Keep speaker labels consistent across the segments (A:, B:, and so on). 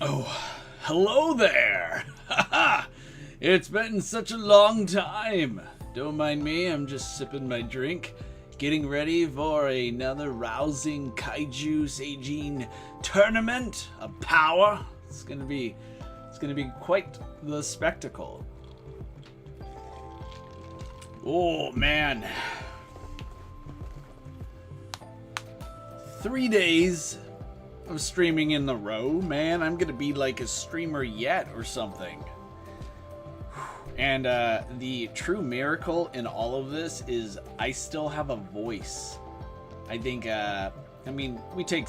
A: Oh, hello there! Haha! It's been such a long time. Don't mind me, I'm just sipping my drink, getting ready for another rousing kaiju seijin tournament of power. It's gonna be quite the spectacle. Oh man. 3 days of streaming in a row, man. I'm gonna be like a streamer yet or something. And the true miracle in all of this is I still have a voice. I think, I mean, we take,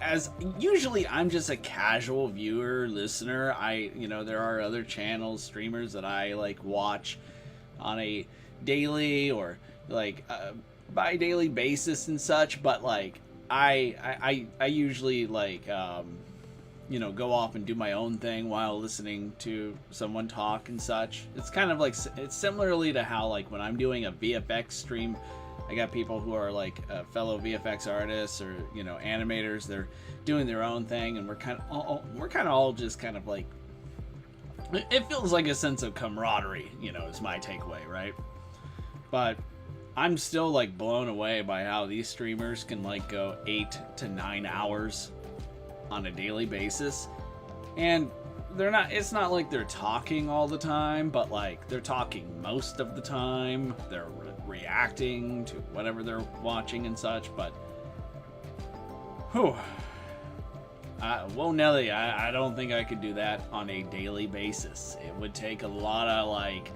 A: as usually I'm just a casual viewer, listener. There are other channels, streamers that I like watch on a daily or like bi-daily basis and such, but like I usually like go off and do my own thing while listening to someone talk and such. It's kind of like, it's similarly to how like when I'm doing a VFX stream, I got people who are like fellow VFX artists or animators. They're doing their own thing, and we're kind of all just kind of like, it feels like a sense of camaraderie, is my takeaway, right? But I'm still like blown away by how these streamers can like go 8 to 9 hours on a daily basis, and it's not like they're talking all the time, but like they're talking most of the time. They're reacting to whatever they're watching and such. But Nelly, I don't think I could do that on a daily basis. It would take a lot of like,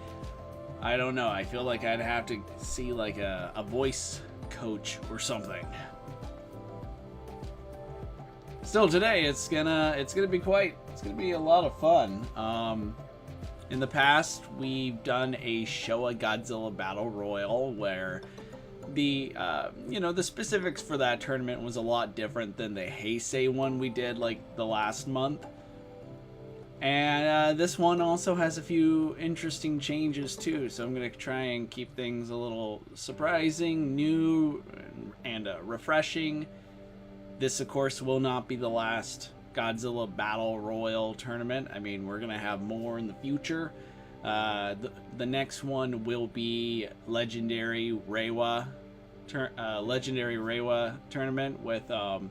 A: I don't know, I feel like I'd have to see like a voice coach or something. Still, today it's gonna be a lot of fun. In the past, we've done a Showa Godzilla Battle Royal where the specifics for that tournament was a lot different than the Heisei one we did like the last month. And this one also has a few interesting changes too, so I'm gonna try and keep things a little surprising, new, and refreshing. This, of course, will not be the last Godzilla Battle Royal tournament. I mean, we're going to have more in the future. The next one will be Legendary Reiwa tournament with a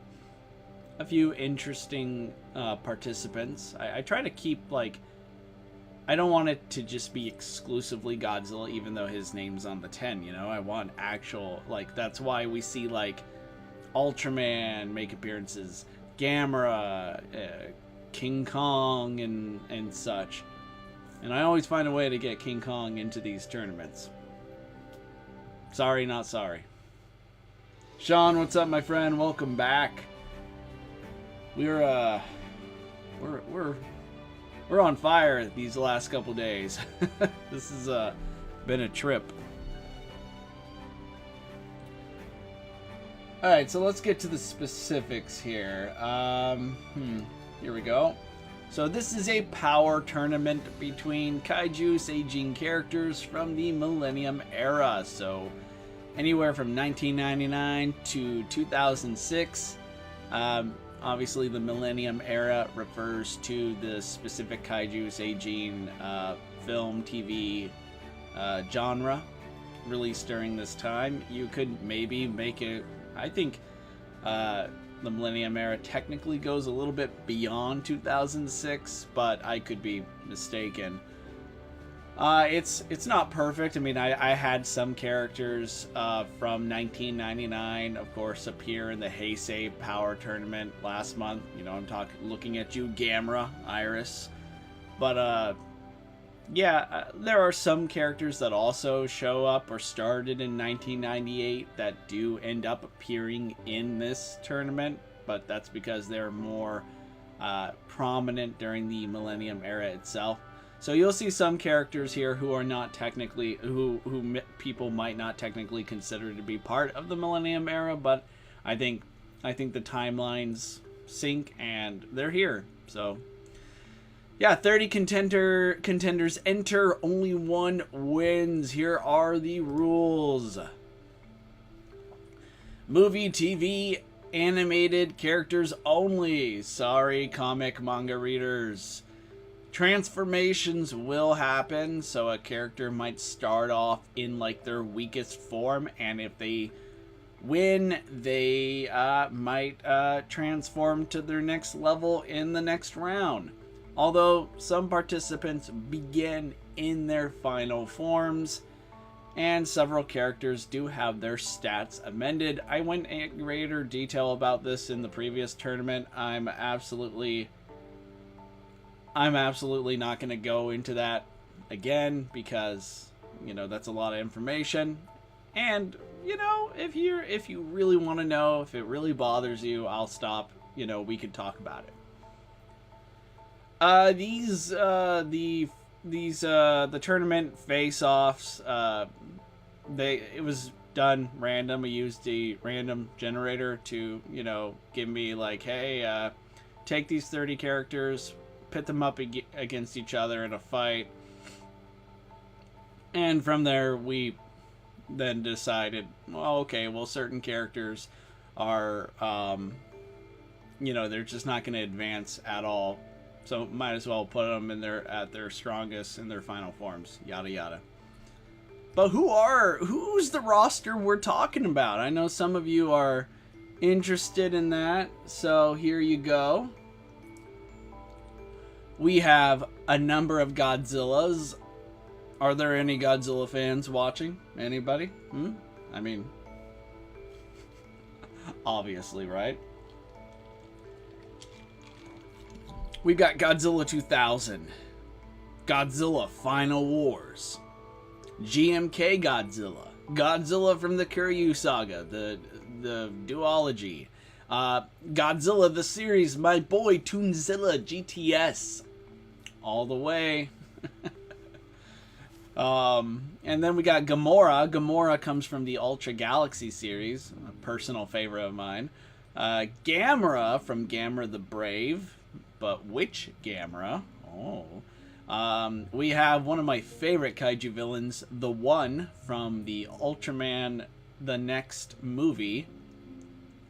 A: few interesting participants. I try to keep, like, I don't want it to just be exclusively Godzilla, even though his name's on the 10, I want actual, like, that's why we see, like, Ultraman make appearances, Gomora, King Kong, and such. And I always find a way to get King Kong into these tournaments. Sorry, not sorry. Sean, what's up, my friend? Welcome back. We're on fire these last couple days. This has been a trip. Alright, so let's get to the specifics here. Here we go. So this is a power tournament between kaiju seijin characters from the Millennium Era. So anywhere from 1999 to 2006. Obviously the Millennium Era refers to the specific kaiju seijin film, TV genre released during this time. You could maybe make it, I think the Millennium Era technically goes a little bit beyond 2006, but I could be mistaken. It's not perfect. I mean, I had some characters from 1999, of course, appear in the Heisei Power Tournament last month. I'm looking at you, Gomora, Iris. But there are some characters that also show up or started in 1998 that do end up appearing in this tournament, but that's because they're more prominent during the Millennium Era itself. So you'll see some characters here who are not technically, who people might not technically consider to be part of the Millennium Era, but I think the timelines sync and they're here. So yeah, 30 contenders enter, only one wins. Here are the rules. Movie, TV, animated characters only. Sorry, comic manga readers. Transformations will happen, so a character might start off in like their weakest form, and if they win, they might transform to their next level in the next round. Although some participants begin in their final forms, and several characters do have their stats amended. I went in greater detail about this in the previous tournament. I'm absolutely not going to go into that again because, you know, that's a lot of information. And, you know, if you really want to know, if it really bothers you, I'll stop. You know, we could talk about it. The tournament face-offs, it was done random. I used the random generator to, you know, give me like, hey, take these 30 characters, pit them up against each other in a fight, and from there we then decided, well, okay, well, certain characters are, you know, they're just not going to advance at all. So might as well put them in at their strongest in their final forms, yada yada. But who's the roster we're talking about? I know some of you are interested in that, so here you go. We have a number of Godzillas. Are there any Godzilla fans watching? Anybody? I mean, obviously, right? We've got Godzilla 2000, Godzilla Final Wars, GMK Godzilla, Godzilla from the Kiryu saga, the duology, Godzilla the series, my boy Toonzilla GTS, all the way. And then we got Gomora. Gomora comes from the Ultra Galaxy series, a personal favorite of mine. Gamera from Gamera the Brave. But which Gamera? We have one of my favorite kaiju villains, the One from the Ultraman the Next movie.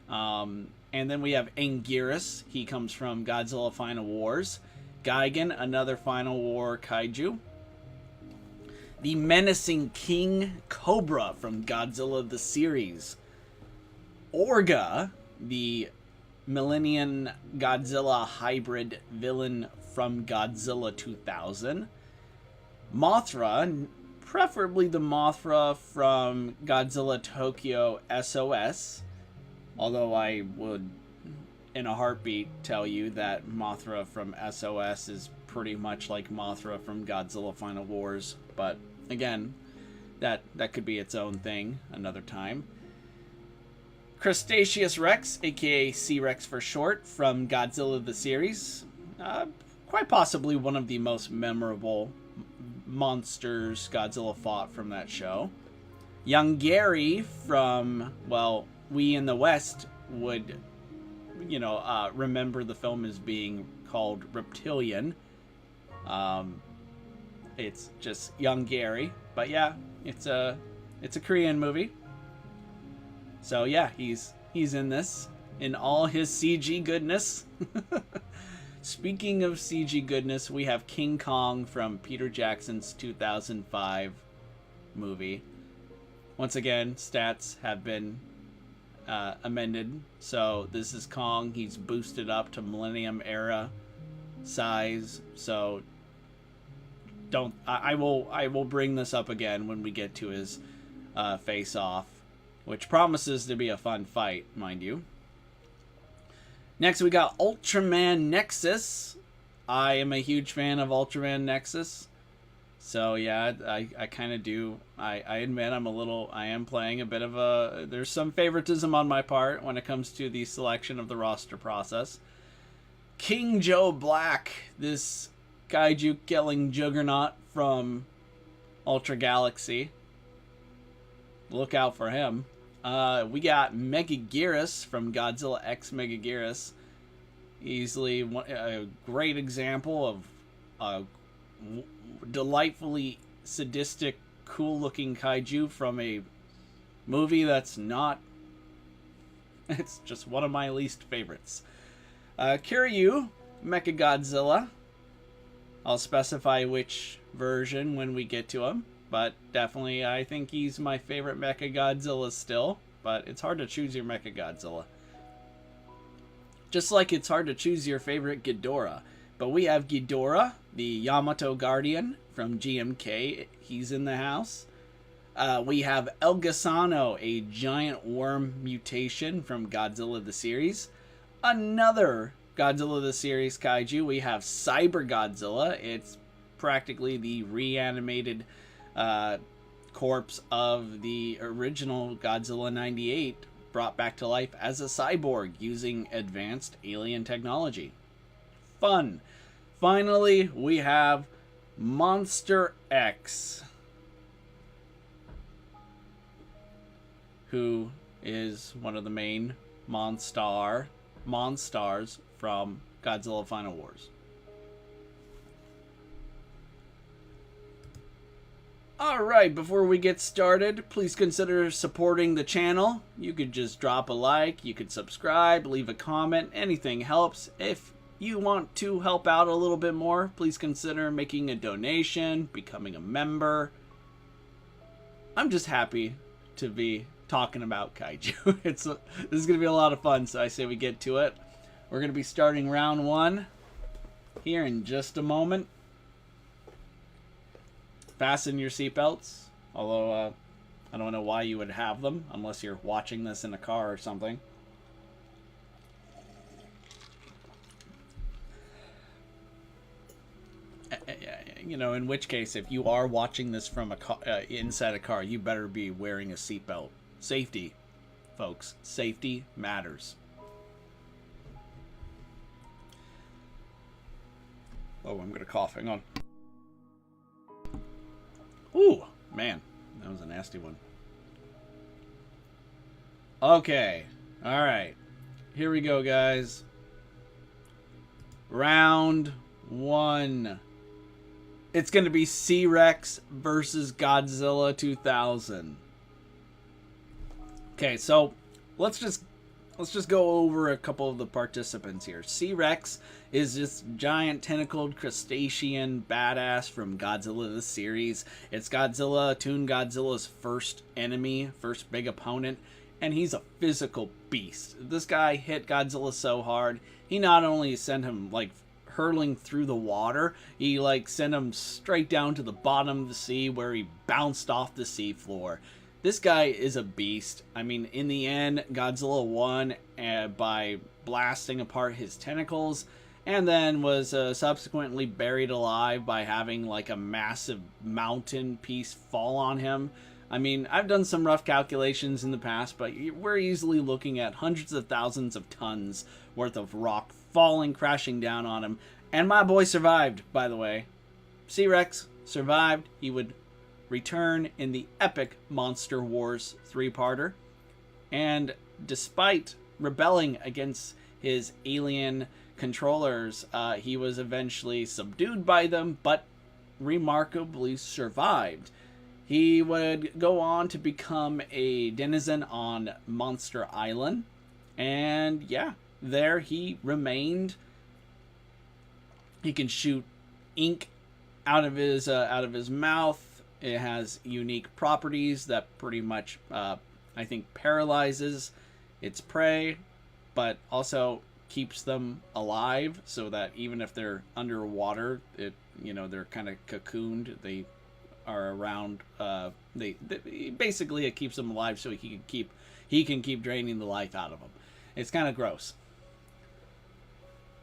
A: And then we have Anguirus. He comes from Godzilla Final Wars. Gigan, another Final War kaiju. The menacing King Cobra from Godzilla the series. Orga, the Millennium Godzilla hybrid villain from Godzilla 2000. Mothra, preferably the Mothra from Godzilla Tokyo SOS. Although I would, in a heartbeat, tell you that Mothra from SOS is pretty much like Mothra from Godzilla Final Wars. But again, that could be its own thing another time. Crustaceous Rex, aka C-Rex for short, from Godzilla the series. Quite possibly one of the most memorable monsters Godzilla fought from that show. Yonggary from, well, we in the West would, you know, remember the film as being called Reptilian. It's just Yonggary, but yeah, it's a Korean movie. So yeah, he's in this in all his CG goodness. Speaking of CG goodness, we have King Kong from Peter Jackson's 2005 movie. Once again, stats have been amended. So this is Kong. He's boosted up to Millennium Era size. So I will bring this up again when we get to his face-off, which promises to be a fun fight, mind you. Next, we got Ultraman Nexus. I am a huge fan of Ultraman Nexus. So, yeah, I kind of do. I admit I am playing a bit of a... There's some favoritism on my part when it comes to the selection of the roster process. King Joe Black, this kaiju killing juggernaut from Ultra Galaxy. Look out for him. We got Megaguirus from Godzilla X Megaguirus. Easily a great example of a delightfully sadistic, cool-looking kaiju from a movie that's not It's just one of my least favorites. Kiryu, Megagodzilla. I'll specify which version when we get to him, but definitely I think he's my favorite Mechagodzilla still, but it's hard to choose your Mechagodzilla. Just like it's hard to choose your favorite Ghidorah. But we have Ghidorah, the Yamato Guardian from GMK. He's in the house. We have El Gusano, a giant worm mutation from Godzilla the series. Another Godzilla the series kaiju. We have Cyber Godzilla. It's practically the reanimated corpse of the original Godzilla 98, brought back to life as a cyborg using advanced alien technology. Fun. Finally, we have Monster X, who is one of the main monstars from Godzilla Final Wars. Alright, before we get started, please consider supporting the channel. You could just drop a like, you could subscribe, leave a comment, anything helps. If you want to help out a little bit more, please consider making a donation, becoming a member. I'm just happy to be talking about kaiju. This is going to be a lot of fun, so I say we get to it. We're going to be starting round 1 here in just a moment. Fasten your seatbelts, although I don't know why you would have them unless you're watching this in a car or something. You know, in which case, if you are watching this from a car, inside a car, you better be wearing a seatbelt. Safety, folks. Safety matters. Oh, I'm going to cough. Hang on. Ooh, man. That was a nasty one. Okay. Alright. Here we go, guys. Round 1. It's going to be C-Rex versus Godzilla 2000. Okay, so let's just go over a couple of the participants here. C-Rex is this giant tentacled crustacean badass from Godzilla the series. It's Toon Godzilla's first enemy, first big opponent, and he's a physical beast. This guy hit Godzilla so hard, he not only sent him like hurling through the water, he like sent him straight down to the bottom of the sea where he bounced off the seafloor. This guy is a beast. I mean, in the end, Godzilla won by blasting apart his tentacles, and then was subsequently buried alive by having like a massive mountain piece fall on him. I mean, I've done some rough calculations in the past, but we're easily looking at hundreds of thousands of tons worth of rock falling, crashing down on him. And my boy survived, by the way. C-Rex survived. He would return in the epic Monster Wars 3-parter. And despite rebelling against his alien controllers, he was eventually subdued by them, but remarkably survived. He would go on to become a denizen on Monster Island, and yeah, there he remained. He can shoot ink out of his mouth. It has unique properties that pretty much, I think, paralyzes its prey, but also keeps them alive, so that even if they're underwater, they're kind of cocooned. They are around. Basically it keeps them alive, so he can keep draining the life out of them. It's kind of gross.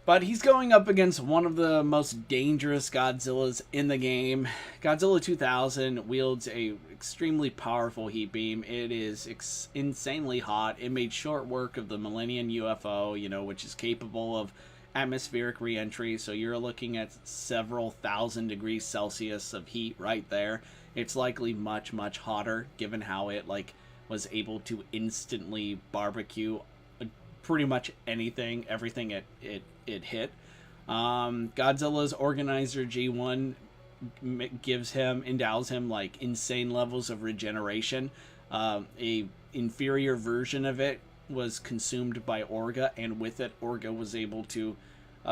A: But he's going up against one of the most dangerous Godzillas in the game. Godzilla 2000 wields a extremely powerful heat beam. It is insanely hot. It made short work of the Millennium UFO, which is capable of atmospheric re-entry. So you're looking at several thousand degrees Celsius of heat right there. It's likely much, much hotter, given how it was able to instantly barbecue pretty much everything it hit. Godzilla's Organizer G1 endows him insane levels of regeneration. A inferior version of it was consumed by Orga, and with it, Orga was able to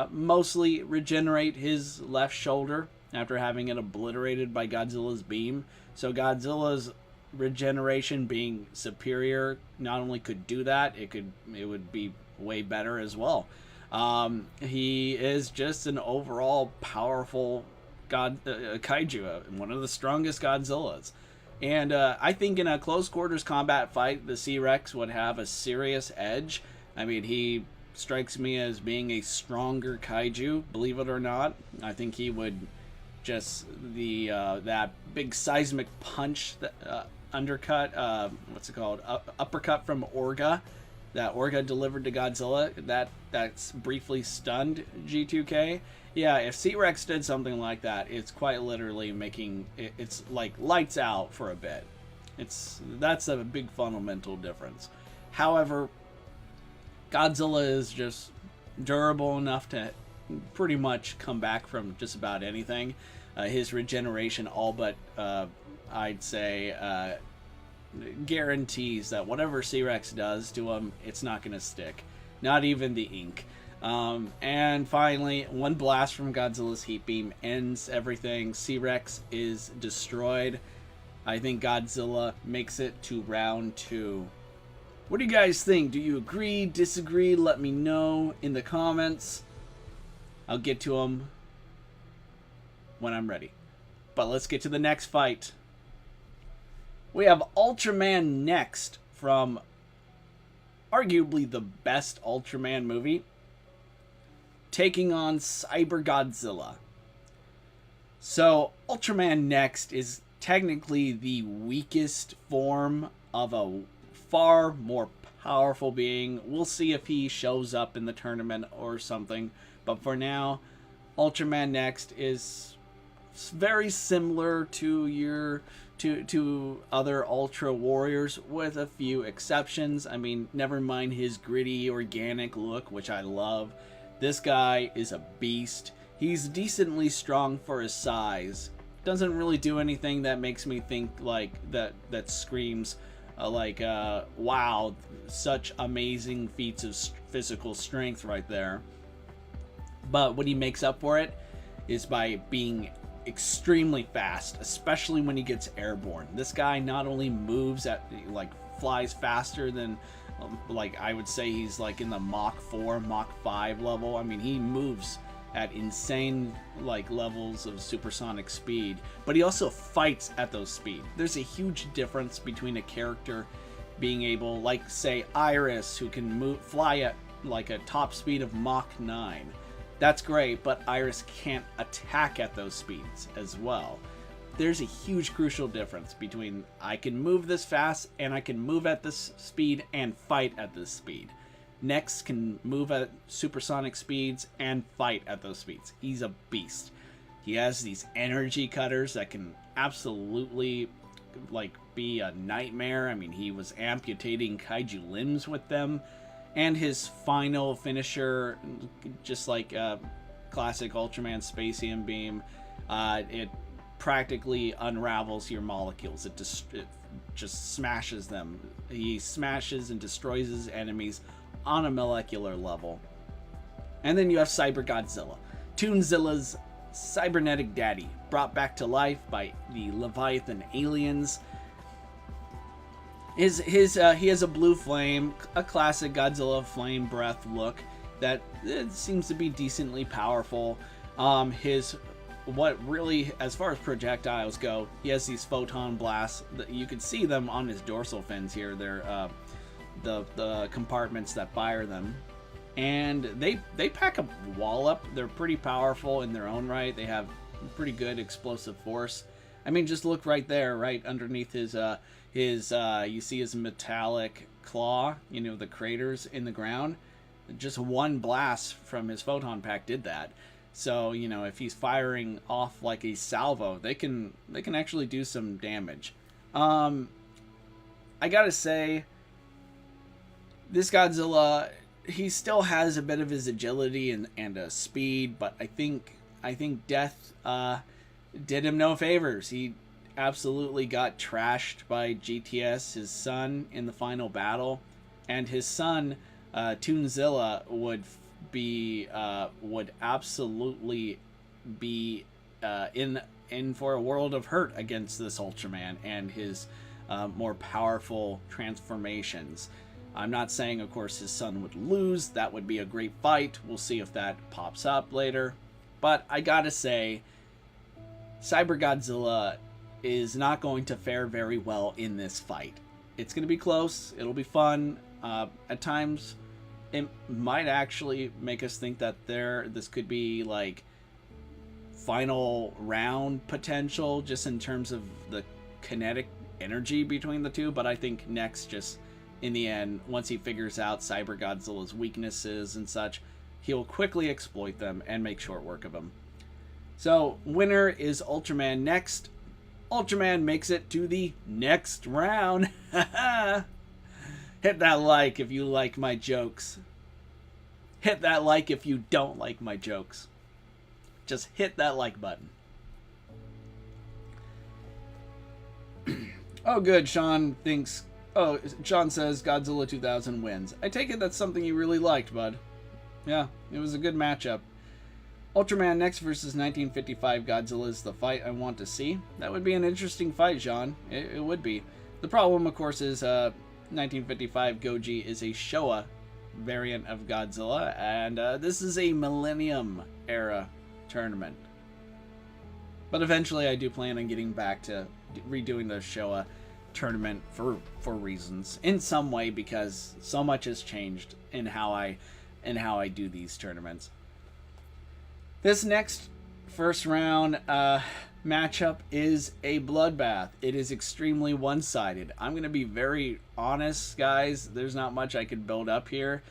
A: mostly regenerate his left shoulder after having it obliterated by Godzilla's beam. So Godzilla's regeneration being superior not only could do that, it would be way better as well. He is just an overall powerful kaiju, one of the strongest Godzillas. And I think in a close quarters combat fight, the C-Rex would have a serious edge. I mean, he strikes me as being a stronger kaiju, believe it or not. I think he would just that big seismic punch, that undercut, what's it called, uppercut from Orga, that Orga delivered to Godzilla, that's briefly stunned G2K. Yeah, if C-Rex did something like that, it's quite literally making it's like lights out for a bit. That's a big fundamental difference. However, Godzilla is just durable enough to pretty much come back from just about anything. His regeneration all but, I'd say, guarantees that whatever C-Rex does to him, it's not going to stick. Not even the ink. And finally, one blast from Godzilla's heat beam ends everything. C-Rex is destroyed. I think Godzilla makes it to round 2. What do you guys think? Do you agree, disagree? Let me know in the comments. I'll get to them when I'm ready. But let's get to the next fight. We have Ultraman next, from arguably the best Ultraman movie, taking on Cyber Godzilla. So Ultraman next is technically the weakest form of a far more powerful being. We'll see if he shows up in the tournament or something, but for now, Ultraman next is very similar to to other Ultra Warriors, with a few exceptions. I mean, never mind his gritty, organic look, which I love. This guy is a beast. He's decently strong for his size. Doesn't really do anything that makes me think like that screams wow, such amazing feats of physical strength right there. But what he makes up for it is by being extremely fast, especially when he gets airborne. This guy not only moves flies faster than I would say he's like in the Mach 4, Mach 5 level. I mean, he moves at insane levels of supersonic speed, but he also fights at those speeds. There's a huge difference between a character being able, say Iris, who can fly at a top speed of Mach 9. That's great, but Iris can't attack at those speeds as well. There's a huge crucial difference between I can move this fast and I can move at this speed and fight at this speed. Nex can move at supersonic speeds and fight at those speeds. He's a beast. He has these energy cutters that can absolutely be a nightmare. I mean, he was amputating kaiju limbs with them. And his final finisher, just like classic Ultraman Spacium Beam, it practically unravels your molecules. It just smashes them. He smashes and destroys his enemies on a molecular level. And then you have Cyber Godzilla, Toonzilla's cybernetic daddy, brought back to life by the Leviathan aliens. He has a blue flame, a classic Godzilla flame breath look that seems to be decently powerful. What really, as far as projectiles go, he has these photon blasts. You can see them on his dorsal fins here. They're the compartments that fire them, and they pack a wallop. They're pretty powerful in their own right. They have pretty good explosive force. I mean, just look right there, right underneath his you see his metallic claw, the craters in the ground. Just one blast from his photon pack did that. So, if he's firing off like a salvo, they can actually do some damage. I gotta say, this Godzilla, he still has a bit of his agility and speed, but I think death did him no favors. He absolutely got trashed by GTS, his son, in the final battle. and his son Toonzilla would absolutely be in for a world of hurt against this Ultraman and his more powerful transformations. I'm not saying, of course, his son would lose. That would be a great fight. We'll see if that pops up later. But I gotta say, Cyber Godzilla is not going to fare very well in this fight. It's going to be close. It'll be fun. At times, it might actually make us think that this could be like final round potential, just in terms of the kinetic energy between the two. But I think Nex just, in the end, once he figures out Cyber Godzilla's weaknesses and such, he'll quickly exploit them and make short work of them. So, winner is Ultraman next. Ultraman makes it to the next round. Hit that like if you like my jokes. Hit that like if you don't like my jokes. Just hit that like button. Oh, good. Sean says Godzilla 2000 wins. I take it that's something you really liked, bud. Yeah, it was a good matchup. Ultraman Next versus 1955 Godzilla is the fight I want to see. That would be an interesting fight, John. It would be. The problem, of course, is 1955 Goji is a Showa variant of Godzilla, and this is a Millennium Era Tournament. But eventually I do plan on getting back to redoing the Showa tournament for reasons. In some way, because so much has changed in how I do these tournaments. This next first round matchup is a bloodbath. It is extremely one-sided. I'm going to be very honest, guys. There's not much I could build up here.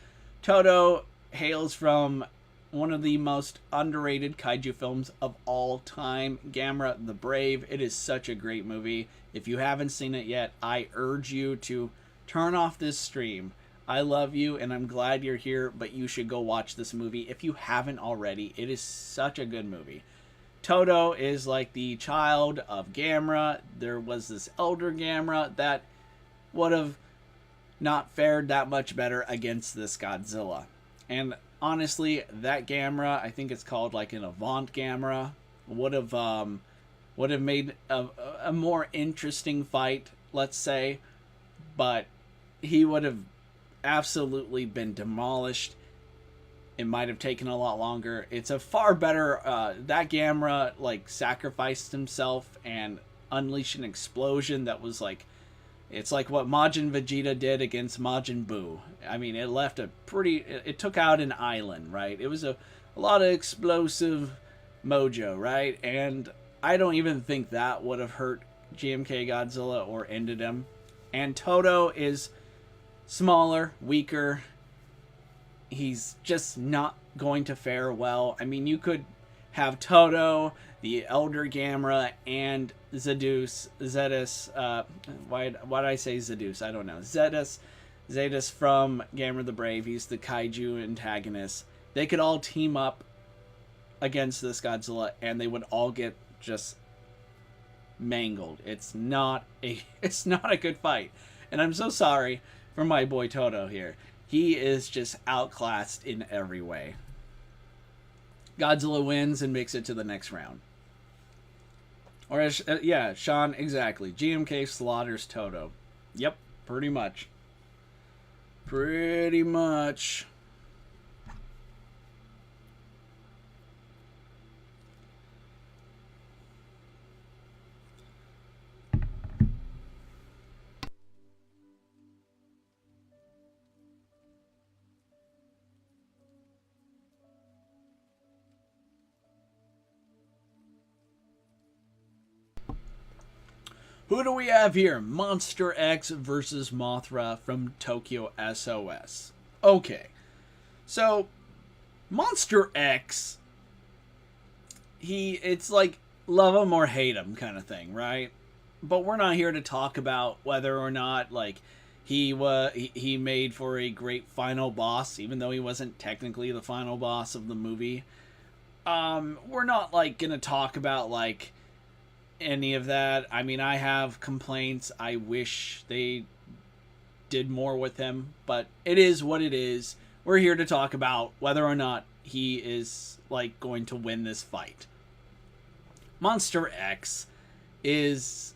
A: Toto hails from one of the most underrated kaiju films of all time, Gamera the Brave. It is such a great movie. If you haven't seen it yet, I urge you to turn off this stream. I love you, and I'm glad you're here, but you should go watch this movie if you haven't already. It is such a good movie. Toto is like the child of Gamera. There was this elder Gamera that would have not fared that much better against this Godzilla. And honestly, that Gamera, I think it's called like an Avant Gamera, would have made a more interesting fight, let's say, but he would have absolutely been demolished. It might have taken a lot longer. It's a far better, that Gamera like sacrificed himself and unleashed an explosion that was like, it's like what Majin Vegeta did against Majin Buu. I mean, it left it took out an island, right? It was a lot of explosive mojo, right? And I don't even think that would have hurt GMK Godzilla or ended him. And Toto is smaller, weaker. He's just not going to fare well. I mean, you could have Toto, the Elder Gamera, and Zeus, why did I say Zeus? I don't know. Zeus from Gamera the Brave. He's the kaiju antagonist. They could all team up against this Godzilla, and they would all get just mangled. It's not a good fight. And I'm so sorry for my boy Toto here. He is just outclassed in every way. Godzilla wins and makes it to the next round. Or, yeah, Sean, exactly. GMK slaughters Toto. Yep, pretty much. Pretty much. Who do we have here? Monster X versus Mothra from Tokyo SOS. Okay. So, Monster X, it's like love him or hate him kind of thing, right? But we're not here to talk about whether or not, like, he made for a great final boss, even though he wasn't technically the final boss of the movie. We're not, like, gonna talk about, like, any of that. I mean, I have complaints. I wish they did more with him, but it is what it is. We're here to talk about whether or not he is like going to win this fight. Monster X is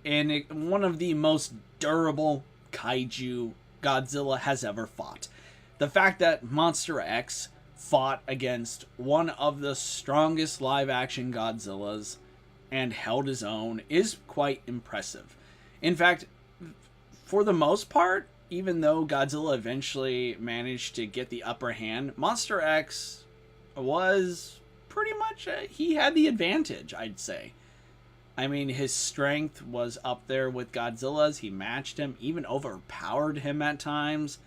A: one of the most durable kaiju Godzilla has ever fought. The fact that Monster X fought against one of the strongest live-action Godzillas and held his own is quite impressive. In fact, for the most part, even though Godzilla eventually managed to get the upper hand, Monster X was pretty much, he had the advantage, I'd say. I mean, his strength was up there with Godzilla's. He matched him, even overpowered him at times.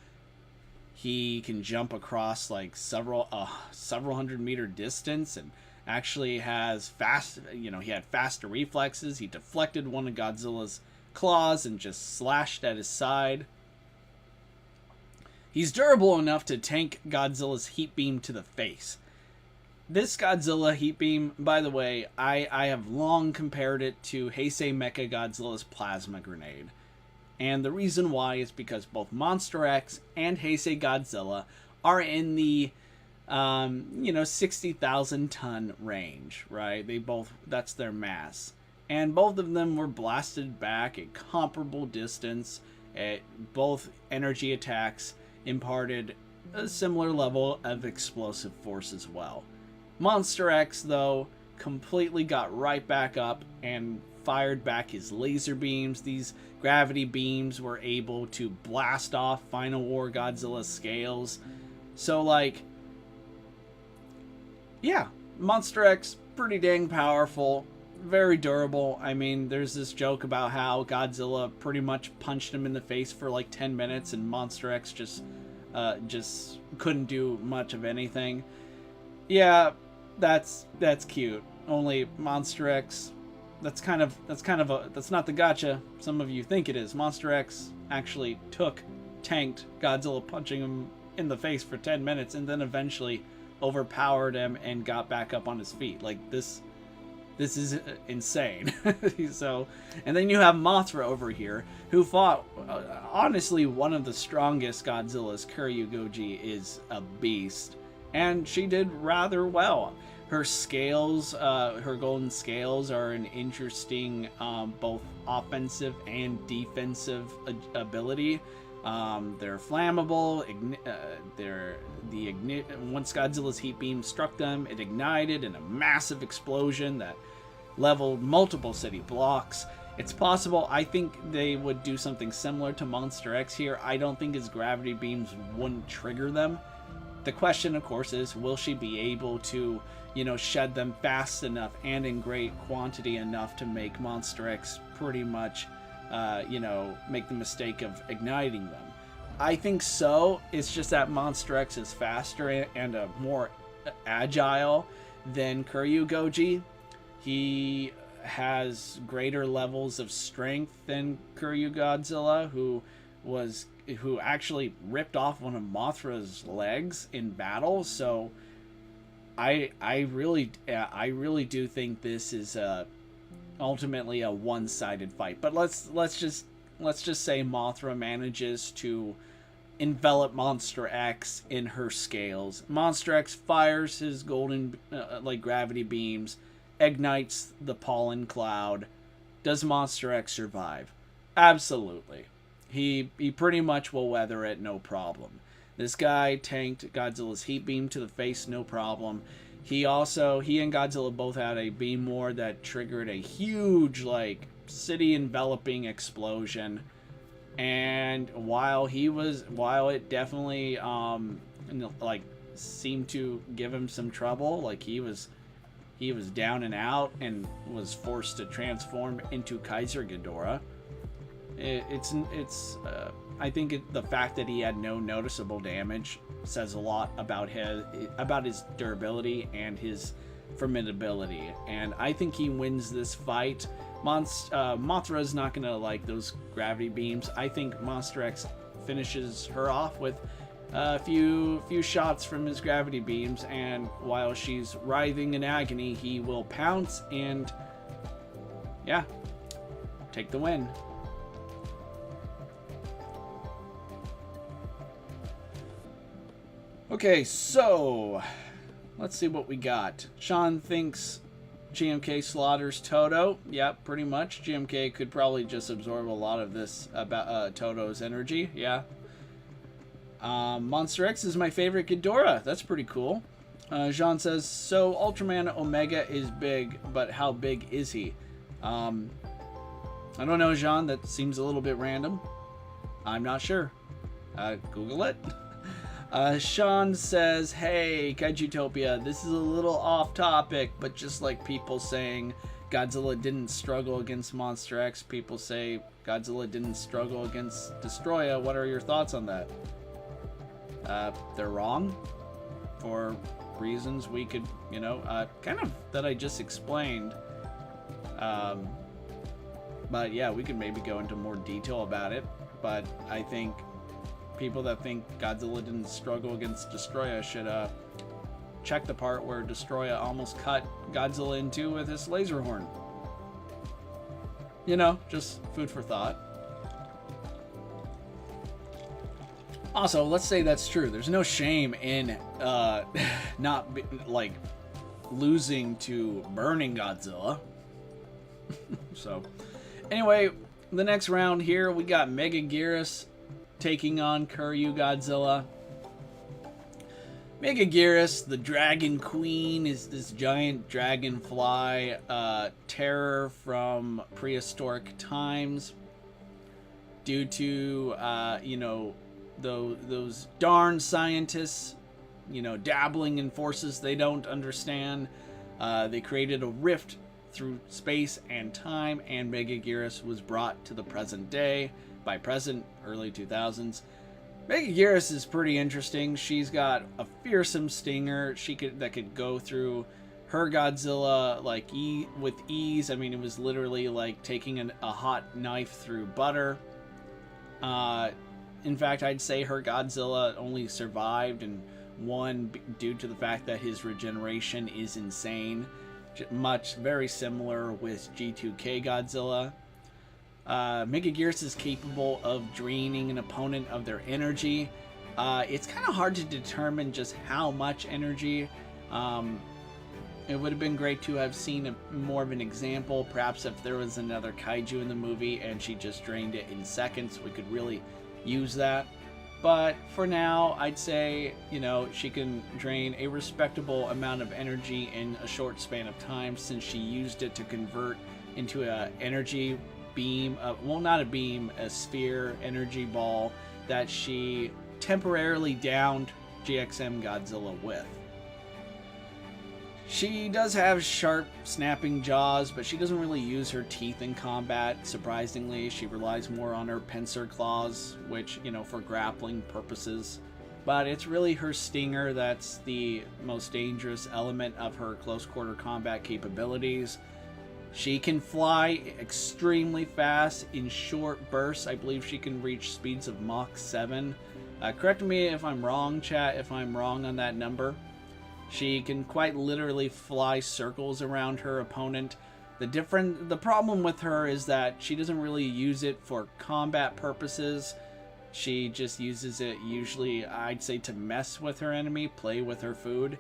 A: He can jump across like several hundred meter distance, and actually has he had faster reflexes. He deflected one of Godzilla's claws and just slashed at his side. He's durable enough to tank Godzilla's heat beam to the face. This Godzilla heat beam, by the way, I have long compared it to Heisei Mechagodzilla's plasma grenade. And the reason why is because both Monster X and Heisei Godzilla are in the 60,000 ton range, right? That's their mass. And both of them were blasted back at comparable distance. Both energy attacks imparted a similar level of explosive force as well. Monster X, though, completely got right back up and fired back his laser beams. These gravity beams were able to blast off Final War Godzilla's scales. So, like, yeah, Monster X, pretty dang powerful, very durable. I mean, there's this joke about how Godzilla pretty much punched him in the face for like 10 minutes and Monster X just couldn't do much of anything. Yeah, that's cute. Only Monster X, that's not the gotcha some of you think it is. Monster X actually tanked Godzilla punching him in the face for 10 minutes and then eventually overpowered him and got back up on his feet. Like, this is insane. So, and then you have Mothra over here, who fought, honestly, one of the strongest Godzillas. Kiryu is a beast, and she did rather well. Her scales, her golden scales, are an interesting both offensive and defensive ability. They're flammable. Once Godzilla's heat beam struck them, it ignited in a massive explosion that leveled multiple city blocks. It's possible. I think they would do something similar to Monster X here. I don't think his gravity beams wouldn't trigger them. The question, of course, is will she be able to, shed them fast enough and in great quantity enough to make Monster X pretty much, make the mistake of igniting them. I think so. It's just that Monster X is faster and more agile than Kiryu. He has greater levels of strength than Kiryu Godzilla, who actually ripped off one of Mothra's legs in battle. So I really do think this is ultimately a one-sided fight. But let's just say Mothra manages to envelop Monster X in her scales. Monster X fires his golden gravity beams, ignites the pollen cloud. Does Monster X survive? Absolutely. He pretty much will weather it, no problem. This guy tanked Godzilla's heat beam to the face, no problem. He and Godzilla both had a beam war that triggered a huge, city enveloping explosion. And while it definitely seemed to give him some trouble, he was down and out and was forced to transform into Kaiser Ghidorah. I think the fact that he had no noticeable damage says a lot about his durability and his formidability, and I think he wins this fight. Mothra is not gonna like those gravity beams. I think Monster X finishes her off with a few shots from his gravity beams, and while she's writhing in agony, he will pounce and take the win. Okay, so let's see what we got. Sean thinks GMK slaughters Toto. Yep, pretty much. GMK could probably just absorb a lot of this about Toto's energy. Yeah. Monster X is my favorite Ghidorah. That's pretty cool. Jean says, so Ultraman Omega is big, but how big is he? I don't know, Jean. That seems a little bit random. I'm not sure. Google it. Sean says, hey, Kaijutopia, this is a little off topic, but just like people saying Godzilla didn't struggle against Monster X, people say Godzilla didn't struggle against Destroya. What are your thoughts on that? They're wrong for reasons we could, kind of that I just explained. But yeah, we could maybe go into more detail about it. But I think people that think Godzilla didn't struggle against Destroya should check the part where Destroya almost cut Godzilla in two with his laser horn. Just food for thought. Also, let's say that's true. There's no shame in not losing to burning Godzilla. So, anyway, the next round here, we got Megaguirus taking on Kiryu Godzilla. Megaguirus, the Dragon Queen, is this giant dragonfly terror from prehistoric times. Due to, those darn scientists, dabbling in forces they don't understand. They created a rift through space and time, and Megaguirus was brought to the present day. By present, early 2000s. Megaguirus is pretty interesting. She's got a fearsome stinger that could go through her Godzilla with ease. I mean, it was literally like taking a hot knife through butter. In fact, I'd say her Godzilla only survived and won due to the fact that his regeneration is insane. Very similar with G2K Godzilla. Megaguirus is capable of draining an opponent of their energy. It's kind of hard to determine just how much energy. It would have been great to have seen more of an example. Perhaps if there was another kaiju in the movie and she just drained it in seconds, we could really use that. But for now, I'd say, she can drain a respectable amount of energy in a short span of time, since she used it to convert into an energy beam, not a beam, a sphere energy ball that she temporarily downed GXM Godzilla with. She does have sharp, snapping jaws, but she doesn't really use her teeth in combat. Surprisingly, she relies more on her pincer claws, which, for grappling purposes. But it's really her stinger that's the most dangerous element of her close-quarter combat capabilities. She can fly extremely fast in short bursts. I believe she can reach speeds of Mach 7. Correct me if I'm wrong, chat, if I'm wrong on that number. She can quite literally fly circles around her opponent. The problem with her is that she doesn't really use it for combat purposes. She just uses it usually, I'd say, to mess with her enemy, play with her food.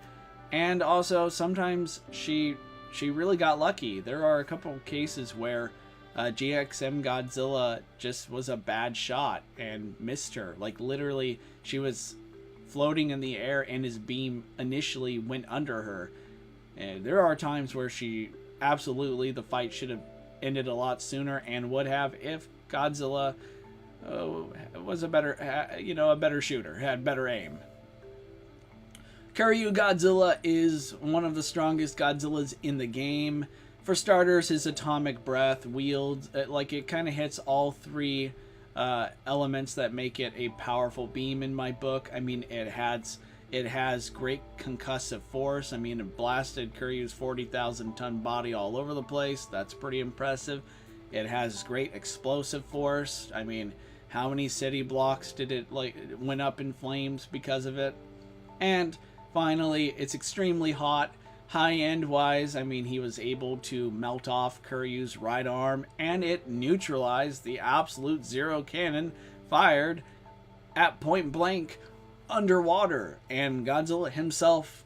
A: And also, sometimes she really got lucky. There are a couple of cases where GXM Godzilla just was a bad shot and missed her. Like, literally, she was floating in the air and his beam initially went under her. And there are times where the fight should have ended a lot sooner, and would have if Godzilla was a better shooter, had better aim. Kiryu Godzilla is one of the strongest Godzillas in the game. For starters, his atomic breath wields, it kind of hits all three elements that make it a powerful beam in my book. I mean, it has great concussive force. I mean, it blasted Kiryu's 40,000 ton body all over the place. That's pretty impressive. It has great explosive force. I mean, how many city blocks did it went up in flames because of it? And finally, it's extremely hot. High-end wise, I mean, he was able to melt off Kiryu's right arm, and it neutralized the absolute zero cannon fired at point blank underwater. And Godzilla himself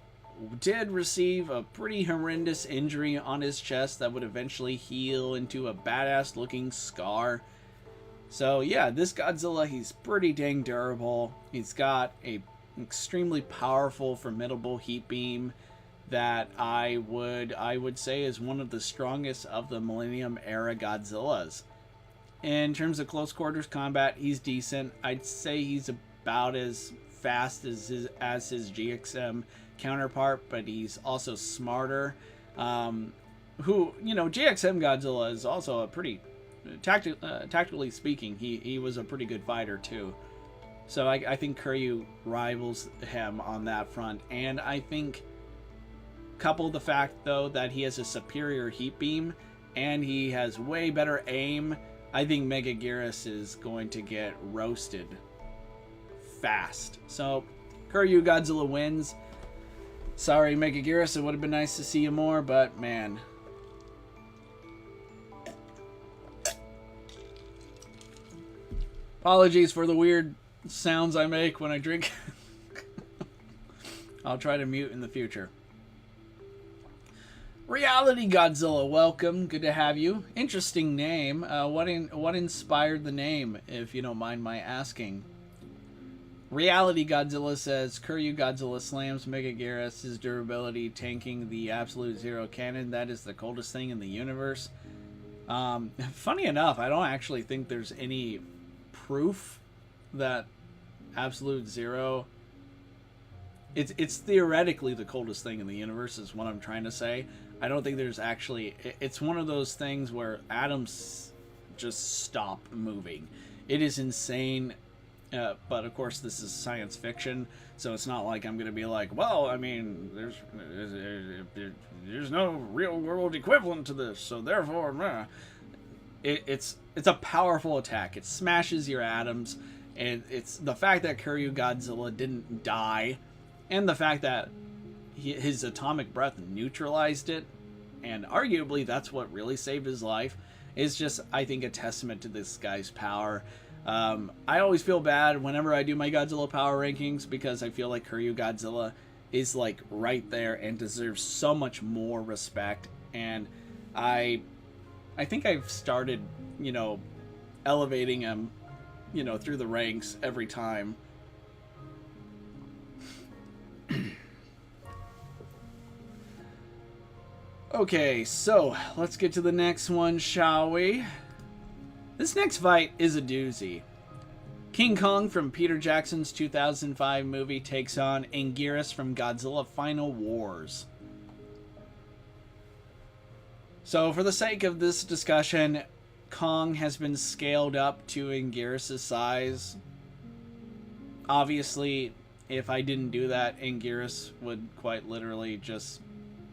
A: did receive a pretty horrendous injury on his chest that would eventually heal into a badass looking scar. So yeah, this Godzilla, he's pretty dang durable. He's got a extremely powerful, formidable heat beam that I would say is one of the strongest of the Millennium Era Godzillas. In terms of close quarters combat, he's decent. I'd say he's about as fast as his GXM counterpart, but he's also smarter. GXM Godzilla is also a pretty tactically speaking, he was a pretty good fighter too. So I think Kiryu rivals him on that front, and I think couple the fact though that he has a superior heat beam and he has way better aim, I think Megaguirus is going to get roasted fast. So Kiryu Godzilla wins. Sorry Megaguirus, it would have been nice to see you more, but man. Apologies for the weird sounds I make when I drink. I'll try to mute in the future. Reality Godzilla, welcome. Good to have you. Interesting name. What inspired the name, if you don't mind my asking? Reality Godzilla says, Kiryu Godzilla slams Megaguirus, his durability tanking the Absolute Zero cannon. That is the coldest thing in the universe. Funny enough, I don't actually think there's any proof that Absolute Zero... It's theoretically the coldest thing in the universe is what I'm trying to say. I don't think there's actually... It's one of those things where atoms just stop moving. It is insane, but of course this is science fiction, so it's not like I'm going to be like, well, I mean, there's no real world equivalent to this, so therefore... It's a powerful attack. It smashes your atoms, and it's the fact that Kiryu Godzilla didn't die, and the fact that his atomic breath neutralized it, and arguably that's what really saved his life, is just, I think, a testament to this guy's power. I always feel bad whenever I do my Godzilla power rankings because I feel like Kiryu Godzilla is like right there and deserves so much more respect, and I think I've started, elevating him, through the ranks every time. Okay, so let's get to the next one, shall we? This next fight is a doozy. King Kong from Peter Jackson's 2005 movie takes on Anguirus from Godzilla Final Wars. So for the sake of this discussion, Kong has been scaled up to Anguirus' size. Obviously, if I didn't do that, Anguirus would quite literally just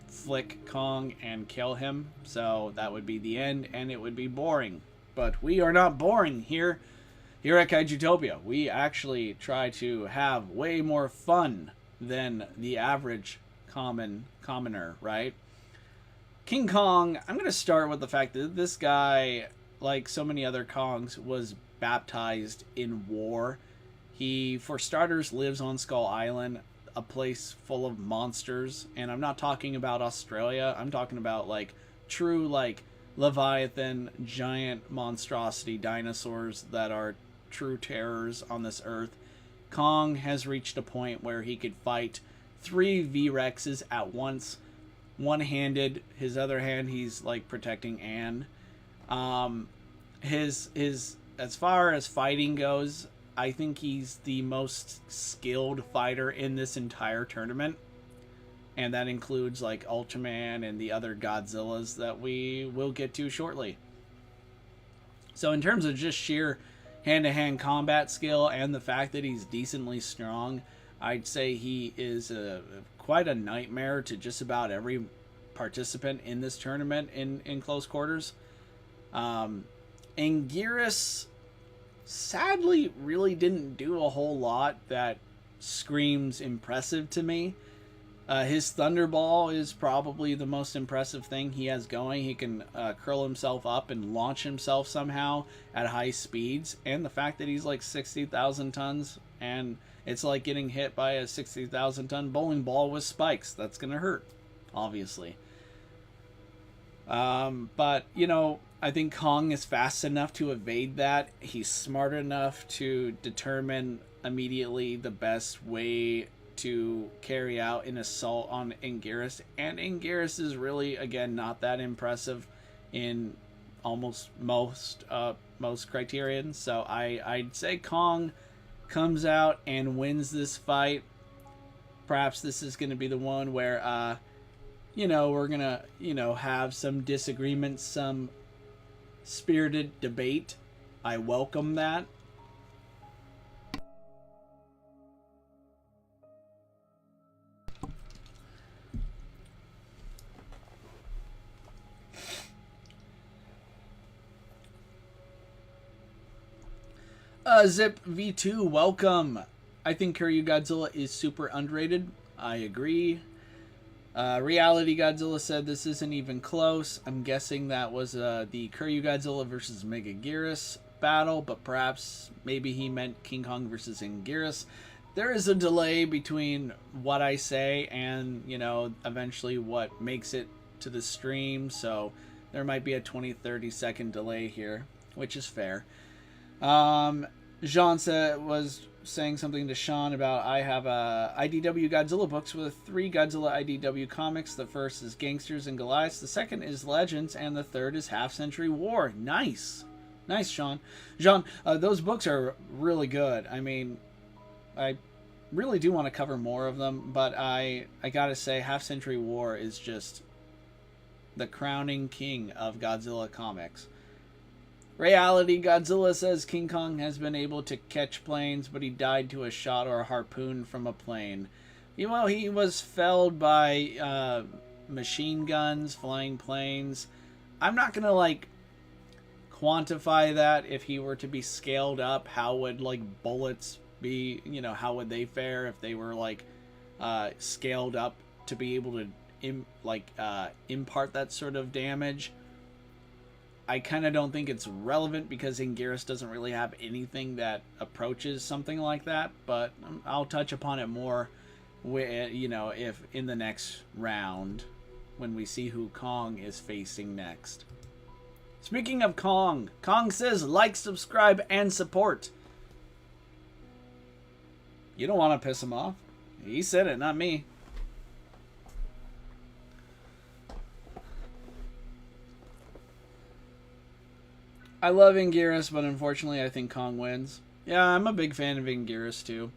A: flick Kong and kill him. So that would be the end, and it would be boring. But we are not boring here at Kaijutopia. We actually try to have way more fun than the average commoner, right? King Kong, I'm going to start with the fact that this guy, like so many other Kongs, was baptized in war. He, for starters, lives on Skull Island, a place full of monsters. And I'm not talking about Australia. I'm talking about, like, true, like, Leviathan, giant monstrosity dinosaurs that are true terrors on this earth. Kong has reached a point where he could fight 3 V-Rexes at once, one-handed. His other hand, he's like protecting Anne. His as far as fighting goes, I think he's the most skilled fighter in this entire tournament, and that includes like Ultraman and the other Godzillas that we will get to shortly. So in terms of just sheer hand-to-hand combat skill and the fact that he's decently strong, I'd say he is quite a nightmare to just about every participant in this tournament in close quarters. Anguirus sadly really didn't do a whole lot that screams impressive to me. His Thunderball is probably the most impressive thing he has going. He can curl himself up and launch himself somehow at high speeds. And the fact that he's like 60,000 tons And it's like getting hit by a 60,000 ton bowling ball with spikes. That's going to hurt, obviously. But, you know, I think Kong is fast enough to evade that. He's smart enough to determine immediately the best way to carry out an assault on Anguirus. And Anguirus is really, again, not that impressive in almost most criterion. So I'd say Kong comes out and wins this fight. Perhaps this is going to be the one where, you know, we're going to, you know, have some disagreements, some spirited debate. I welcome that. Zip V2, welcome. I think Kiryu Godzilla is super underrated. I agree. Reality Godzilla said this isn't even close. I'm guessing that was the Kiryu Godzilla versus Megaguirus battle, but perhaps maybe he meant King Kong versus Anguirus. There is a delay between what I say and, you know, eventually what makes it to the stream, so there might be a 20-30 second delay here, which is fair. Jean was saying something to Sean about I have IDW Godzilla books with 3 Godzilla IDW comics. The first is Gangsters and Goliaths, the second is Legends, and the third is Half Century War. Nice, Sean. Jean, those books are really good. I mean, I really do want to cover more of them, but I gotta say, Half Century War is just the crowning king of Godzilla comics. Reality Godzilla says King Kong has been able to catch planes, but he died to a shot or a harpoon from a plane. Well, he was felled by machine guns, flying planes. I'm not gonna like quantify that. If he were to be scaled up, how would like bullets be? You know, how would they fare if they were like scaled up to be able to impart that sort of damage? I kind of don't think it's relevant because Anguirus doesn't really have anything that approaches something like that, but I'll touch upon it more, you know, if in the next round when we see who Kong is facing next. Speaking of Kong, Kong says like, subscribe, and support. You don't want to piss him off. He said it, not me. I love Anguirus, but unfortunately I think Kong wins. Yeah, I'm a big fan of Anguirus too.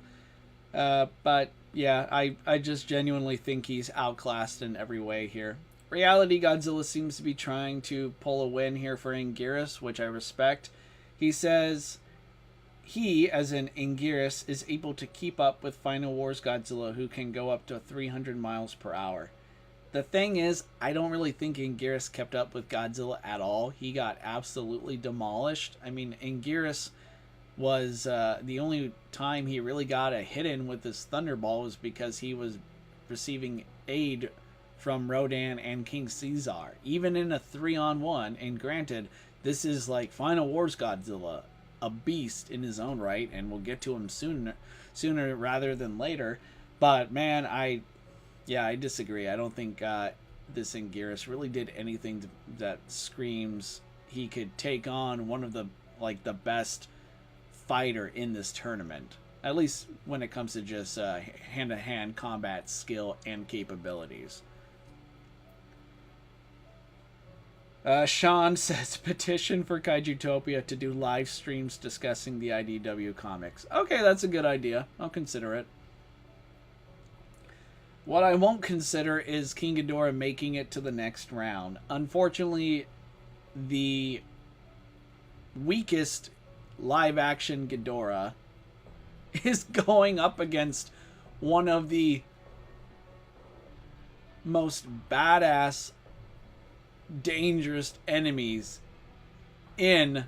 A: But yeah, I just genuinely think he's outclassed in every way here. Reality Godzilla seems to be trying to pull a win here for Anguirus, which I respect. He says he, as in Anguirus, is able to keep up with Final Wars Godzilla, who can go up to 300 miles per hour. The thing is, I don't really think Anguirus kept up with Godzilla at all. He got absolutely demolished. I mean, Anguirus was the only time he really got a hit in with his Thunderball was because he was receiving aid from Rodan and King Caesar. Even in a 3-on-1, and granted, this is like Final Wars Godzilla, a beast in his own right, and we'll get to him sooner rather than later. But man, I disagree. I don't think this Anguirus really did anything that screams he could take on one of the best fighter in this tournament. At least when it comes to just hand-to-hand combat skill and capabilities. Sean says petition for Kaijutopia to do live streams discussing the IDW comics. Okay, that's a good idea. I'll consider it. What I won't consider is King Ghidorah making it to the next round. Unfortunately, the weakest live-action Ghidorah is going up against one of the most badass, dangerous enemies in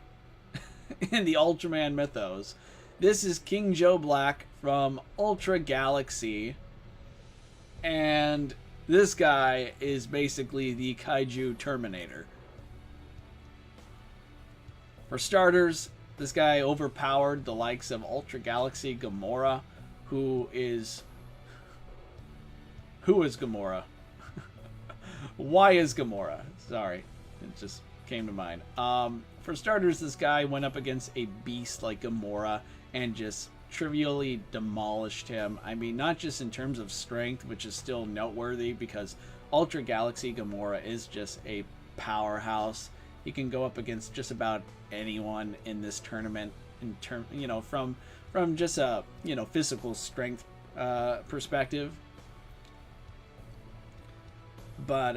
A: the Ultraman mythos. This is King Joe Black from Ultra Galaxy. And this guy is basically the Kaiju Terminator. For starters, This guy overpowered the likes of Ultra Galaxy Gomora, who is Gomora? Why is Gomora? Sorry, it just came to mind. For starters, this guy went up against a beast like Gomora and just trivially demolished him. I mean, not just in terms of strength, which is still noteworthy because Ultra Galaxy Gomora is just a powerhouse. He can go up against just about anyone in this tournament in term, from just a physical strength perspective. But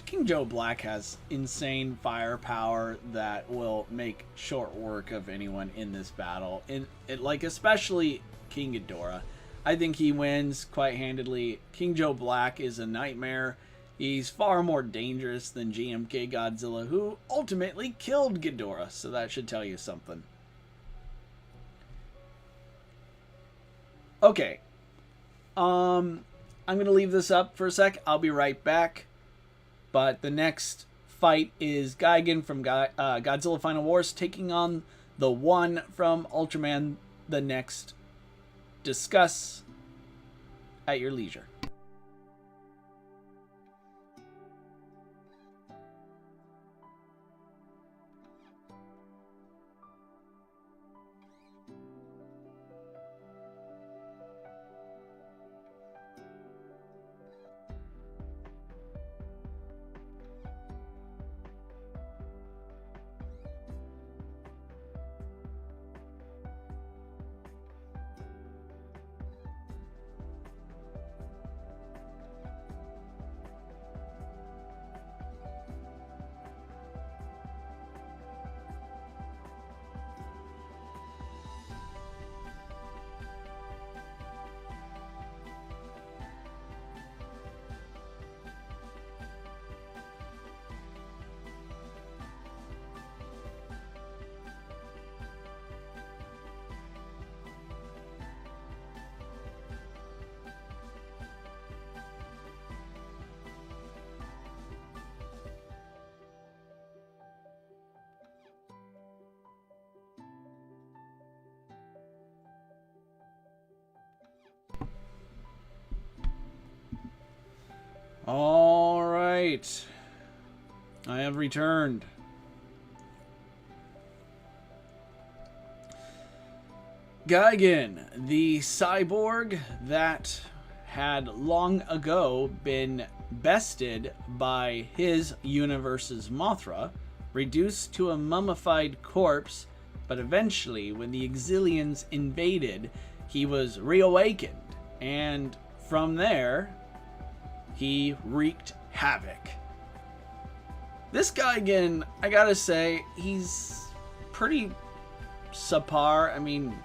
A: King Joe Black has insane firepower that will make short work of anyone in this battle. Especially King Ghidorah. I think he wins quite handedly. King Joe Black is a nightmare. He's far more dangerous than GMK Godzilla, who ultimately killed Ghidorah. So that should tell you something. Okay. I'm going to leave this up for a sec. I'll be right back. But the next fight is Gigan from Godzilla Final Wars taking on the one from Ultraman the Next. Discuss at your leisure. All right, I have returned. Gigan, the cyborg that had long ago been bested by his universe's Mothra, reduced to a mummified corpse, but eventually, when the Exilians invaded, he was reawakened, and from there, he wreaked havoc. This guy, again, I gotta say, he's pretty subpar. I mean,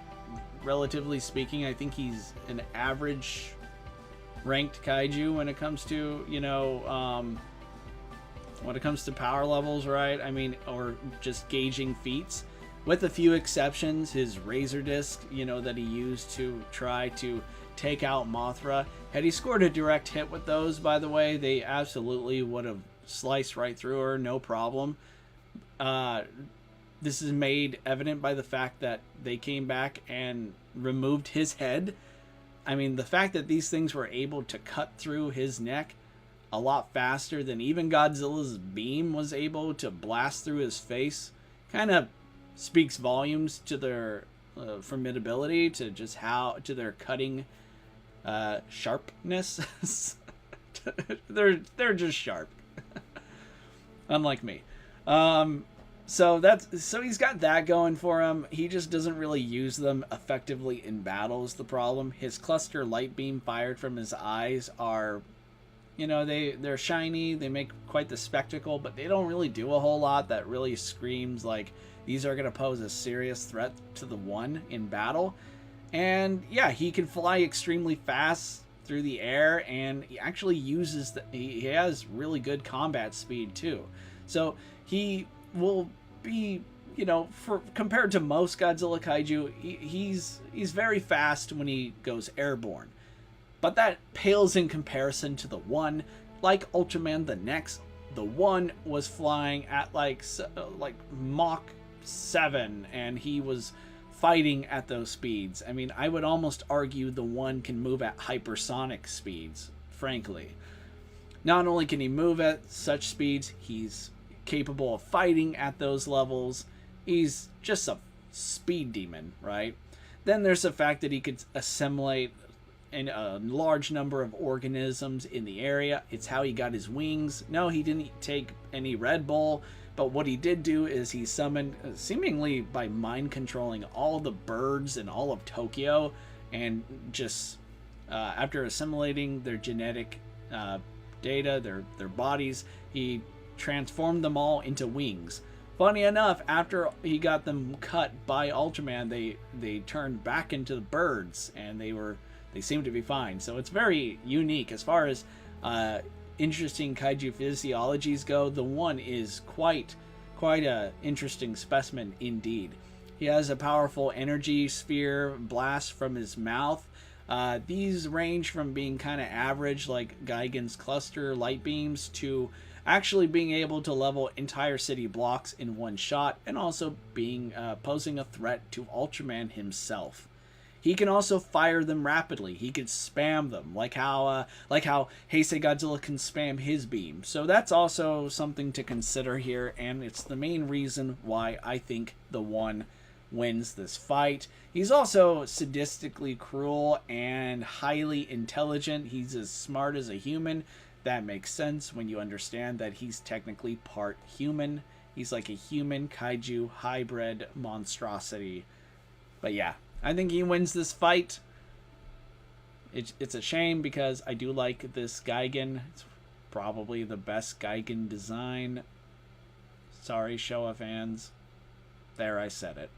A: relatively speaking, I think he's an average ranked kaiju when it comes to, when it comes to power levels, right? I mean, or just gauging feats. With a few exceptions, his razor disc, that he used to try to take out Mothra. Had he scored a direct hit with those, by the way, they absolutely would have sliced right through her, no problem. This is made evident by the fact that they came back and removed his head. I mean, the fact that these things were able to cut through his neck a lot faster than even Godzilla's beam was able to blast through his face kind of speaks volumes to their formidability, to their cutting sharpness. they're just sharp. Unlike me. So he's got that going for him. He just doesn't really use them effectively in battle is the problem. His cluster light beam fired from his eyes are, they're shiny, they make quite the spectacle, but they don't really do a whole lot that really screams like these are going to pose a serious threat to the one in battle. And yeah, he can fly extremely fast through the air, and he actually uses he has really good combat speed too. So he will be, for compared to most Godzilla kaiju, he's very fast when he goes airborne. But that pales in comparison to the one, like Ultraman the Next. The one was flying at like Mach 7 and he was fighting at those speeds. I mean, I would almost argue the one can move at hypersonic speeds, frankly. Not only can he move at such speeds, he's capable of fighting at those levels. He's just a speed demon, right? Then there's the fact that he could assimilate a large number of organisms in the area. It's how he got his wings. No, he didn't take any Red Bull, but what he did do is he summoned, seemingly by mind controlling all the birds in all of Tokyo, and just after assimilating their genetic data, their bodies, he transformed them all into wings. Funny enough, after he got them cut by Ultraman, they turned back into the birds, and they seem to be fine. So it's very unique as far as interesting kaiju physiologies go. The one is quite a interesting specimen indeed. He has a powerful energy sphere blast from his mouth. These range from being kind of average, like Gigan's cluster light beams, to actually being able to level entire city blocks in one shot, and also being posing a threat to Ultraman himself. He can also fire them rapidly. He could spam them, like how Heisei Godzilla can spam his beam. So that's also something to consider here, and it's the main reason why I think the one wins this fight. He's also sadistically cruel and highly intelligent. He's as smart as a human. That makes sense when you understand that he's technically part human. He's like a human kaiju hybrid monstrosity. But yeah, I think he wins this fight. It's a shame because I do like this Gigan. It's probably the best Gigan design. Sorry, Showa fans. There, I said it.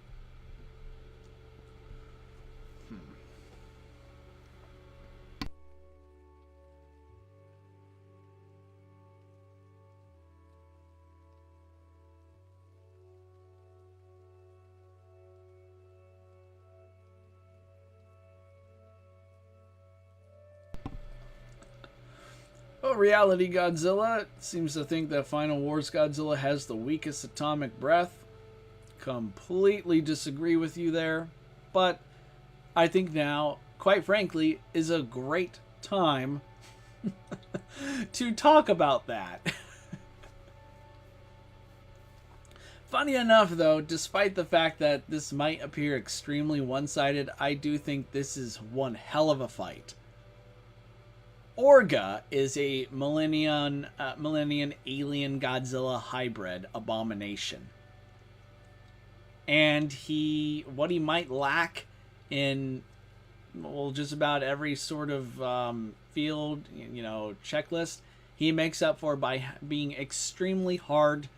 A: Oh, Reality Godzilla seems to think that Final Wars Godzilla has the weakest atomic breath. Completely disagree with you there. But I think now, quite frankly, is a great time to talk about that. Funny enough, though, despite the fact that this might appear extremely one-sided, I do think this is one hell of a fight. Orga is a Millennium alien Godzilla hybrid abomination. And what he might lack in, well, just about every sort of field, checklist, he makes up for by being extremely hard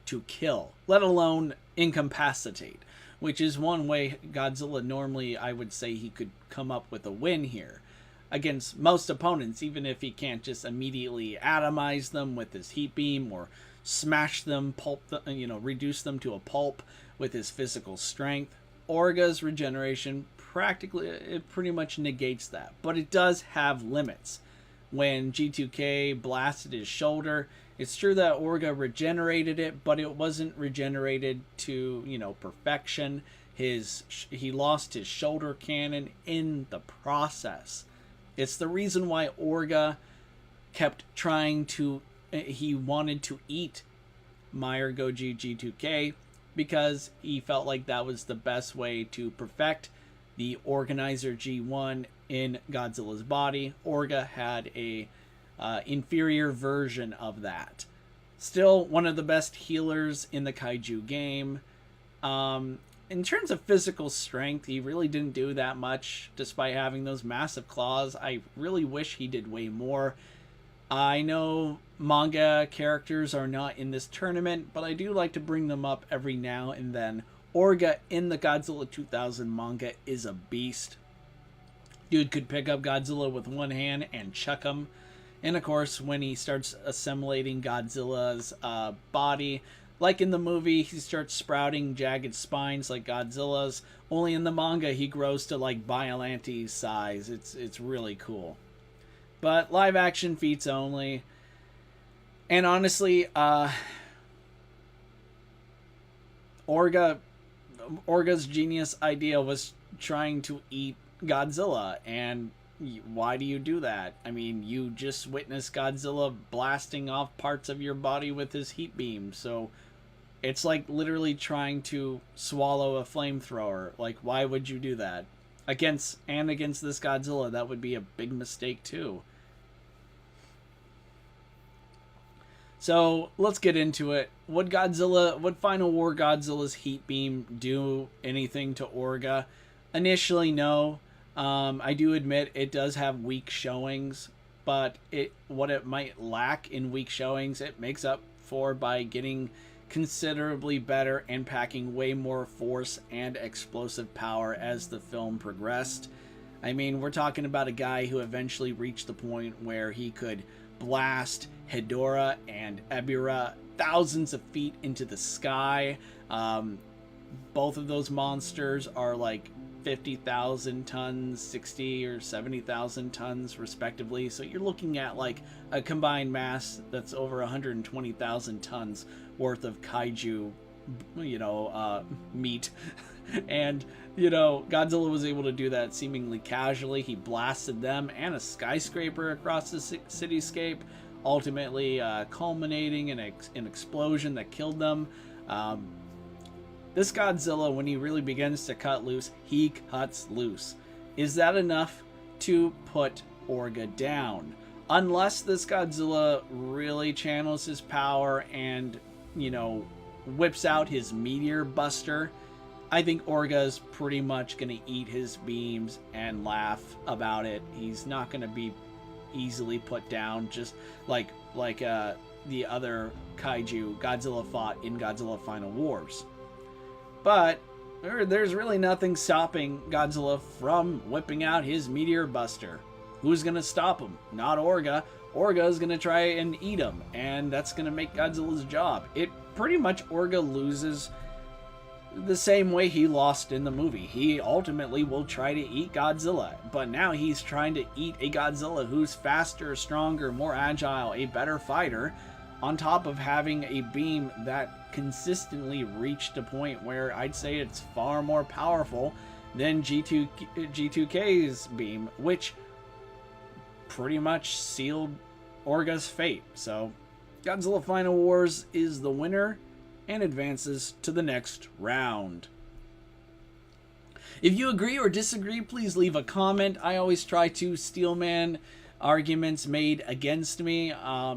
A: to kill, let alone incapacitate, which is one way Godzilla normally, I would say, he could come up with a win here against most opponents, even if he can't just immediately atomize them with his heat beam or smash them, pulp them, reduce them to a pulp with his physical strength. Orga's regeneration pretty much negates that, but it does have limits. When G2K blasted his shoulder, it's true that Orga regenerated it, but it wasn't regenerated to, perfection. He lost his shoulder cannon in the process. It's the reason why Orga kept trying he wanted to eat Meyer Goji G2K, because he felt like that was the best way to perfect the Organizer G1 in Godzilla's body. Orga had a inferior version of that. Still one of the best healers in the kaiju game. In terms of physical strength, he really didn't do that much despite having those massive claws. I really wish he did way more. I know manga characters are not in this tournament, but I do like to bring them up every now and then. Orga in the Godzilla 2000 manga is a beast. Dude could pick up Godzilla with one hand and chuck him. And of course, when he starts assimilating Godzilla's body, like in the movie, he starts sprouting jagged spines like Godzilla's. Only in the manga, he grows to like Biolante's size. It's really cool. But live action feats only. And honestly, Orga's genius idea was trying to eat Godzilla, and why do you do that? I mean, you just witnessed Godzilla blasting off parts of your body with his heat beam, so it's like literally trying to swallow a flamethrower. Like, why would you do that? Against this Godzilla, that would be a big mistake too. So let's get into it. Would Final War Godzilla's heat beam do anything to Orga? Initially, no. I do admit it does have weak showings, but what it might lack in weak showings, it makes up for by getting considerably better and packing way more force and explosive power as the film progressed. I mean, we're talking about a guy who eventually reached the point where he could blast Ghidorah and Ebirah thousands of feet into the sky. Both of those monsters are like 50,000 tons, 60 or 70,000 tons respectively. So you're looking at like a combined mass that's over 120,000 tons worth of kaiju, meat. And, Godzilla was able to do that seemingly casually. He blasted them and a skyscraper across the cityscape, ultimately culminating in an explosion that killed them. This Godzilla, when he really begins to cut loose, he cuts loose. Is that enough to put Orga down? Unless this Godzilla really channels his power and, whips out his meteor buster, I think Orga is pretty much going to eat his beams and laugh about it. He's not going to be easily put down, just like the other kaiju Godzilla fought in Godzilla Final Wars. But there's really nothing stopping Godzilla from whipping out his meteor buster. Who's going to stop him? Not Orga. Orga is going to try and eat him, and that's going to make Godzilla's job. It pretty much, Orga loses the same way he lost in the movie. He ultimately will try to eat Godzilla, but now he's trying to eat a Godzilla who's faster, stronger, more agile, a better fighter, on top of having a beam that consistently reached a point where I'd say it's far more powerful than G2K's beam, which pretty much sealed Orga's fate. So Godzilla Final Wars is the winner and advances to the next round. If you agree or disagree, please leave a comment. I always try to steelman arguments made against me.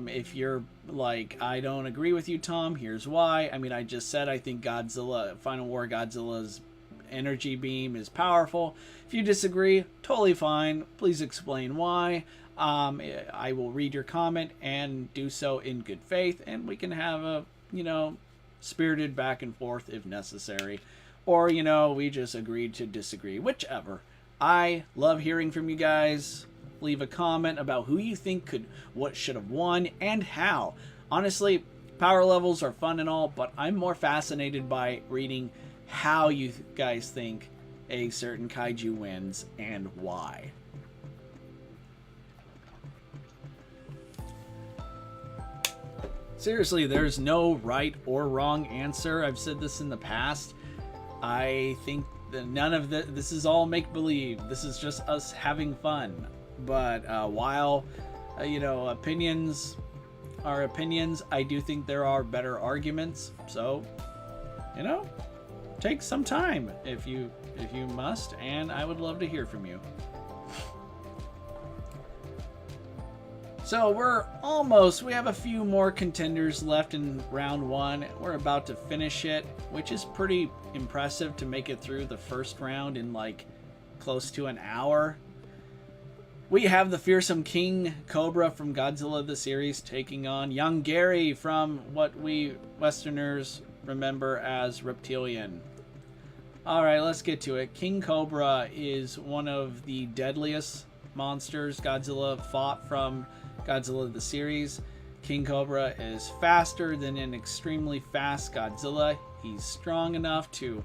A: If you're like, I don't agree with you, Tom, here's why. I mean, I just said I think Final War Godzilla's energy beam is powerful. If you disagree, totally fine. Please explain why. I will read your comment and do so in good faith, and we can have a, spirited back and forth if necessary. Or, we just agreed to disagree. Whichever. I love hearing from you guys. Leave a comment about who you think what should have won and how. Honestly, power levels are fun and all, but I'm more fascinated by reading how you guys think a certain kaiju wins and why. Seriously, there's no right or wrong answer. I've said this in the past. I think that none of this is all make-believe. This is just us having fun. But while, opinions are opinions, I do think there are better arguments. So, take some time if you must, and I would love to hear from you. So we have a few more contenders left in round one. We're about to finish it, which is pretty impressive to make it through the first round in like close to an hour. We have the fearsome King Cobra from Godzilla the series taking on Yonggary from what we Westerners remember as Reptilian. Alright, let's get to it. King Cobra is one of the deadliest monsters Godzilla fought from Godzilla the series. King Cobra is faster than an extremely fast Godzilla. He's strong enough to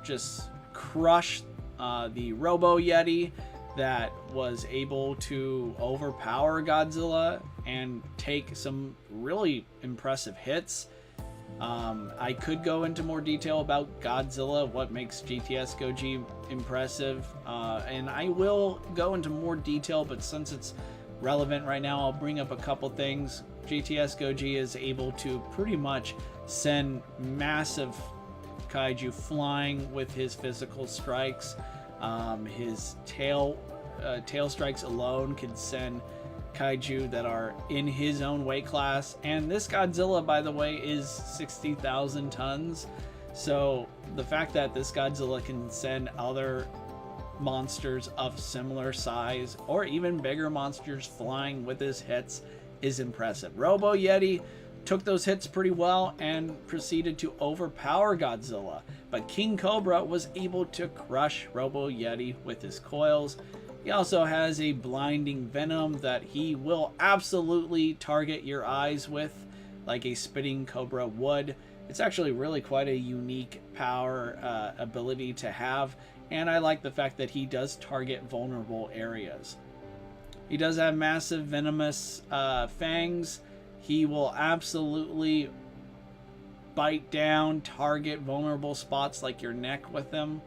A: just crush the Robo Yeti that was able to overpower Godzilla and take some really impressive hits. I could go into more detail about Godzilla, what makes GTS Goji impressive, and I will go into more detail, but since it's relevant right now, I'll bring up a couple things. GTS Goji is able to pretty much send massive kaiju flying with his physical strikes. His tail strikes alone can send kaiju that are in his own weight class, and this Godzilla, by the way, is 60,000 tons. So the fact that this Godzilla can send other monsters of similar size or even bigger monsters flying with his hits is impressive. Robo Yeti took those hits pretty well and proceeded to overpower Godzilla, but King Cobra was able to crush Robo Yeti with his coils. He also has a blinding venom that he will absolutely target your eyes with, like a spitting cobra would. It's actually really quite a unique power ability to have, and I like the fact that he does target vulnerable areas. He does have massive venomous fangs. He will absolutely bite down, target vulnerable spots like your neck with them.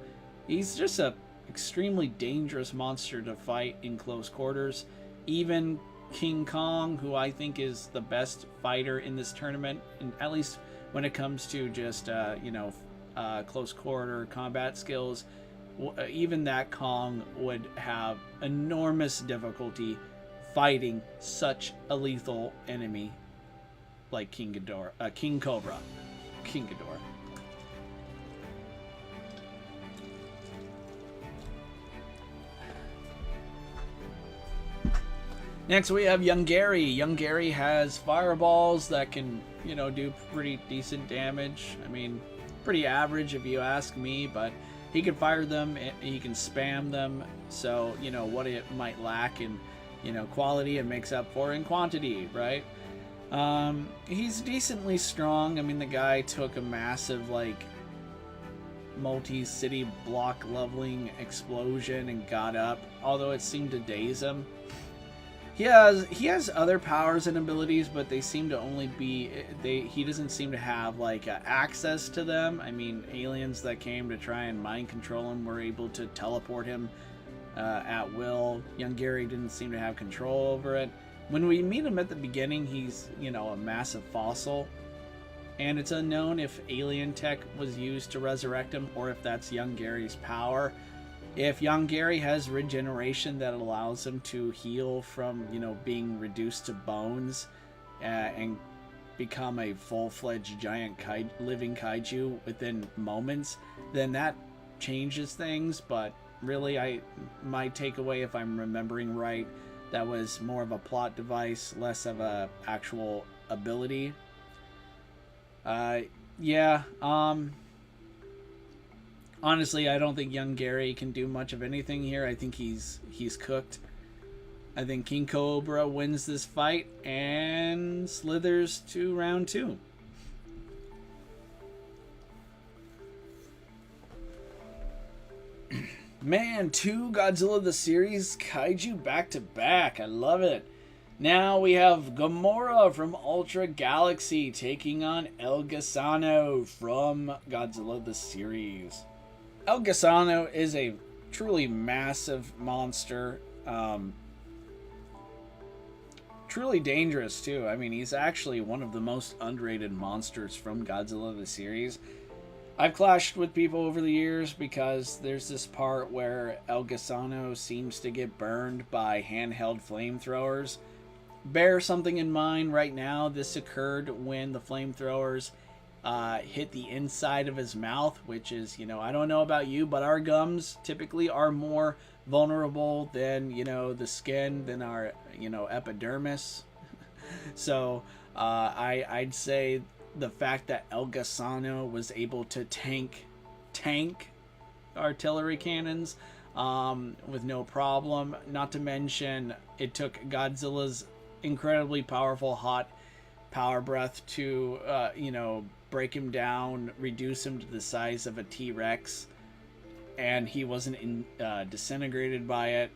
A: He's just a extremely dangerous monster to fight in close quarters. Even King Kong, who I think is the best fighter in this tournament, and at least when it comes to just close quarter combat skills, even that Kong would have enormous difficulty fighting such a lethal enemy like King Cobra. King Ghidorah. Next we have Yonggary. Yonggary has fireballs that can, do pretty decent damage. I mean, pretty average if you ask me, but he can fire them, he can spam them, so, what it might lack in, quality, it makes up for in quantity, right? He's decently strong. I mean, the guy took a massive, multi-city block leveling explosion and got up, although it seemed to daze him. He has other powers and abilities, but they seem to only be he doesn't seem to have access to them. I mean, aliens that came to try and mind control him were able to teleport him at will. Yonggary didn't seem to have control over it. When we meet him at the beginning, he's a massive fossil, and it's unknown if alien tech was used to resurrect him or if that's Yonggary's power. If Yonggary has regeneration that allows him to heal from, being reduced to bones and become a full-fledged giant living kaiju within moments, then that changes things. But really, my takeaway, if I'm remembering right, that was more of a plot device, less of a actual ability. Honestly, I don't think Yonggary can do much of anything here. I think he's cooked. I think King Cobra wins this fight and slithers to round 2. Man, 2 Godzilla the series kaiju back to back. I love it. Now we have Gomora from Ultra Galaxy taking on El Gusano from Godzilla the series. El Gusano is a truly massive monster. Truly dangerous too. I mean, he's actually one of the most underrated monsters from Godzilla the series. I've clashed with people over the years because there's this part where El Gusano seems to get burned by handheld flamethrowers. Bear something in mind right now. This occurred when the flamethrowers hit the inside of his mouth, which is, I don't know about you, but our gums typically are more vulnerable than, the skin, than our, epidermis. So I'd say the fact that El Gusano was able to tank artillery cannons with no problem, not to mention it took Godzilla's incredibly powerful hot power breath to break him down, reduce him to the size of a T-Rex, and he wasn't disintegrated by it.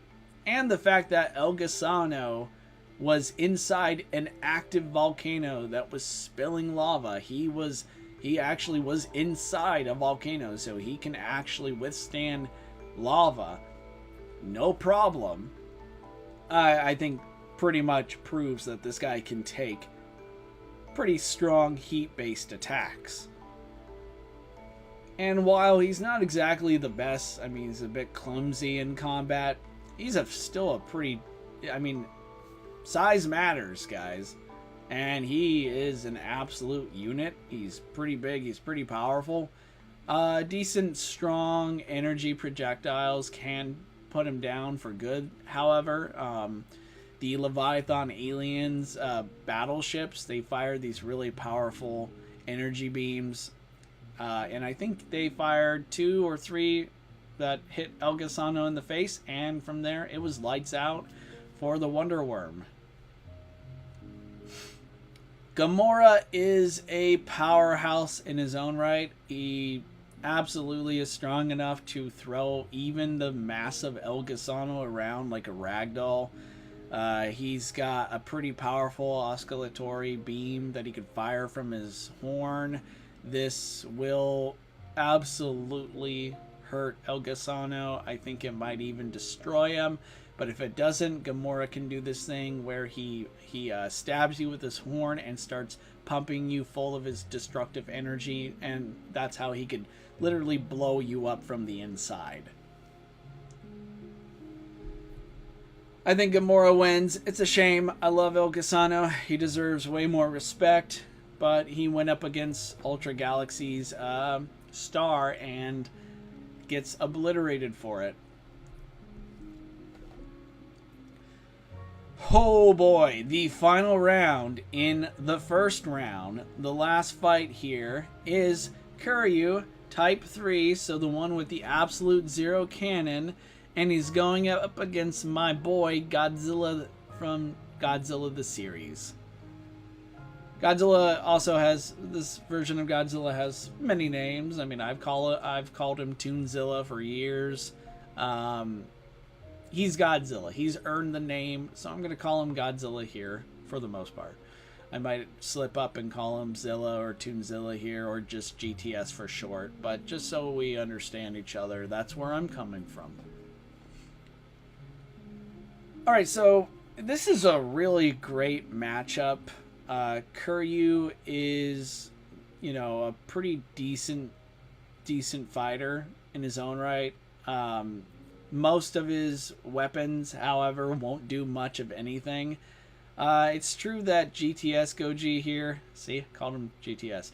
A: And the fact that El Gusano was inside an active volcano that was spilling lava. He actually was inside a volcano, so he can actually withstand lava. No problem. I think pretty much proves that this guy can take pretty strong heat-based attacks. And while he's not exactly the best, I mean, he's a bit clumsy in combat, he's still a pretty, I mean, size matters, guys. And he is an absolute unit. He's pretty big, he's pretty powerful. Decent, strong energy projectiles can put him down for good. However, the Leviathan aliens battleships, they fire these really powerful energy beams. And I think they fired 2 or 3 that hit El Gusano in the face. And from there, it was lights out for the Wonder Worm. Gomora is a powerhouse in his own right. He absolutely is strong enough to throw even the massive El Gusano around like a ragdoll. He's got a pretty powerful oscillatory beam that he could fire from his horn. This will absolutely hurt El Gusano. I think it might even destroy him. But if it doesn't, Gomora can do this thing where he stabs you with his horn and starts pumping you full of his destructive energy. And that's how he could literally blow you up from the inside. I think Gomora wins. It's a shame. I love El Gusano. He deserves way more respect. But he went up against Ultra Galaxy's star and gets obliterated for it. Oh boy, the final round in the first round. The last fight here is Kiryu, Type 3, so the one with the absolute zero cannon. And he's going up against my boy Godzilla from Godzilla the series. Godzilla also has, this version of Godzilla has many names. I mean, I've called him Toonzilla for years. He's Godzilla. He's earned the name, so I'm going to call him Godzilla here for the most part. I might slip up and call him Zilla or Toonzilla here, or just GTS for short. But just so we understand each other, that's where I'm coming from. Alright, so this is a really great matchup. Kiryu is, you know, a pretty decent fighter in his own right. Most of his weapons, however, won't do much of anything. It's true that GTS Goji here, see, called him GTS.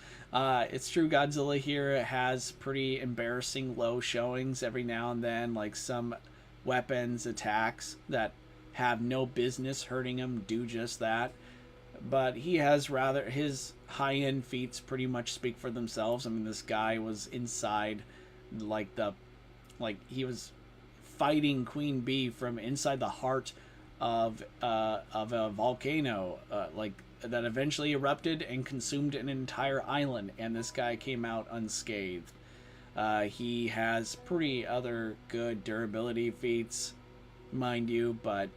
A: It's true Godzilla here has pretty embarrassing low showings every now and then, like some weapons, attacks that have no business hurting him do just that. But he has rather, his high-end feats pretty much speak for themselves. I mean, this guy was inside, he was fighting Queen Bee from inside the heart of a volcano, that eventually erupted and consumed an entire island, and this guy came out unscathed. He has pretty other good durability feats, mind you, but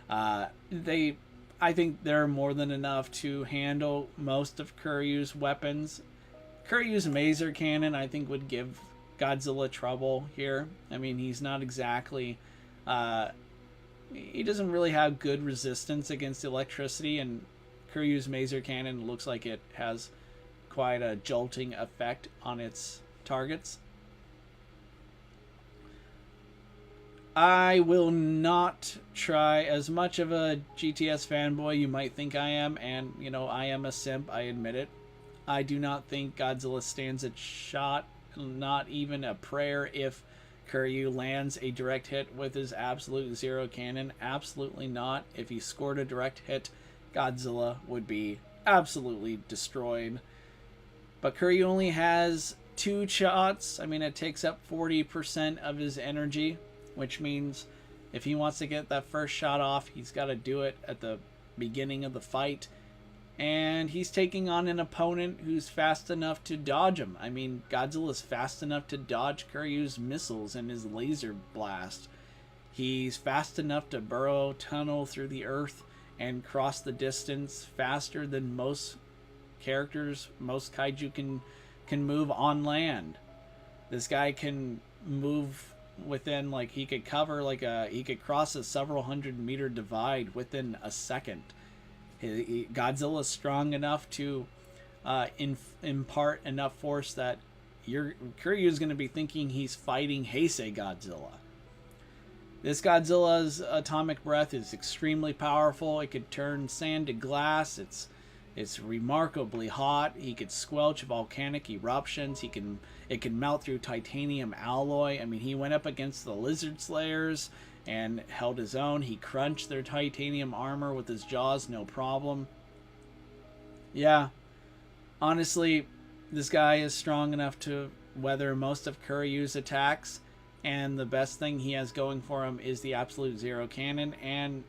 A: I think they're more than enough to handle most of Kiryu's weapons. Kiryu's Maser Cannon, I think, would give Godzilla trouble here. I mean, he's not exactly... he doesn't really have good resistance against electricity, and Kiryu's Maser Cannon looks like it has quite a jolting effect on its targets. I will not try, as much of a GTS fanboy you might think I am, and, you know, I am a simp, I admit it. I do not think Godzilla stands a shot, not even a prayer, if Kiryu lands a direct hit with his absolute zero cannon. Absolutely not. If he scored a direct hit, Godzilla would be absolutely destroyed. But Kiryu only has 2 shots. I mean, it takes up 40% of his energy, which means if he wants to get that first shot off, he's got to do it at the beginning of the fight. And he's taking on an opponent who's fast enough to dodge him. I mean, Godzilla's fast enough to dodge Kiryu's missiles and his laser blast. He's fast enough to burrow a tunnel through the earth and cross the distance faster than most characters, most kaiju can move on land. This guy can move within, like, he could cover he could cross a several 100-meter divide within a second. Godzilla's strong enough to impart enough force that Kiryu is going to be thinking he's fighting Heisei Godzilla. This Godzilla's atomic breath is extremely powerful. It could turn sand to glass. It's remarkably hot. He could squelch volcanic eruptions. It can melt through titanium alloy. I mean, he went up against the lizard slayers and held his own. He crunched their titanium armor with his jaws, no problem. Yeah, honestly, this guy is strong enough to weather most of Kiryu's attacks, and the best thing he has going for him is the absolute zero cannon and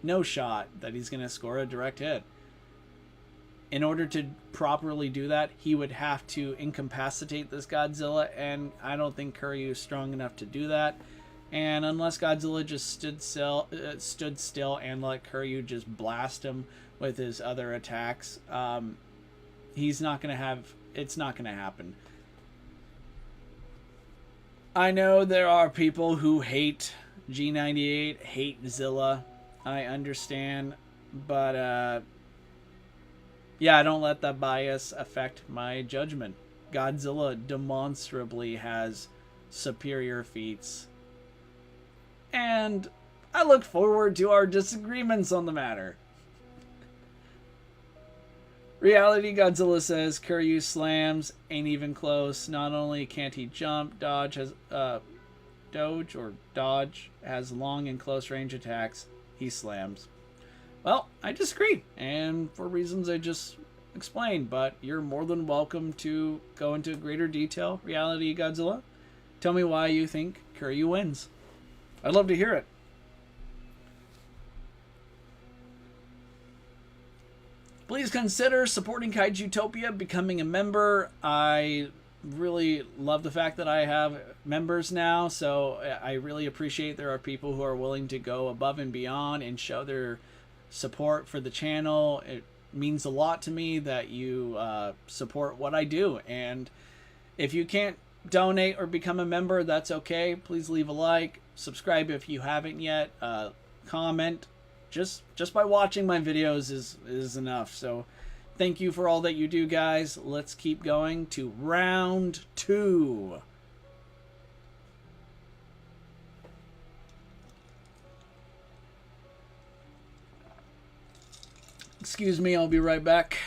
A: no shot that he's going to score a direct hit. In order to properly do that, he would have to incapacitate this Godzilla, and I don't think Kiryu is strong enough to do that. And unless Godzilla just stood still and let Kiryu just blast him with his other attacks, it's not going to happen. I know there are people who hate G98, hate Zilla. I understand, but yeah, don't let that bias affect my judgment. Godzilla demonstrably has superior feats, and I look forward to our disagreements on the matter. Reality Godzilla says Kiryu slams, ain't even close. Not only can't he jump, dodge has long and close range attacks, he slams. Well, I disagree, and for reasons I just explained, but you're more than welcome to go into greater detail, Reality Godzilla. Tell me why you think Kiryu wins. I'd love to hear it. Please consider supporting Kaijutopia, becoming a member. I really love the fact that I have members now, so I really appreciate there are people who are willing to go above and beyond and show their support for the channel. It means a lot to me that you support what I do, and if you can't donate or become a member, that's okay. Please leave a like, subscribe if you haven't yet, comment. Just by watching my videos is enough. So thank you for all that you do, guys. Let's keep going to round 2. Excuse me, I'll be right back.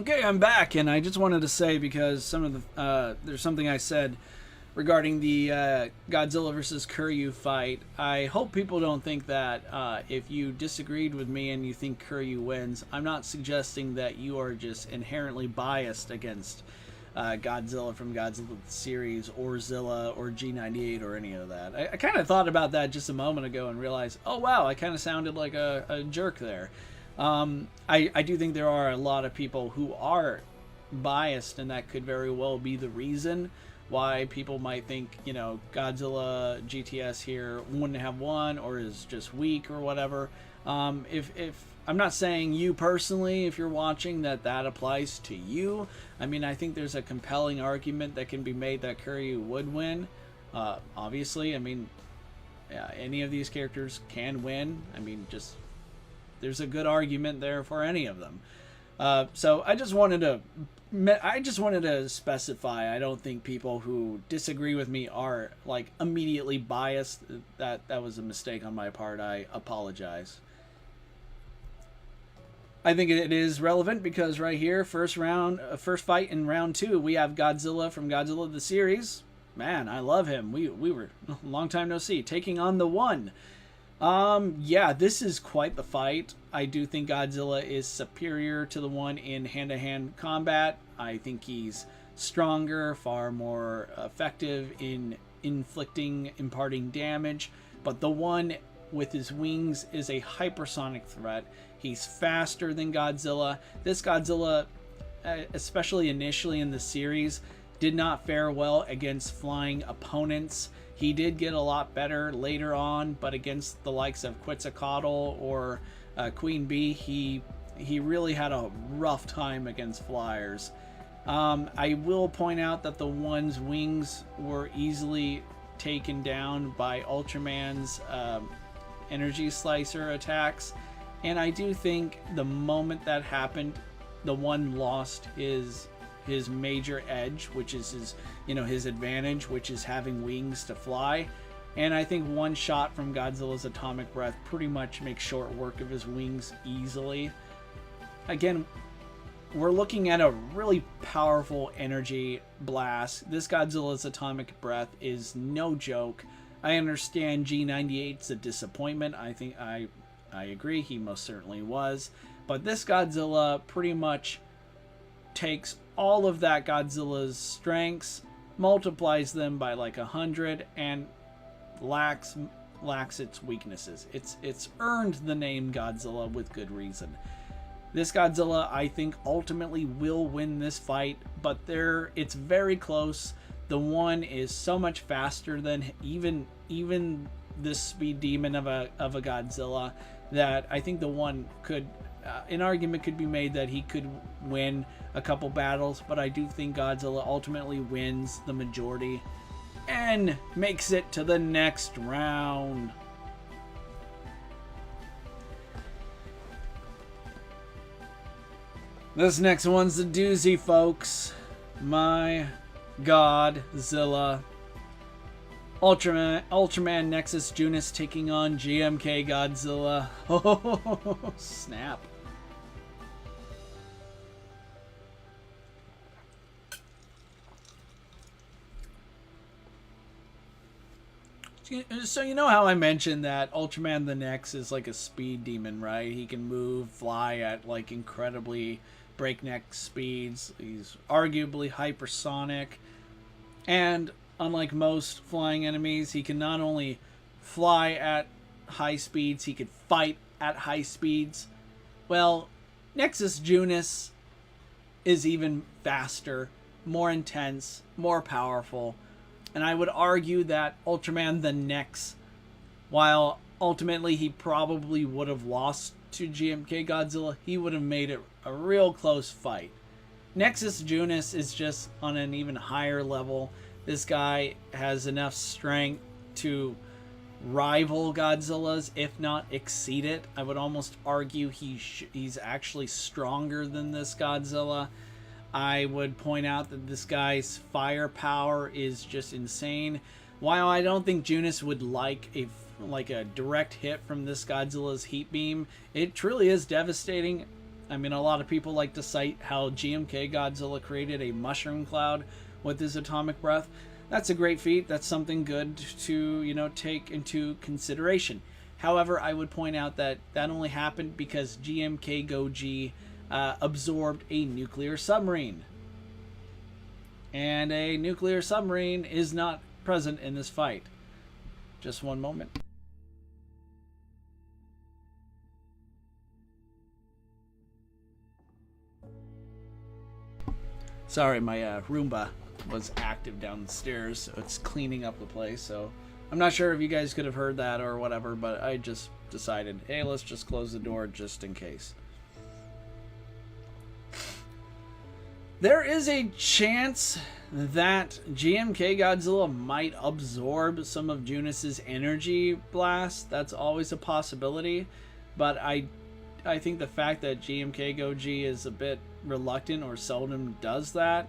A: Okay, I'm back, and I just wanted to say, because some of the there's something I said regarding the Godzilla versus Kiryu fight. I hope people don't think that if you disagreed with me and you think Kiryu wins, I'm not suggesting that you are just inherently biased against Godzilla from Godzilla series, or Zilla, or G98, or any of that. I kind of thought about that just a moment ago and realized, oh wow, I kind of sounded like a jerk there. I do think there are a lot of people who are biased, and that could very well be the reason why people might think, you know, Godzilla GTS here wouldn't have won or is just weak or whatever. If I'm not saying you personally, if you're watching, that applies to you. I mean, I think there's a compelling argument that can be made that Kiryu would win. Obviously, I mean, yeah, any of these characters can win. I mean, just there's a good argument there for any of them. So I just wanted to specify. I don't think people who disagree with me are like immediately biased. That was a mistake on my part. I apologize. I think it is relevant because right here, first fight in round 2, we have Godzilla from Godzilla the series. Man, I love him. We were long time no see, taking on the One. Yeah, this is quite the fight. I do think Godzilla is superior to the One in hand-to-hand combat. I think he's stronger, far more effective in imparting damage. But the One with his wings is a hypersonic threat. He's faster than Godzilla. This Godzilla, especially initially in the series, did not fare well against flying opponents. He did get a lot better later on, but against the likes of Quetzalcoatl or Queen Bee, he really had a rough time against flyers. I will point out that the One's wings were easily taken down by Ultraman's energy slicer attacks, and I do think the moment that happened, the One lost his major edge, which is his advantage, which is having wings to fly. And I think one shot from Godzilla's atomic breath pretty much makes short work of his wings easily. Again, we're looking at a really powerful energy blast. This Godzilla's atomic breath is no joke. I understand G98's a disappointment. I think I agree, he most certainly was. But this Godzilla pretty much takes all of that Godzilla's strengths, multiplies them by like 100, and lacks its weaknesses. It's earned the name Godzilla with good reason. This Godzilla, I think, ultimately will win this fight, but it's very close. The One is so much faster than even this speed demon of a Godzilla that I think the One could, an argument could be made that he could win a couple battles, but I do think Godzilla ultimately wins the majority and makes it to the next round. This next one's a doozy, folks. My Godzilla. Ultraman Nexus Junus taking on GMK Godzilla. Oh, snap. So you know how I mentioned that Ultraman the Nex is like a speed demon, right? He can move, fly at like incredibly breakneck speeds. He's arguably hypersonic. And unlike most flying enemies, he can not only fly at high speeds, he could fight at high speeds. Well, Nexus Junus is even faster, more intense, more powerful. And I would argue that Ultraman the Nex, while ultimately he probably would have lost to GMK Godzilla, he would have made it a real close fight. Nexus Junus is just on an even higher level. This guy has enough strength to rival Godzilla's, if not exceed it. I would almost argue he's actually stronger than this Godzilla. I would point out that this guy's firepower is just insane. While I don't think Junus would like a direct hit from this Godzilla's heat beam, it truly is devastating. I mean, a lot of people like to cite how GMK Godzilla created a mushroom cloud with his atomic breath. That's a great feat. That's something good to, take into consideration. However, I would point out that only happened because GMK Goji absorbed a nuclear submarine. And a nuclear submarine is not present in this fight. Just one moment. Sorry, my Roomba was active downstairs, so it's cleaning up the place. So I'm not sure if you guys could have heard that or whatever, but I just decided, hey, let's just close the door just in case. There is a chance that GMK Godzilla might absorb some of Junus's energy blast. That's always a possibility, but I think the fact that GMK Goji is a bit reluctant or seldom does that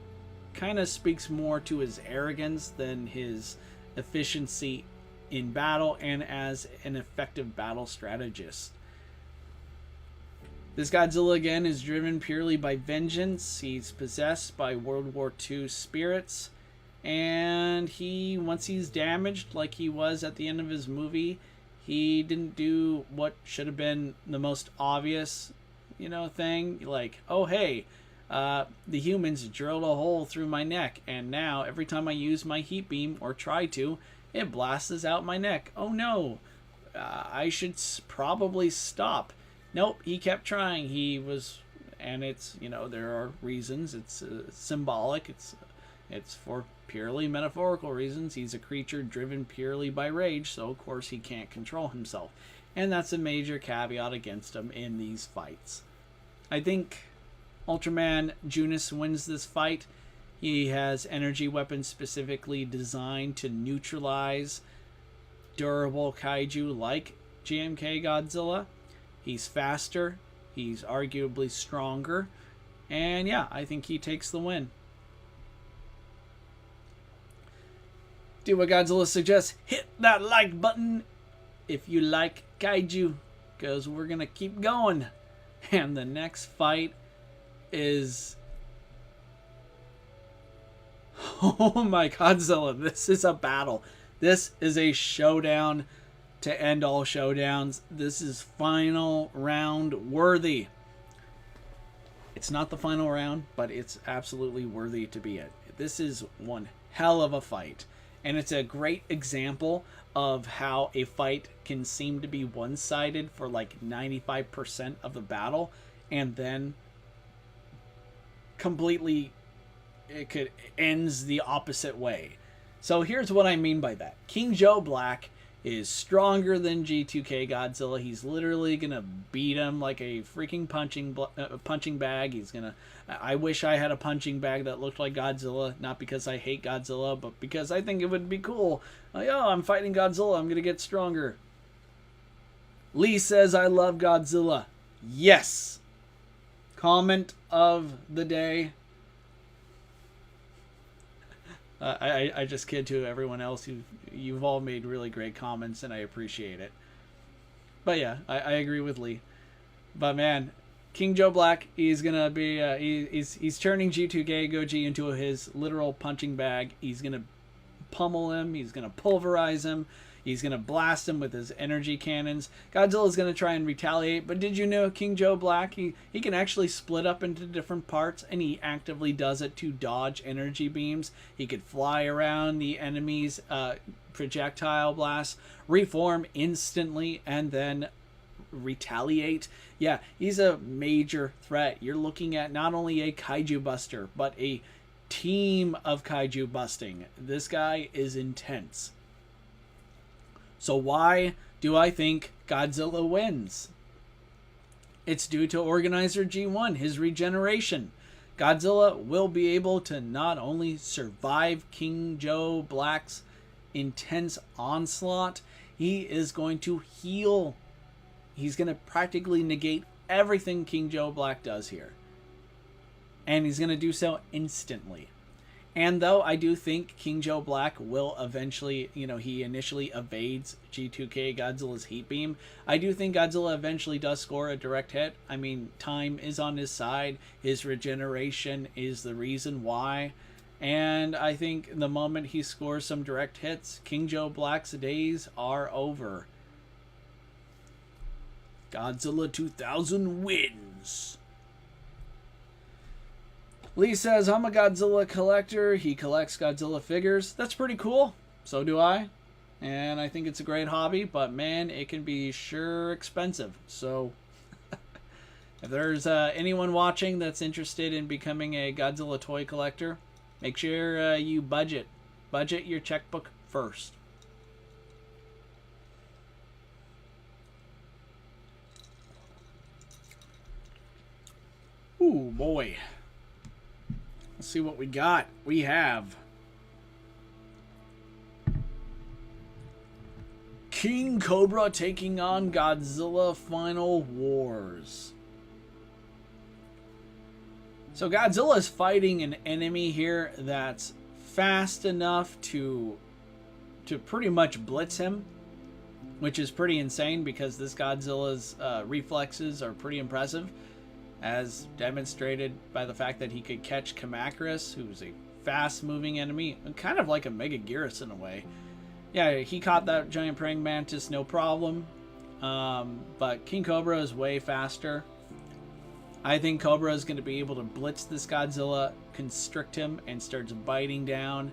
A: kind of speaks more to his arrogance than his efficiency in battle and as an effective battle strategist. This Godzilla, again, is driven purely by vengeance. He's possessed by World War II spirits. And once he's damaged, like he was at the end of his movie, he didn't do what should have been the most obvious, thing. Like, oh, hey, the humans drilled a hole through my neck. And now, every time I use my heat beam, or try to, it blasts out my neck. Oh, no. I should probably stop. Nope, he kept trying. And it's, there are reasons. It's symbolic. It's for purely metaphorical reasons. He's a creature driven purely by rage, so of course he can't control himself. And that's a major caveat against him in these fights. I think Ultraman Junus wins this fight. He has energy weapons specifically designed to neutralize durable kaiju like GMK Godzilla. He's faster, he's arguably stronger, and yeah, I think he takes the win. Do what Godzilla suggests, hit that like button if you like kaiju, because we're going to keep going. And the next fight is... Oh my Godzilla, this is a battle. This is a showdown to end all showdowns. This is final round worthy. It's not the final round, but it's absolutely worthy to be it. This is one hell of a fight. And it's a great example of how a fight can seem to be one-sided for like 95% of the battle, and then completely ends the opposite way. So here's what I mean by that. King Joe Black is stronger than G2K Godzilla. He's literally gonna beat him like a freaking punching bag. He's gonna... I wish I had a punching bag that looked like Godzilla, not because I hate Godzilla, but because I think it would be cool. Like, oh, I'm fighting Godzilla, I'm gonna get stronger. Lee says, I love Godzilla. Yes! Comment of the day. I just kid to everyone else. You've all made really great comments, and I appreciate it. But yeah, I agree with Lee. But man, King Joe Black, he's gonna be he's turning G2K Goji into his literal punching bag. He's gonna pummel him. He's gonna pulverize him. He's gonna blast him with his energy cannons. Godzilla's gonna try and retaliate, but did you know King Joe Black, he can actually split up into different parts, and he actively does it to dodge energy beams. He could fly around the enemy's projectile blasts, reform instantly, and then retaliate. Yeah, he's a major threat. You're looking at not only a kaiju buster, but a team of kaiju busting. This guy is intense. So why do I think Godzilla wins? It's due to Organizer G1, his regeneration. Godzilla will be able to not only survive King Joe Black's intense onslaught, he is going to heal. He's going to practically negate everything King Joe Black does here. And he's going to do so instantly. And though I do think King Joe Black will eventually, he initially evades G2K Godzilla's heat beam, I do think Godzilla eventually does score a direct hit. I mean, time is on his side. His regeneration is the reason why. And I think the moment he scores some direct hits, King Joe Black's days are over. Godzilla 2000 wins. Lee says, I'm a Godzilla collector. He collects Godzilla figures. That's pretty cool. So do I. And I think it's a great hobby, but man, it can be sure expensive. So if there's anyone watching that's interested in becoming a Godzilla toy collector, make sure you budget your checkbook first. Ooh, boy. Let's see what we got. We have King Cobra taking on Godzilla Final Wars. So Godzilla is fighting an enemy here that's fast enough to pretty much blitz him, which is pretty insane because this Godzilla's reflexes are pretty impressive, as demonstrated by the fact that he could catch Anguirus, who's a fast-moving enemy, kind of like a Megaguirus in a way. Yeah, he caught that giant praying mantis no problem, but King Cobra is way faster. I think Cobra is going to be able to blitz this Godzilla, constrict him, and starts biting down,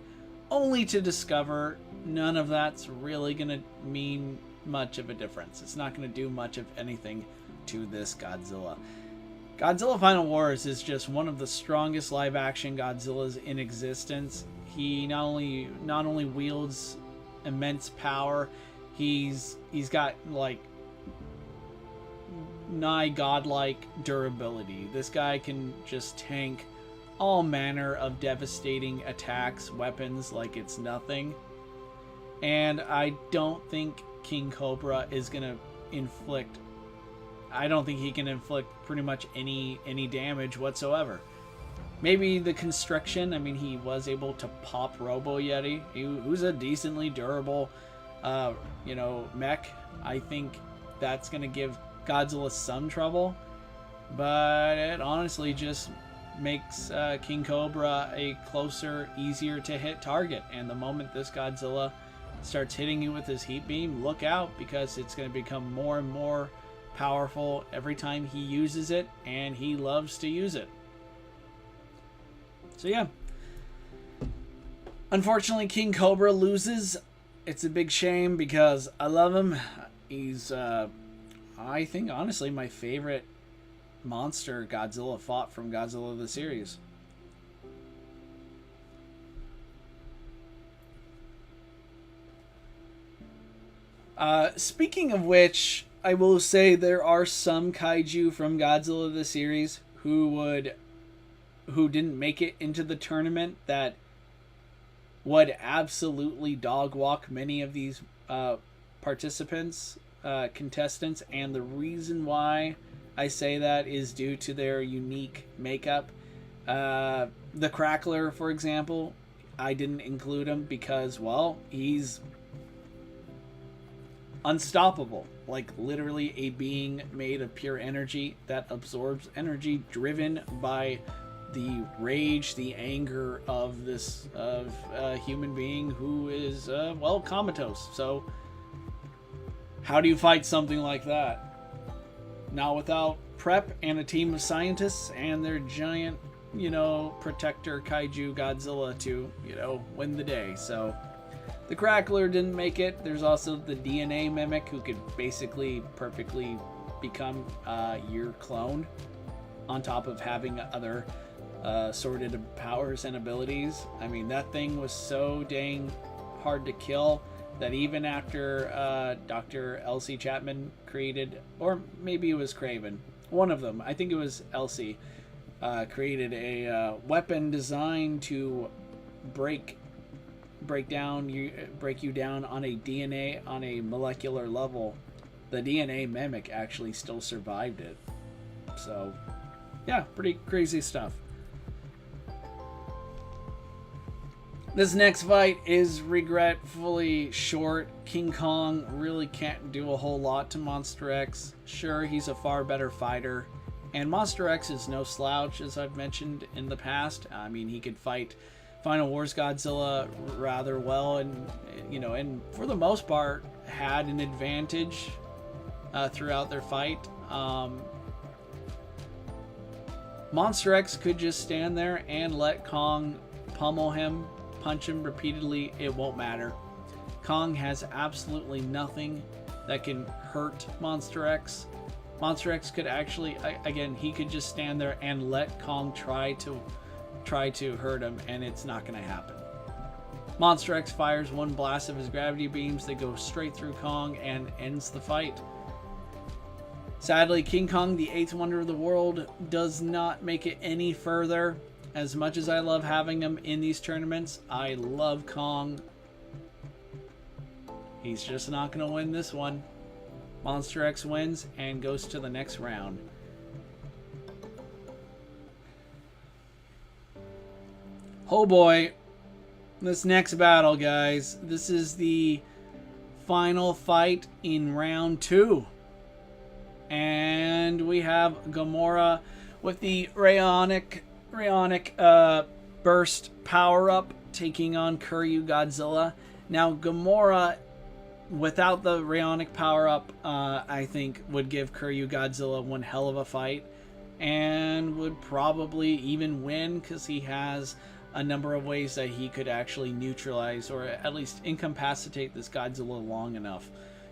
A: only to discover none of that's really going to mean much of a difference. It's not going to do much of anything to this Godzilla. Godzilla Final Wars is just one of the strongest live-action Godzillas in existence. He not only wields immense power, he's got like nigh godlike durability. This guy can just tank all manner of devastating attacks, weapons like it's nothing. And I don't think King Cobra is gonna inflict. I don't think he can inflict pretty much any damage whatsoever. Maybe the constriction. I mean, he was able to pop Robo Yeti, who's a decently durable, mech. I think that's gonna give Godzilla some trouble, but it honestly just makes King Cobra a closer, easier to hit target. And the moment this Godzilla starts hitting you with his heat beam, look out, because it's going to become more and more powerful every time he uses it, and he loves to use it. So yeah, unfortunately King Cobra loses. It's a big shame because I love him. He's I think honestly my favorite monster Godzilla fought from Godzilla the series. Speaking of which, I will say there are some kaiju from Godzilla the series who didn't make it into the tournament that would absolutely dog walk many of these participants, contestants, and the reason why I say that is due to their unique makeup. The Crackler, for example, I didn't include him because, well, he's unstoppable. Like, literally a being made of pure energy that absorbs energy, driven by the rage, the anger of this human being who is, comatose. So, how do you fight something like that? Not without prep and a team of scientists and their giant, protector kaiju Godzilla to, win the day. So, the Crackler didn't make it. There's also the DNA Mimic, who could basically perfectly become your clone, on top of having other sorted powers and abilities. I mean, that thing was so dang hard to kill that even after Dr. Elsie Chapman created, or maybe it was Craven, one of them, I think it was Elsie, created a weapon designed to break you down on a DNA, on a molecular level. The DNA Mimic actually still survived it. So, yeah, pretty crazy stuff. This next fight is regretfully short. King Kong really can't do a whole lot to Monster X. Sure, he's a far better fighter, and Monster X is no slouch, as I've mentioned in the past. I mean, he could fight Final Wars Godzilla rather well, and and for the most part had an advantage throughout their fight. Monster X could just stand there and let Kong pummel him, punch him repeatedly. It won't matter. Kong has absolutely nothing that can hurt Monster X. Monster X could actually, again, he could just stand there and let Kong try to hurt him, and it's not going to happen. Monster X fires one blast of his gravity beams that go straight through Kong and ends the fight. Sadly, King Kong, the 8th wonder of the world, does not make it any further. As much as I love having him in these tournaments, I love Kong. He's just not going to win this one. Monster X wins and goes to the next round. Oh boy. This next battle, guys. This is the final fight in round 2. And we have Gomora with the Rayonic burst power-up taking on Kiryu Godzilla. Now, Gomora, without the Rayonic power-up, I think would give Kiryu Godzilla one hell of a fight. And would probably even win because he has a number of ways that he could actually neutralize or at least incapacitate this Godzilla long enough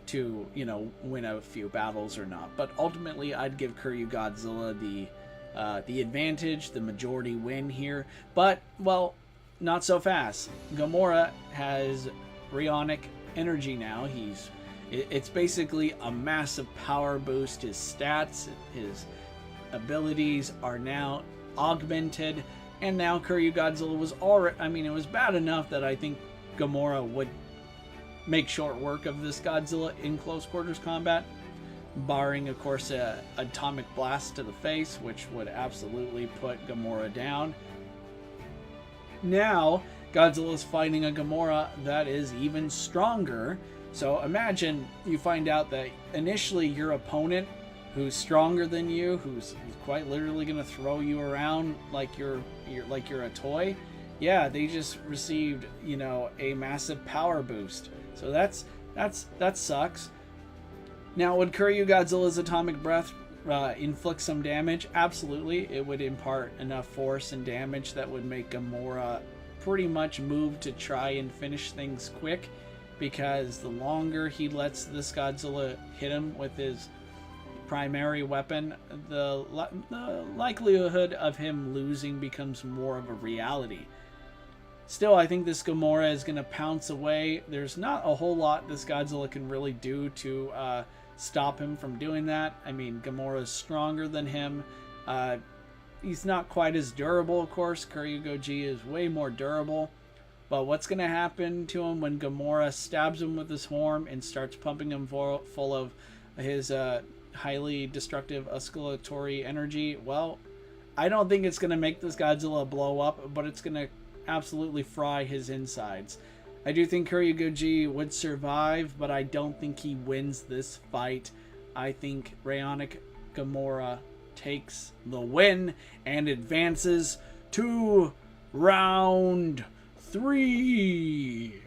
A: to, you know, win a few battles or not. But ultimately, I'd give Kiryu Godzilla the advantage, the majority win here. But, well, not so fast. Gomora has Rayonic energy now. It's basically a massive power boost. His stats, his abilities are now augmented. And now Kiryu Godzilla was already, I mean, it was bad enough that I think Gomora would make short work of this Godzilla in close quarters combat, barring, of course, an atomic blast to the face, which would absolutely put Gomora down. Now, Godzilla's fighting a Gomora that is even stronger. So imagine you find out that initially your opponent, who's stronger than you, who's quite literally going to throw you around like you're a toy, yeah, they just received, you know, a massive power boost. So that sucks. Now, would Kiryu Godzilla's atomic breath inflict some damage? Absolutely. It would impart enough force and damage that would make Gomora pretty much move to try and finish things quick, because the longer he lets this Godzilla hit him with his primary weapon, the likelihood of him losing becomes more of a reality. Still, I think this Gomora is going to pounce away. There's not a whole lot this Godzilla can really do to stop him from doing that. I mean, Gomora is stronger than him. He's not quite as durable, of course. Kiryu Goji is way more durable. But what's going to happen to him when Gomora stabs him with his horn and starts pumping him full of his highly destructive oscillatory energy? Well, I don't think it's going to make this Godzilla blow up, but it's going to absolutely fry his insides. I do think Kiryu Goji would survive, but I don't think he wins this fight. I think Rayonic Gomora takes the win and advances to round 3.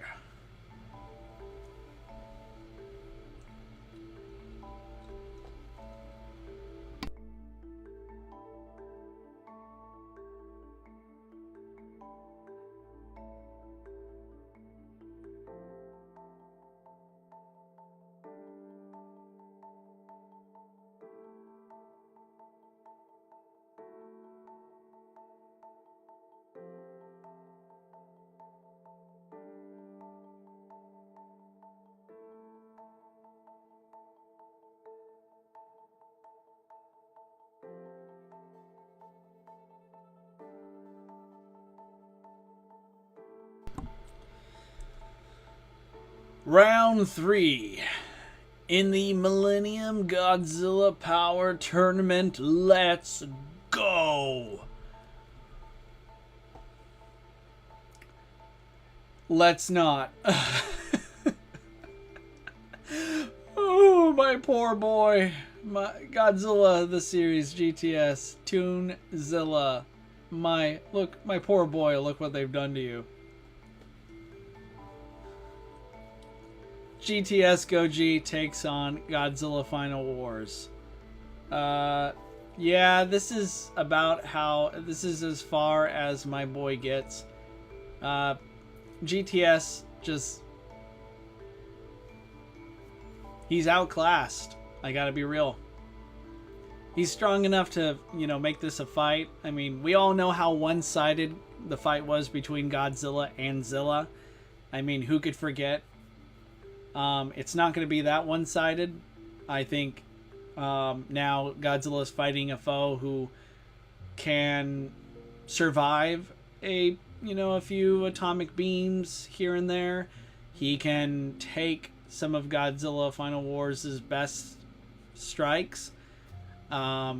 A: Round 3 in the Millennium Godzilla Power Tournament. Let's go! Let's not. Oh, my poor boy. My Godzilla, the series, GTS, Toonzilla. My poor boy, look what they've done to you. GTS Goji takes on Godzilla Final Wars. Yeah, this is as far as my boy gets. GTS just... he's outclassed. I gotta be real. He's strong enough to, you know, make this a fight. I mean, we all know how one-sided the fight was between Godzilla and Zilla. I mean, who could forget? It's not going to be that one-sided. I think Now Godzilla is fighting a foe who can survive a few atomic beams here and there. He can take some of Godzilla Final Wars' best strikes. I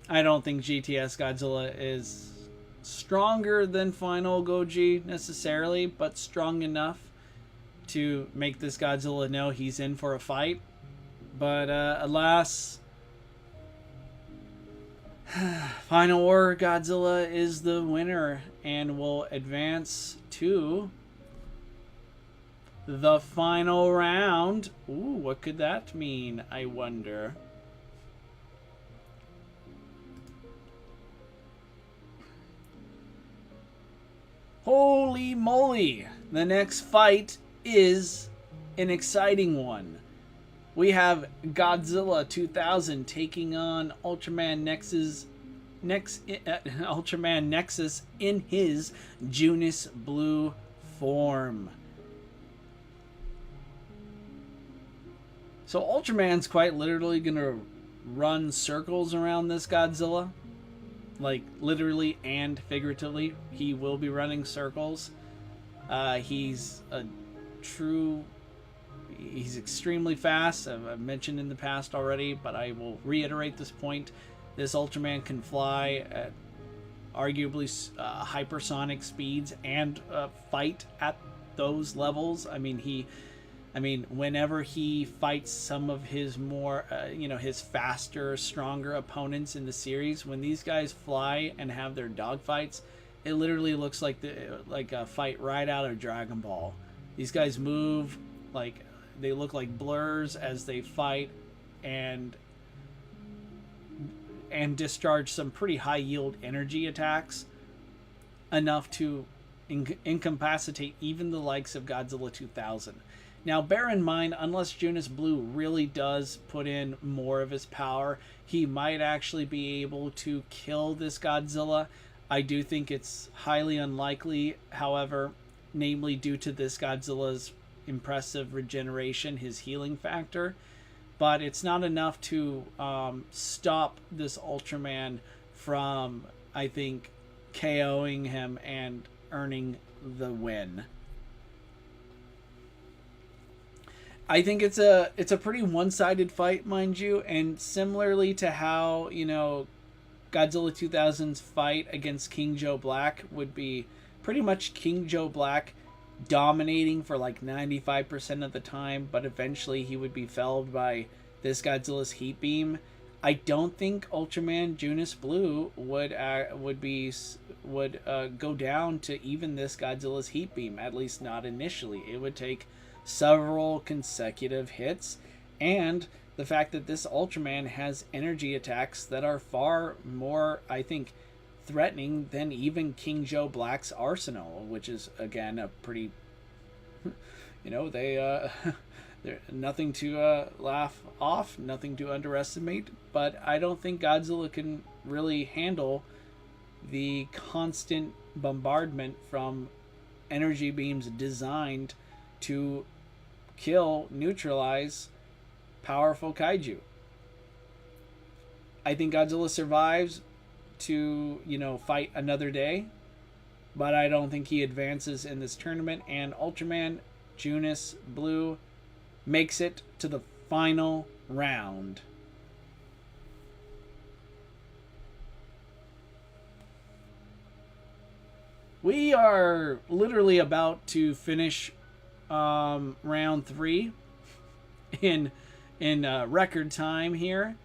A: don't think GTS Godzilla is stronger than Final Goji necessarily, but strong enough to make this Godzilla know he's in for a fight. But alas, Final War Godzilla is the winner and will advance to the final round. Ooh, what could that mean, I wonder? Holy moly! The next fight is an exciting one. We have Godzilla 2000 taking on Ultraman Nexus in his Junus Blue form. So Ultraman's quite literally gonna run circles around this Godzilla. Like, literally and figuratively, he will be running circles. He's extremely fast. I've mentioned in the past already, but I will reiterate this point. This Ultraman can fly at arguably hypersonic speeds and fight at those levels. I mean, whenever he fights some of his more, his faster, stronger opponents in the series, when these guys fly and have their dogfights, it literally looks like a fight right out of Dragon Ball. These guys move like they look like blurs as they fight, and discharge some pretty high yield energy attacks, enough to incapacitate even the likes of Godzilla 2000. Now, bear in mind, unless Junus Blue really does put in more of his power, he might actually be able to kill this Godzilla. I do think it's highly unlikely, however, namely due to this Godzilla's impressive regeneration, his healing factor. But it's not enough to stop this Ultraman from, I think, KOing him and earning the win. I think it's a pretty one-sided fight, mind you, and similarly to how, Godzilla 2000's fight against King Joe Black would be pretty much King Joe Black dominating for like 95% of the time, but eventually he would be felled by this Godzilla's heat beam. I don't think Ultraman Junus Blue would go down to even this Godzilla's heat beam, at least not initially. It would take several consecutive hits, and the fact that this Ultraman has energy attacks that are far more, I think, threatening than even King Joe Black's arsenal, which is again a pretty they're nothing to laugh off, nothing to underestimate, but I don't think Godzilla can really handle the constant bombardment from energy beams designed to neutralize powerful kaiju. I think Godzilla survives to, fight another day, but I don't think he advances in this tournament, and Ultraman Junus Blue makes it to the final round. We are literally about to finish round 3 in record time here,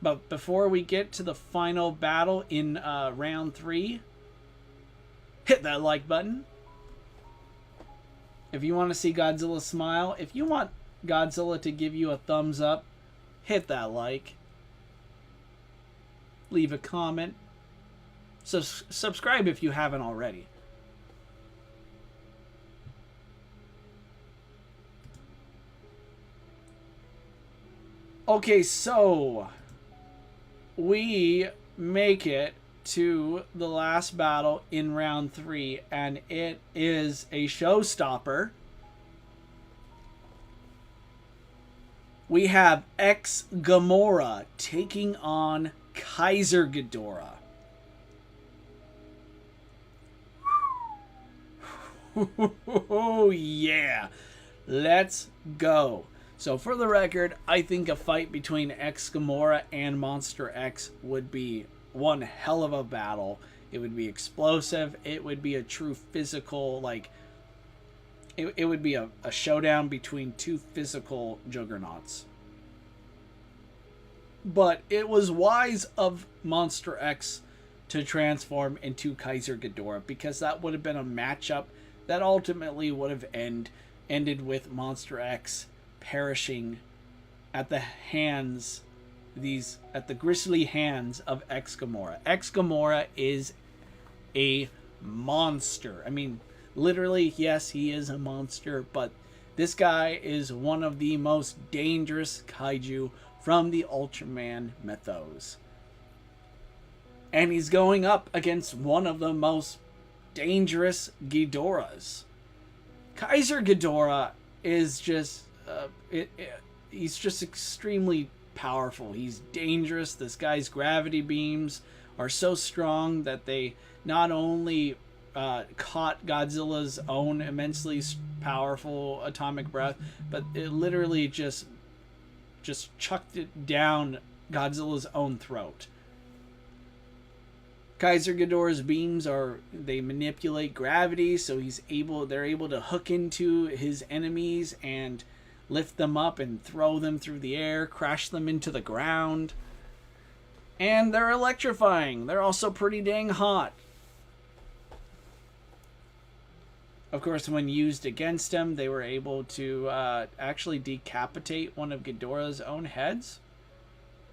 A: but before we get to the final battle in round 3, hit that like button if you want to see Godzilla smile. If you want Godzilla to give you a thumbs up, hit that like, leave a comment, subscribe if you haven't already. Okay, so we make it to the last battle in round 3, and it is a showstopper. we have Gomora taking on Kaiser Ghidorah. Oh yeah, let's go. So for the record, I think a fight between Gomora and Monster X would be one hell of a battle. It would be explosive. It would be a true physical, like, it would be a showdown between two physical juggernauts. But it was wise of Monster X to transform into Kaiser Ghidorah, because that would have been a matchup that ultimately would have ended with Monster X perishing at the grisly hands of Gomora. Gomora is a monster. I mean, literally, yes, he is a monster, but this guy is one of the most dangerous kaiju from the Ultraman mythos. And he's going up against one of the most dangerous Ghidorahs. Kaiser Ghidorah is just he's just extremely powerful. He's dangerous. This guy's gravity beams are so strong that they not only caught Godzilla's own immensely powerful atomic breath, but it literally just chucked it down Godzilla's own throat. Kaiser Ghidorah's beams they manipulate gravity, so they're able to hook into his enemies and lift them up and throw them through the air, crash them into the ground. And they're electrifying. They're also pretty dang hot. Of course, when used against him, they were able to actually decapitate one of Ghidorah's own heads.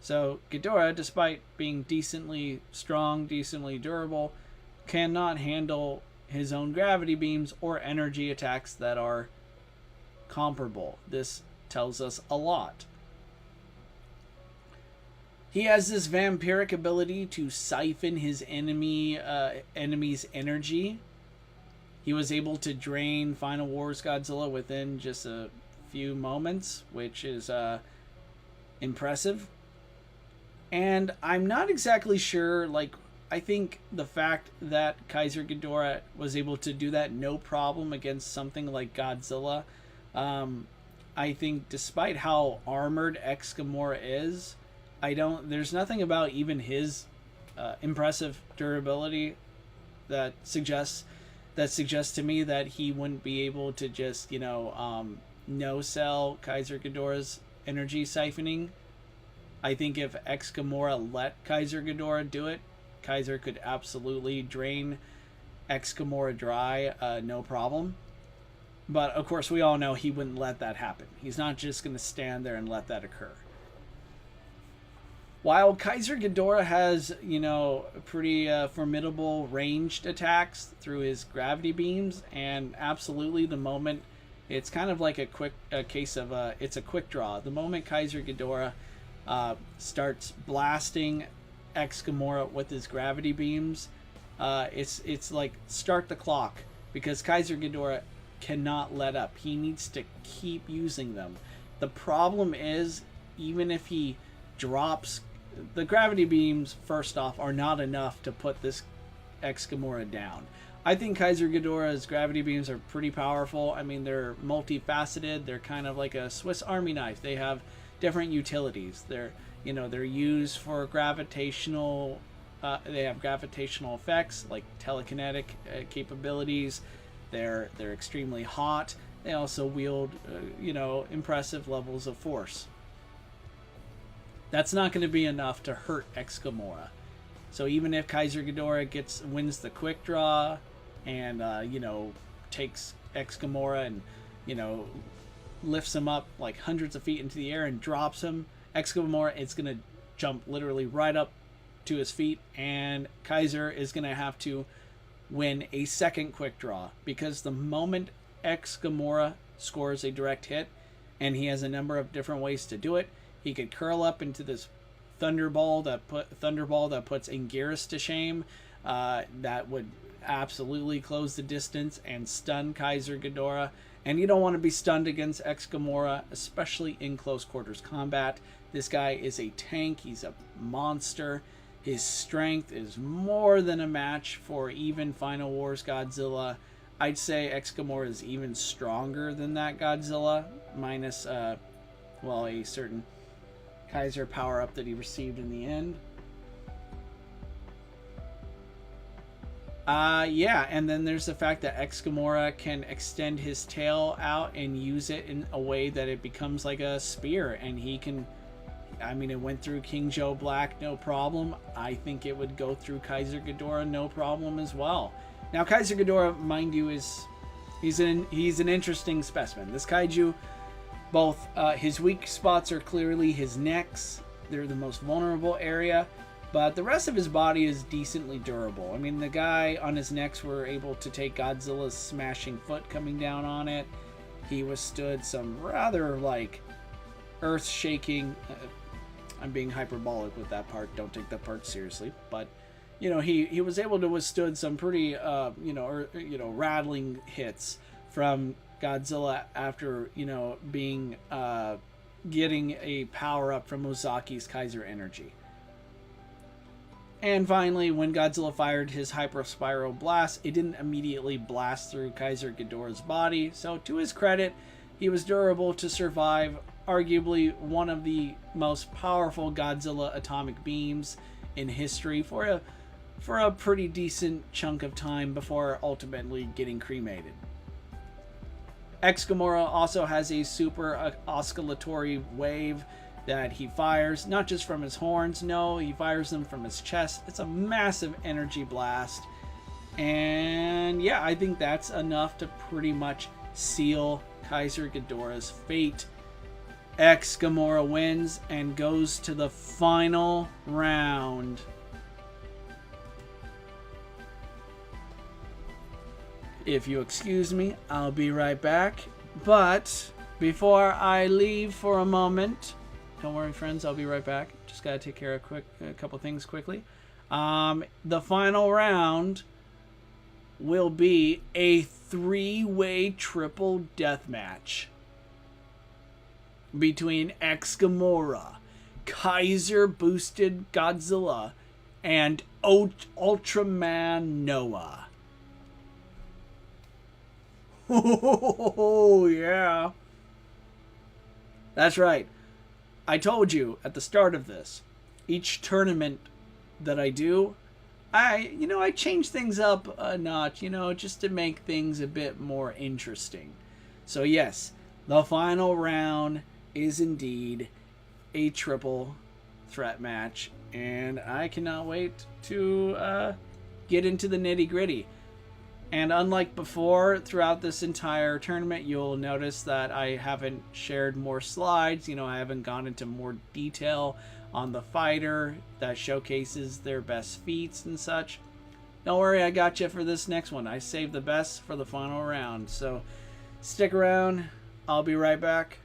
A: So Ghidorah, despite being decently strong, decently durable, cannot handle his own gravity beams or energy attacks that are comparable. This tells us a lot. He has this vampiric ability to siphon his enemy's energy. He was able to drain Final Wars Godzilla within just a few moments, which is impressive. And I'm not exactly sure, I think the fact that Kaiser Ghidorah was able to do that no problem against something like Godzilla, I think despite how armored Gomora is, there's nothing about even his impressive durability that suggests to me that he wouldn't be able to just, no-sell Kaiser Ghidorah's energy siphoning. I think if Gomora let Kaiser Ghidorah do it, Kaiser could absolutely drain Gomora dry, no problem. But, of course, we all know he wouldn't let that happen. He's not just going to stand there and let that occur. While Kaiser Ghidorah has, pretty formidable ranged attacks through his gravity beams, and absolutely the moment, it's kind of like a case of, it's a quick draw. The moment Kaiser Ghidorah starts blasting Gomora with his gravity beams, it's like start the clock, because Kaiser Ghidorah cannot let up. He needs to keep using them. The problem is, even if he drops the gravity beams, first off, are not enough to put this Gomora down. I think Kaiser Ghidorah's gravity beams are pretty powerful. I mean, they're multifaceted. They're kind of like a Swiss Army knife. They have different utilities. They're used for gravitational. They have gravitational effects like telekinetic capabilities. They're extremely hot. They also wield impressive levels of force. That's not going to be enough to hurt Gomora. So even if Kaiser Ghidorah wins the quick draw and takes Gomora and lifts him up like hundreds of feet into the air and drops him, Gomora is going to jump literally right up to his feet, and Kaiser is going to have to win a second quick draw, because the moment Gomora scores a direct hit, and he has a number of different ways to do it, he could curl up into this thunderball that puts Anguirus to shame. That would absolutely close the distance and stun Kaiser Ghidorah. And you don't want to be stunned against Gomora, especially in close quarters combat. This guy is a tank. He's a monster. His strength is more than a match for even Final Wars Godzilla. I'd say Gomora is even stronger than that Godzilla, minus, well, a certain Kaiser power-up that he received in the end. Yeah, and then there's the fact that Gomora can extend his tail out and use it in a way that it becomes like a spear, and he can, I mean, it went through King Joe Black, no problem. I think it would go through Kaiser Ghidorah, no problem as well. Now, Kaiser Ghidorah, mind you, he's an interesting specimen. This kaiju, both his weak spots are clearly his necks. They're the most vulnerable area. But the rest of his body is decently durable. I mean, the guy on his necks were able to take Godzilla's smashing foot coming down on it. He withstood some rather, like, earth-shaking... I'm being hyperbolic with that part. Don't take that part seriously. But, you know, he was able to withstood some pretty, rattling hits from Godzilla after, being, getting a power-up from Ozaki's Kaiser energy. And finally, when Godzilla fired his Hyper Spiral Blast, it didn't immediately blast through Kaiser Ghidorah's body. So, to his credit, he was durable to survive arguably one of the most powerful Godzilla atomic beams in history for a pretty decent chunk of time before ultimately getting cremated. Gomora also has a super oscillatory wave that he fires, not just from his horns, no, he fires them from his chest. It's a massive energy blast. And yeah, I think that's enough to pretty much seal Kaiser Ghidorah's fate. Gomora wins and goes to the final round. If you excuse me, I'll be right back. But before I leave for a moment, don't worry, friends, I'll be right back. Just gotta take care of a couple things quickly. The final round will be a 3-way triple death match between Gomora, Kaiser boosted Godzilla, and Ultraman Noah. Oh yeah, that's right. I told you at the start of this, each tournament that I do, I change things up a notch, just to make things a bit more interesting. So yes, the final round is indeed a triple threat match, and I cannot wait to get into the nitty-gritty. And unlike before, throughout this entire tournament, you'll notice that I haven't shared more slides. I haven't gone into more detail on the fighter that showcases their best feats and such. Don't worry, I got you for this next one. I saved the best for the final round. So stick around. I'll be right back.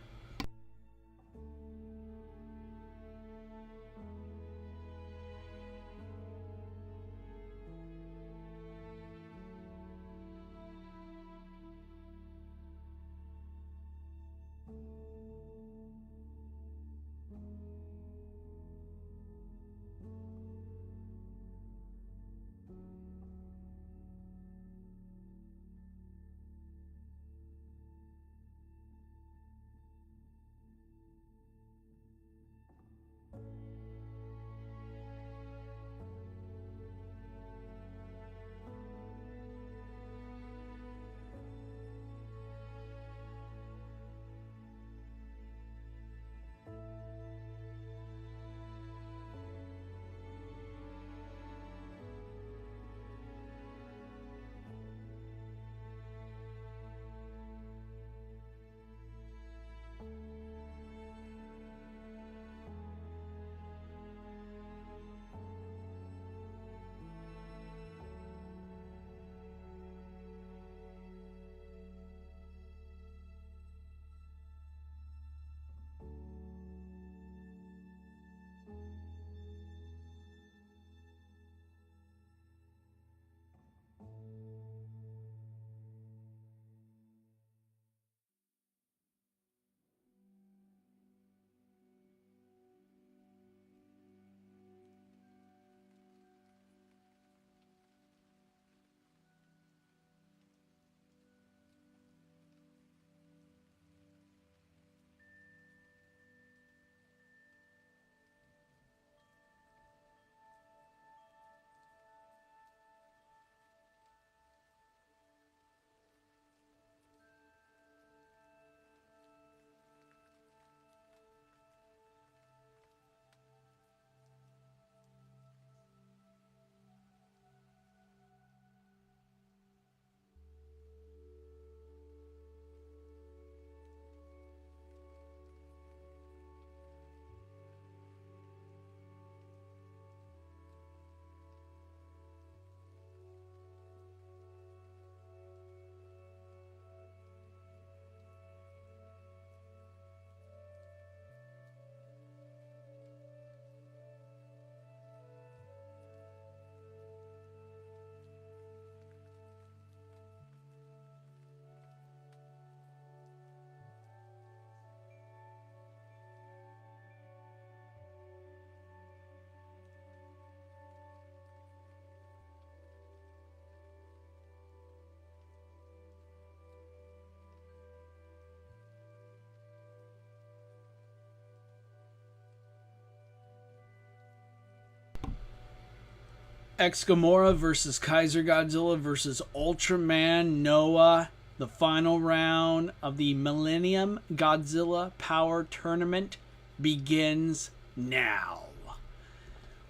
A: Gomora versus Kaiser Godzilla versus Ultraman Noah. The final round of the Millennium Godzilla Power Tournament begins now.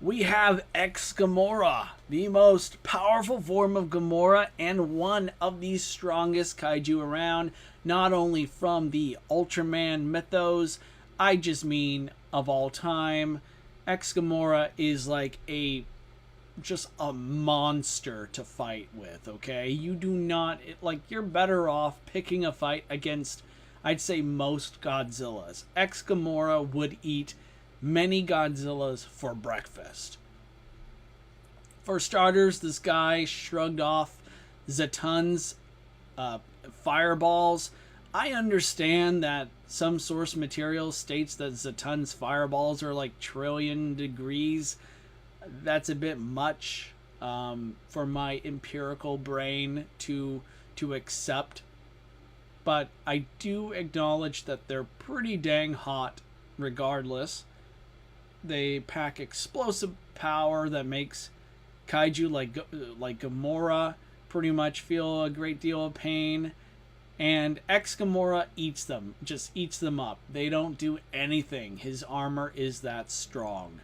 A: We have Gomora, the most powerful form of Gomora and one of the strongest kaiju around, not only from the Ultraman mythos, I just mean of all time. Gomora is like just a monster to fight with, okay? You do not, you're better off picking a fight against, I'd say, most Godzillas. Gomora would eat many Godzillas for breakfast. For starters, this guy shrugged off Zatan's fireballs. I understand that some source material states that Zatan's fireballs are like trillion degrees. That's a bit much for my empirical brain to accept. But I do acknowledge that they're pretty dang hot regardless. They pack explosive power that makes kaiju like Gomora pretty much feel a great deal of pain. And Gomora eats them, just eats them up. They don't do anything. His armor is that strong.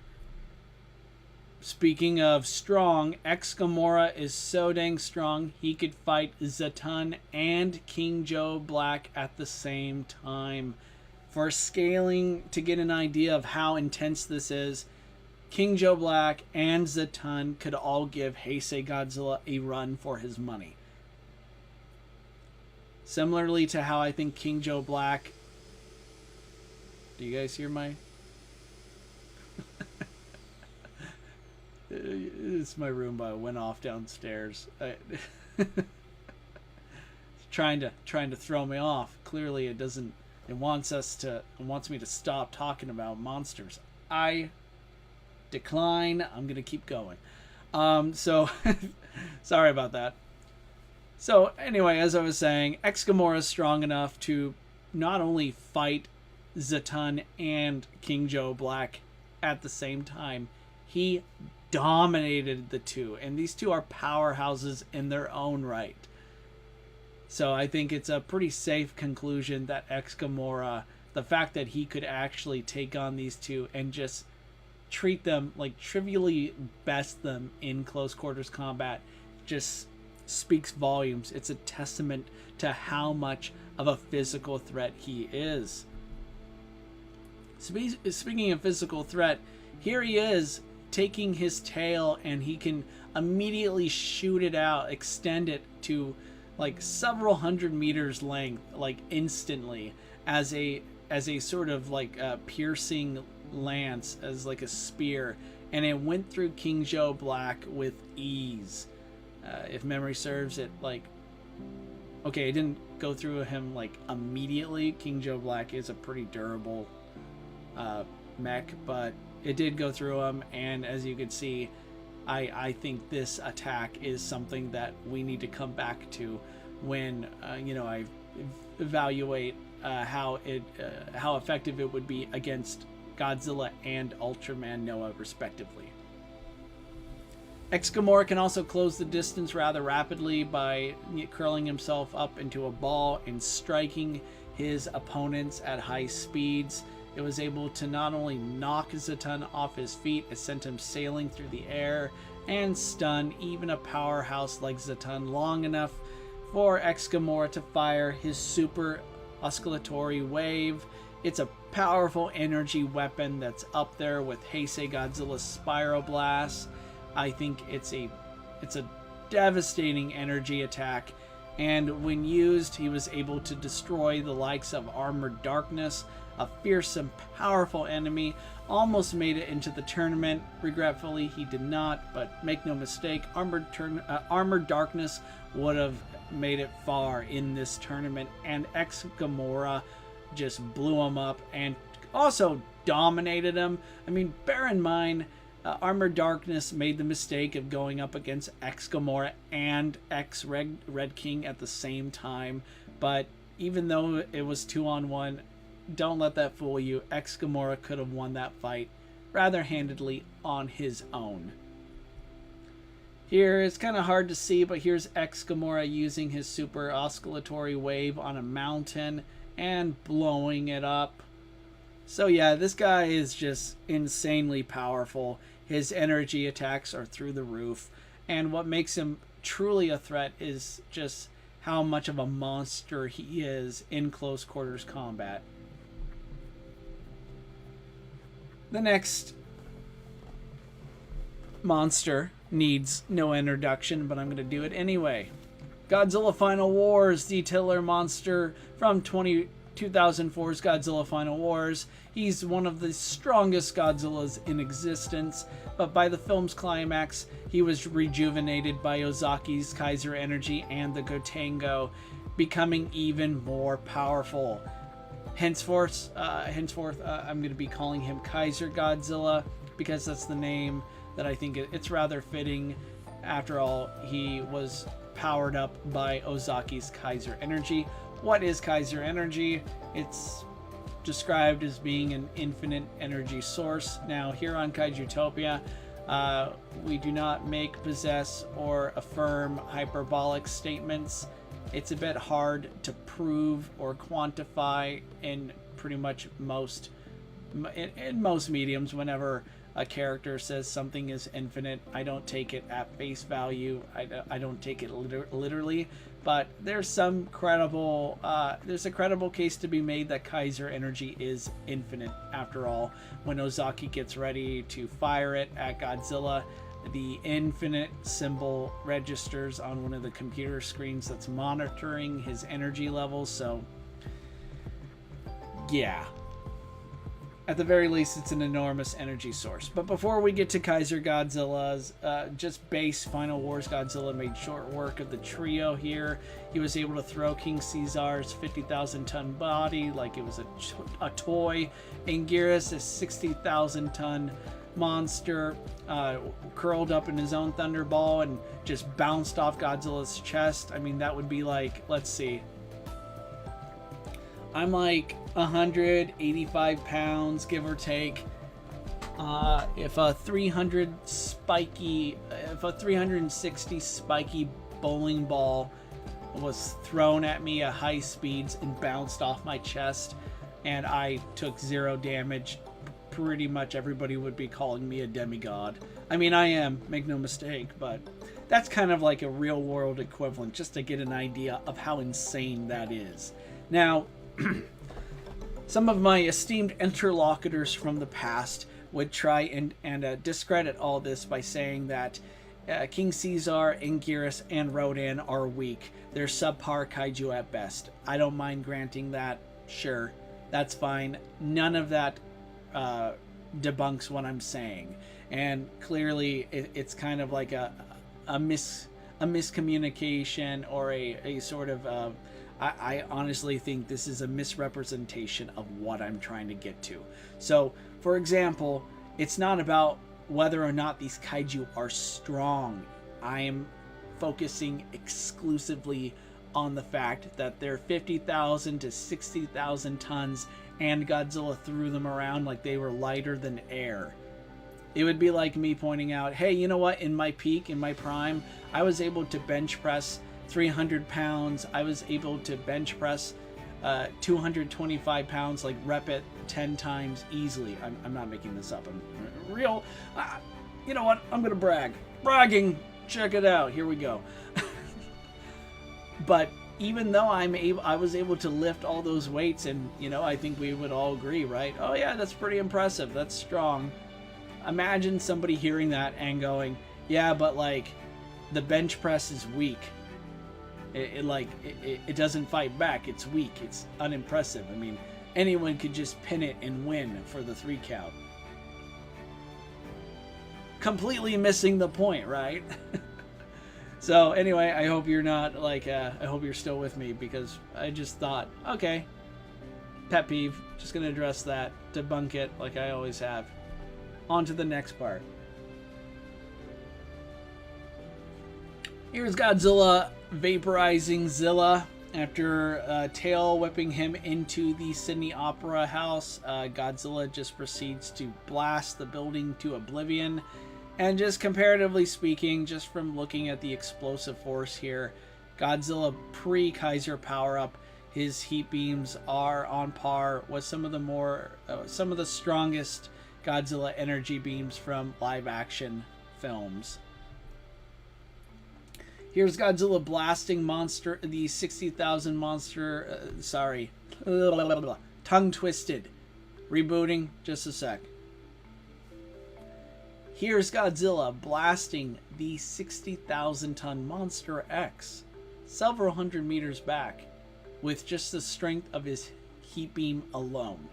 A: Speaking of strong, Gomora is so dang strong, he could fight Zatan and King Joe Black at the same time. For scaling, to get an idea of how intense this is, King Joe Black and Zatan could all give Heisei Godzilla a run for his money. Similarly to how I think King Joe Black... Do you guys hear my... It's my room, but I went off downstairs. Trying to throw me off. Clearly, it doesn't. It wants me to stop talking about monsters. I decline. I'm gonna keep going. So sorry about that. So anyway, as I was saying, Gomora is strong enough to not only fight Zatan and King Joe Black at the same time, he dominated the two, and these two are powerhouses in their own right. So I think it's a pretty safe conclusion that Gomora, the fact that he could actually take on these two and just treat them, like trivially best them in close quarters combat, just speaks volumes. It's a testament to how much of a physical threat he is. Speaking of physical threat, here he is taking his tail, and he can immediately shoot it out, extend it to like several hundred meters length, like instantly, as a sort of like a piercing lance, as like a spear, and it went through King Joe Black with ease. If memory serves, it it didn't go through him like immediately. King Joe Black is a pretty durable mech, but it did go through him, and as you can see, I think this attack is something that we need to come back to when I evaluate how effective it would be against Godzilla and Ultraman Noah respectively. Gomora can also close the distance rather rapidly by curling himself up into a ball and striking his opponents at high speeds. It was able to not only knock Zatan off his feet, it sent him sailing through the air and stun even a powerhouse like Zatan long enough for Gomora to fire his super oscillatory wave. It's a powerful energy weapon that's up there with Heisei Godzilla's Spiral Blast. I think it's a devastating energy attack, and when used, he was able to destroy the likes of Armored Darkness, a fearsome, powerful enemy. Almost made it into the tournament. Regretfully, he did not, but make no mistake, Armored Darkness would have made it far in this tournament, and Gomora just blew him up and also dominated him. I mean, bear in mind, Armored Darkness made the mistake of going up against Gomora and Red King at the same time, but even though it was 2-on-1, don't let that fool you. Gomora could have won that fight rather handedly on his own. Here, it's kind of hard to see, but here's Gomora using his super oscillatory wave on a mountain and blowing it up. So yeah, this guy is just insanely powerful. His energy attacks are through the roof. And what makes him truly a threat is just how much of a monster he is in close quarters combat. The next monster needs no introduction, but I'm going to do it anyway. Godzilla Final Wars, the titular monster from 2004's Godzilla Final Wars. He's one of the strongest Godzillas in existence, but by the film's climax, he was rejuvenated by Ozaki's Kaiser energy and the Gotengo, becoming even more powerful. Henceforth, I'm going to be calling him Kaiser Godzilla, because that's the name that I think it's rather fitting. After all, he was powered up by Ozaki's Kaiser energy. What is Kaiser energy? It's described as being an infinite energy source. Now, here on Kaijutopia, we do not make, possess, or affirm hyperbolic statements. It's a bit hard to prove or quantify in pretty much most mediums. Whenever a character says something is infinite, I don't take it at face value. I don't take it literally, but there's a credible case to be made that Kaiser energy is infinite. After all, when Ozaki gets ready to fire it at Godzilla, the infinite symbol registers on one of the computer screens that's monitoring his energy levels. So yeah, at the very least, it's an enormous energy source. But before we get to Kaiser Godzilla's, just base Final Wars Godzilla made short work of the trio here. He was able to throw King Caesar's 50,000-ton body like it was a toy. Anguirus, a 60,000-ton monster, curled up in his own thunderball and just bounced off Godzilla's chest. I mean, that would be like, let's see, I'm like 185 pounds, give or take. If a 360 spiky bowling ball was thrown at me at high speeds and bounced off my chest, and I took 0 damage, pretty much everybody would be calling me a demigod. I mean, I am, make no mistake, but that's kind of like a real world equivalent, just to get an idea of how insane that is. Now, some of my esteemed interlocutors from the past would try and discredit all this by saying that King Caesar, Anguirus, and Rodan are weak. They're subpar kaiju at best. I don't mind granting that. Sure, that's fine. None of that debunks what I'm saying. And clearly, it's kind of like a miscommunication, or a sort of... I honestly think this is a misrepresentation of what I'm trying to get to. So, for example, it's not about whether or not these kaiju are strong. I am focusing exclusively on the fact that they're 50,000 to 60,000 tons, and Godzilla threw them around like they were lighter than air. It would be like me pointing out, hey, you know what? In my peak, in my prime, I was able to bench press 300 pounds. I was able to bench press 225 pounds, like rep it 10 times easily. I'm not making this up. I'm real. You know what? I'm gonna brag. Bragging. Check it out. Here we go. But even though I was able to lift all those weights, and I think we would all agree, right? Oh yeah, that's pretty impressive. That's strong. Imagine somebody hearing that and going, yeah, but like the bench press is weak. It doesn't fight back. It's weak. It's unimpressive. I mean, anyone could just pin it and win for the 3 count. Completely missing the point, right? So anyway, I hope you're not I hope you're still with me, because I just thought, okay, pet peeve, just gonna address that, debunk it like I always have. On to the next part. Here's Godzilla vaporizing Zilla after tail whipping him into the Sydney Opera House. Godzilla just proceeds to blast the building to oblivion, And just comparatively speaking, just from looking at the explosive force here, Godzilla pre-Kaiser power-up, his heat beams are on par with some of the strongest Godzilla energy beams from live-action films. Here's Godzilla blasting the 60,000 monster. Tongue twisted. Rebooting, just a sec. Here's Godzilla blasting the 60,000 ton Monster X several hundred meters back with just the strength of his heat beam alone.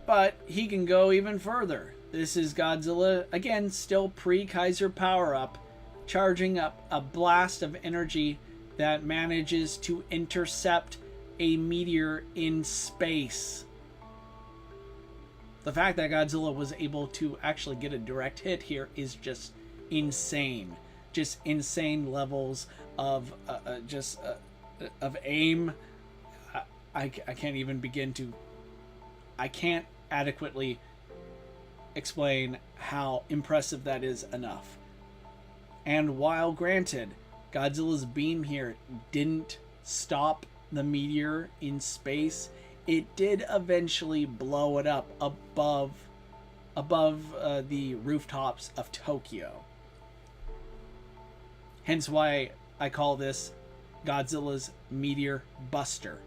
A: But he can go even further. This is Godzilla, again, still pre-Kaiser power-up, charging up a blast of energy that manages to intercept a meteor in space. The fact that Godzilla was able to actually get a direct hit here is just insane. Just insane levels of aim. I can't even begin to... I can't adequately explain how impressive that is enough. And while granted, Godzilla's beam here didn't stop the meteor in space, it did eventually blow it up above the rooftops of Tokyo. Hence why I call this Godzilla's Meteor Buster.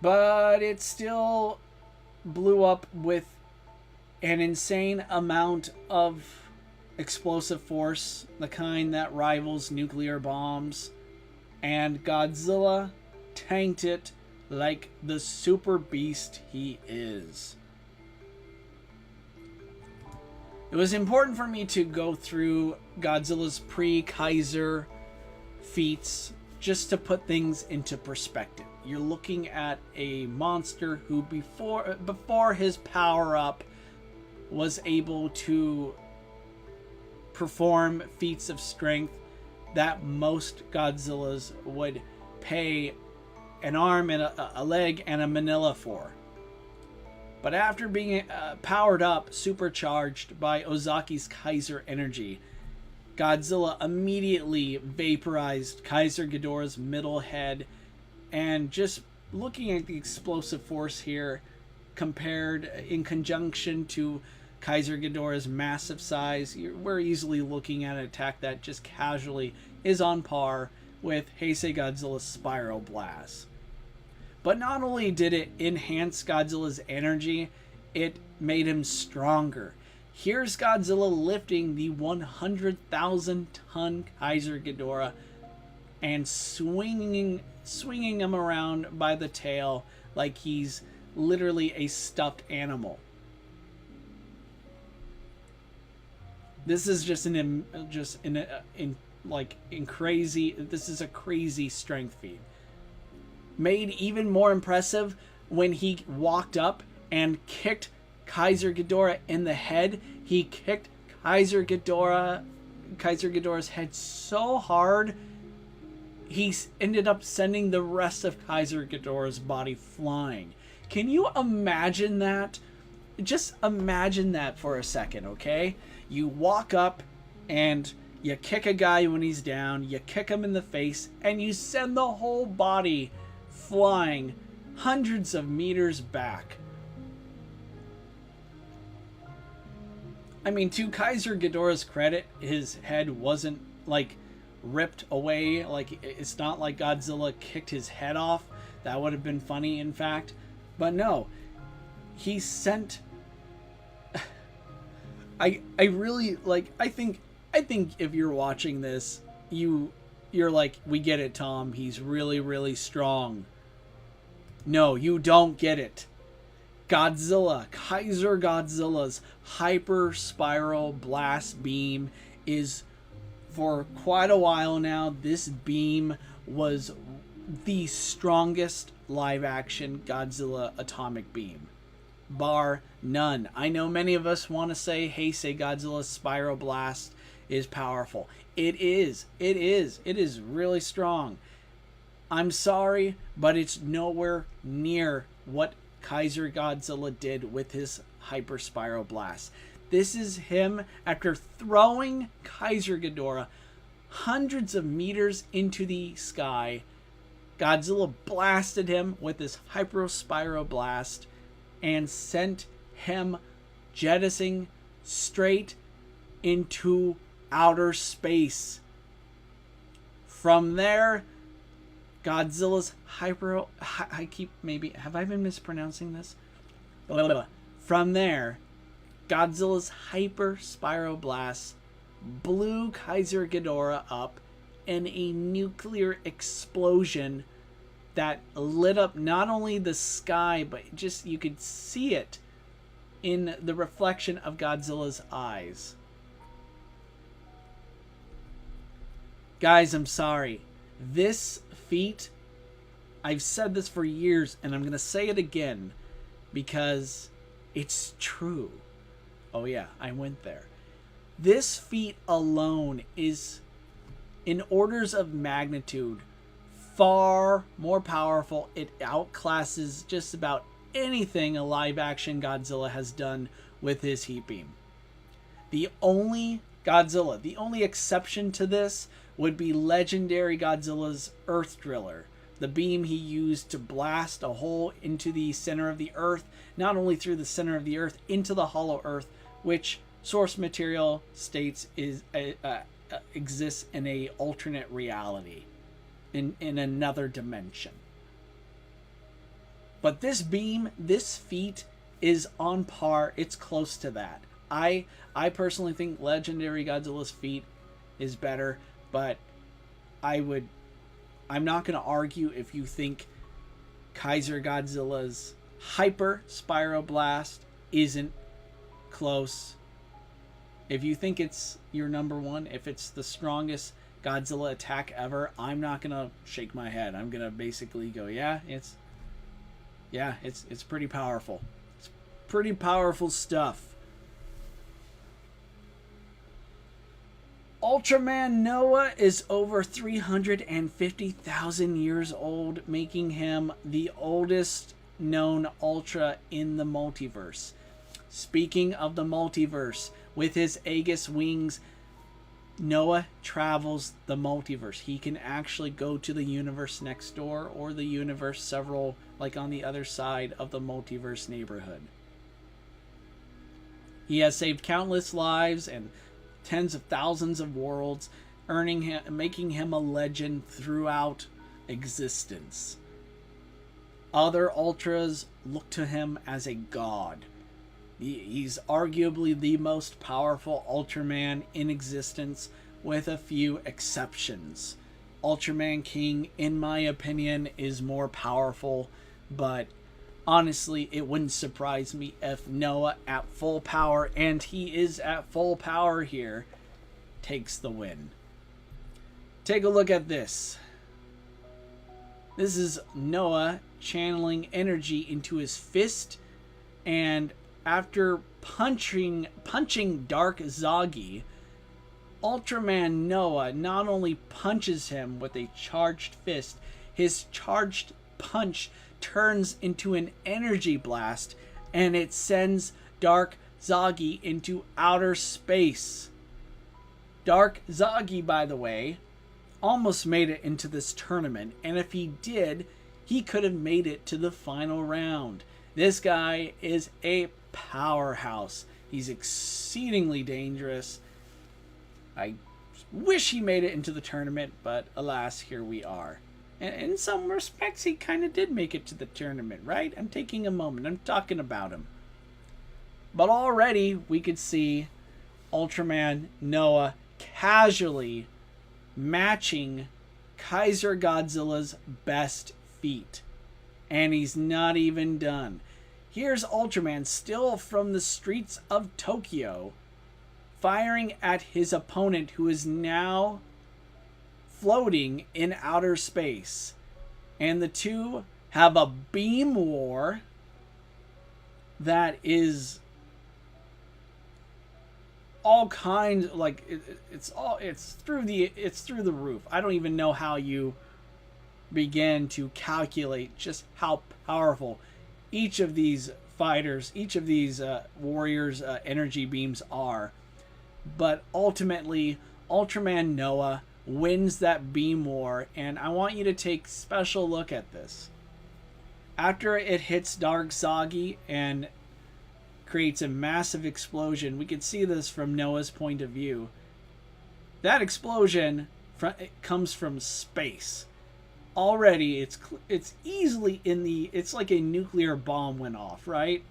A: But it still blew up with an insane amount of explosive force, the kind that rivals nuclear bombs, and Godzilla tanked it like the super beast he is. It was important for me to go through Godzilla's pre-Kaiser feats just to put things into perspective. You're looking at a monster who before his power-up was able to perform feats of strength that most Godzillas would pay an arm and a leg and a manila for. But after being powered up, supercharged by Ozaki's Kaiser energy, Godzilla immediately vaporized Kaiser Ghidorah's middle head. And just looking at the explosive force here, compared in conjunction to Kaiser Ghidorah's massive size, we're easily looking at an attack that just casually is on par with Heisei Godzilla's Spiral Blast. But not only did it enhance Godzilla's energy, it made him stronger. Here's Godzilla lifting the 100,000 ton Kaiser Ghidorah and swinging him around by the tail like he's literally a stuffed animal. This is just crazy. This is a crazy strength feat. Made even more impressive when he walked up and kicked Kaiser Ghidorah in the head. He kicked Kaiser Ghidorah's head so hard, he ended up sending the rest of Kaiser Ghidorah's body flying. Can you imagine that? Just imagine that for a second, okay? You walk up and you kick a guy when he's down, you kick him in the face, and you send the whole body flying hundreds of meters back. I mean, to Kaiser Ghidorah's credit, his head wasn't like ripped away. Like, it's not like Godzilla kicked his head off. That would have been funny, in fact. But no, he sent... I really, like, I think if you're watching this, you're like, we get it, Tom. He's really, really strong. No, you don't get it. Godzilla, Kaiser Godzilla's Hyper Spiral Blast Beam is, for quite a while now, this beam was the strongest live-action Godzilla atomic beam. Bar none. I know many of us want to say Heisei Godzilla's Spiral Blast is powerful. It is. It is really strong. I'm sorry, but it's nowhere near what Kaiser Godzilla did with his Hyper Spiral Blast. This is him after throwing Kaiser Ghidorah hundreds of meters into the sky. Godzilla blasted him with his Hyper Spiral Blast and sent him jettisoning straight into outer space. From there, Godzilla's have I been mispronouncing this? From there, Godzilla's Hyper Spiral Blast blew Kaiser Ghidorah up in a nuclear explosion that lit up not only the sky, but just you could see it in the reflection of Godzilla's eyes. Guys, I'm sorry. This feat, I've said this for years, and I'm going to say it again because it's true. Oh yeah, I went there. This feat alone is, in orders of magnitude, far more powerful. It outclasses just about anything a live-action Godzilla has done with his heat beam. The only exception to this would be legendary Godzilla's Earth Driller, the beam he used to blast a hole into the center of the Earth, not only through the center of the Earth, into the hollow Earth, which source material states exists in a alternate reality, in another dimension. But this beam, this feat, is on par. It's close to that. I personally think legendary Godzilla's feat is better, but I'm not going to argue if you think Kaiser Godzilla's Hyper Spiral Blast isn't close. If you think it's your number one, if it's the strongest Godzilla attack ever, I'm not going to shake my head. I'm going to basically go, it's pretty powerful. It's pretty powerful stuff. Ultraman Noah is over 350,000 years old, making him the oldest known Ultra in the multiverse. Speaking of the multiverse, with his Aegis wings, Noah travels the multiverse. He can actually go to the universe next door or the universe several, like on the other side of the multiverse neighborhood. He has saved countless lives and tens of thousands of worlds, making him a legend throughout existence. Other Ultras look to him as a god. He's arguably the most powerful Ultraman in existence, with a few exceptions. Ultraman King, in my opinion, is more powerful, but honestly, it wouldn't surprise me if Noah at full power, and he is at full power here, takes the win. Take a look at this. This is Noah channeling energy into his fist, and after punching Dark Zagi, Ultraman Noah not only punches him with a charged fist, his charged punch turns into an energy blast, and it sends Dark Zagi into outer space. Dark Zagi, by the way, almost made it into this tournament, and if he did, he could have made it to the final round. This guy is a powerhouse. He's exceedingly dangerous. I wish he made it into the tournament, but alas, here we are. And in some respects, he kind of did make it to the tournament, right? I'm taking a moment. I'm talking about him. But already, we could see Ultraman Noah casually matching Kaiser Godzilla's best feat. And he's not even done. Here's Ultraman, still from the streets of Tokyo, firing at his opponent, who is now floating in outer space. And the two have a beam war that is all kinds, like it's through the roof. I don't even know how you begin to calculate just how powerful. each of these fighters, each of these warriors' energy beams are. But ultimately, Ultraman Noah wins that beam war, and I want you to take a special look at this. After it hits Dark Zagi and creates a massive explosion, we can see this from Noah's point of view. That explosion it comes from space. Already, it's easily in the... It's like a nuclear bomb went off, right?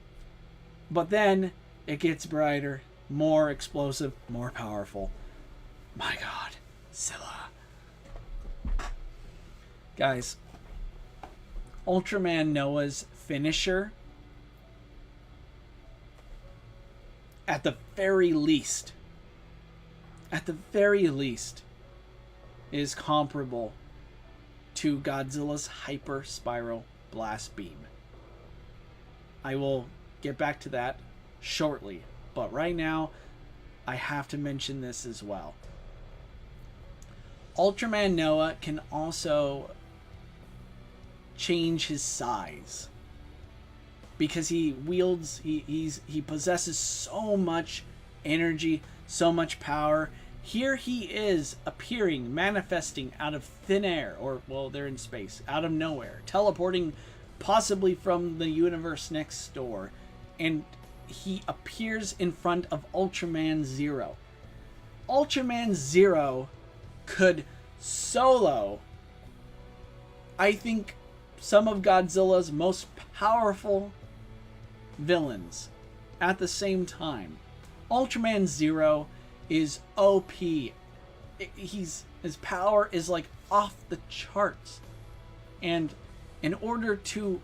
A: But then, it gets brighter, more explosive, more powerful. My God. Zilla. Guys, Ultraman Noah's finisher, at the very least, is comparable to Godzilla's Hyper Spiral Blast Beam. I will get back to that shortly, but right now I have to mention this as well. Ultraman Noah can also change his size because he wields, he possesses so much energy, so much power. Here he is appearing, manifesting out of thin air, or, well, they're in space, out of nowhere, teleporting possibly from the universe next door, and he appears in front of Ultraman Zero. Ultraman Zero could solo, I think, some of Godzilla's most powerful villains at the same time. Ultraman Zero is OP. His power is like off the charts. And in order to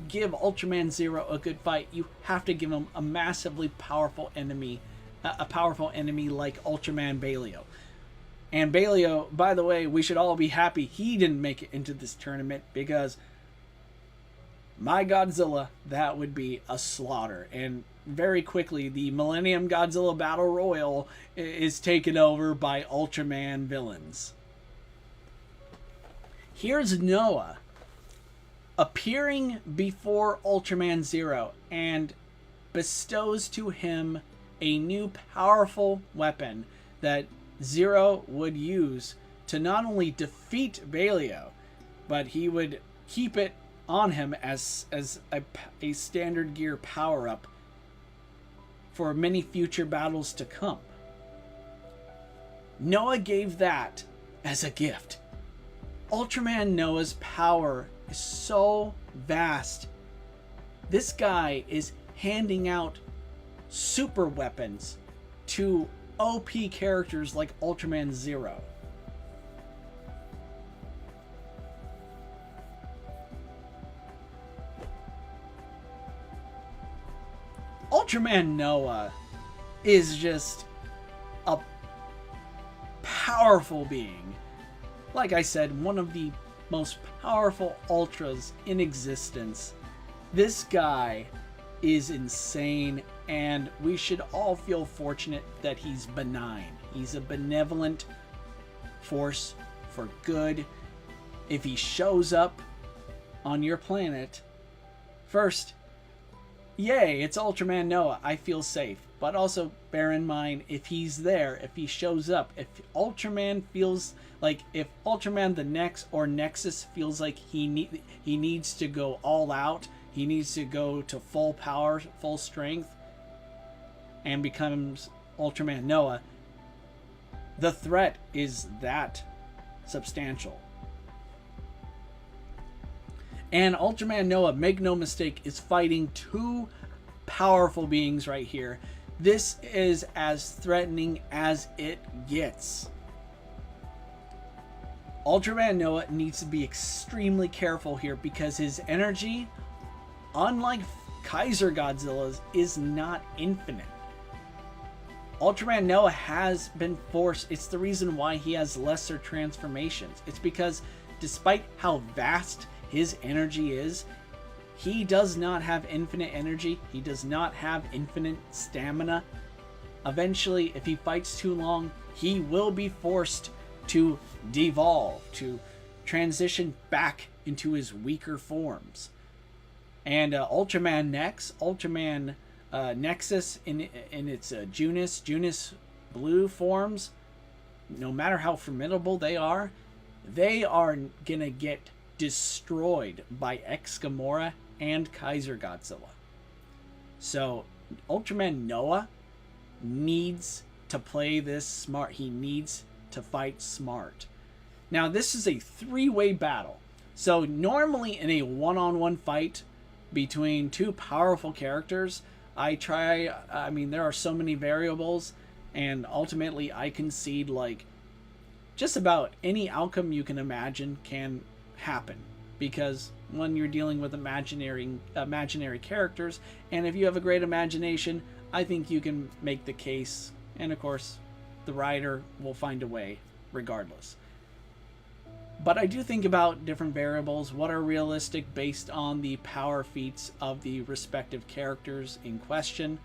A: give Ultraman Zero a good fight, you have to give him a massively powerful enemy, like Ultraman Bailio. And Bailio, by the way, we should all be happy he didn't make it into this tournament, because my Godzilla, that would be a slaughter. And very quickly, the Millennium Godzilla Battle Royal is taken over by Ultraman villains. Here's Noah appearing before Ultraman Zero and bestows to him a new powerful weapon that Zero would use to not only defeat Bailio, but he would keep it on him as a standard gear power-up for many future battles to come. Noah gave that as a gift. Ultraman Noah's power is so vast. This guy is handing out super weapons to OP characters like Ultraman Zero. Ultraman Noah is just a powerful being. Like I said, one of the most powerful Ultras in existence. This guy is insane, and we should all feel fortunate that he's benign. He's a benevolent force for good. If he shows up on your planet, first, yay, it's Ultraman Noah, I feel safe. But also bear in mind, if he's there, if he shows up, if Ultraman feels like, if Ultraman the Nexus feels like he needs to go all out, he needs to go to full power, full strength, and becomes Ultraman Noah, the threat is that substantial. And Ultraman Noah, make no mistake, is fighting two powerful beings right here. This is as threatening as it gets. Ultraman Noah needs to be extremely careful here because his energy, unlike Kaiser Godzilla's, is not infinite. Ultraman Noah has been forced. It's the reason why he has lesser transformations. It's because despite how vast his energy is, he does not have infinite energy. He does not have infinite stamina. Eventually, if he fights too long, he will be forced to devolve, to transition back into his weaker forms. And Ultraman Nexus in its Junus blue forms, no matter how formidable they are gonna get destroyed by Gomora and Kaiser Godzilla. So Ultraman Noah needs to play this smart. He needs to fight smart. Now this is a 3-way battle. So normally in a one-on-one fight between two powerful characters, I mean, there are so many variables, and ultimately I concede like just about any outcome you can imagine can happen, because when you're dealing with imaginary characters, and if you have a great imagination, I think you can make the case, and of course the writer will find a way regardless. But I do think about different variables, what are realistic based on the power feats of the respective characters in question.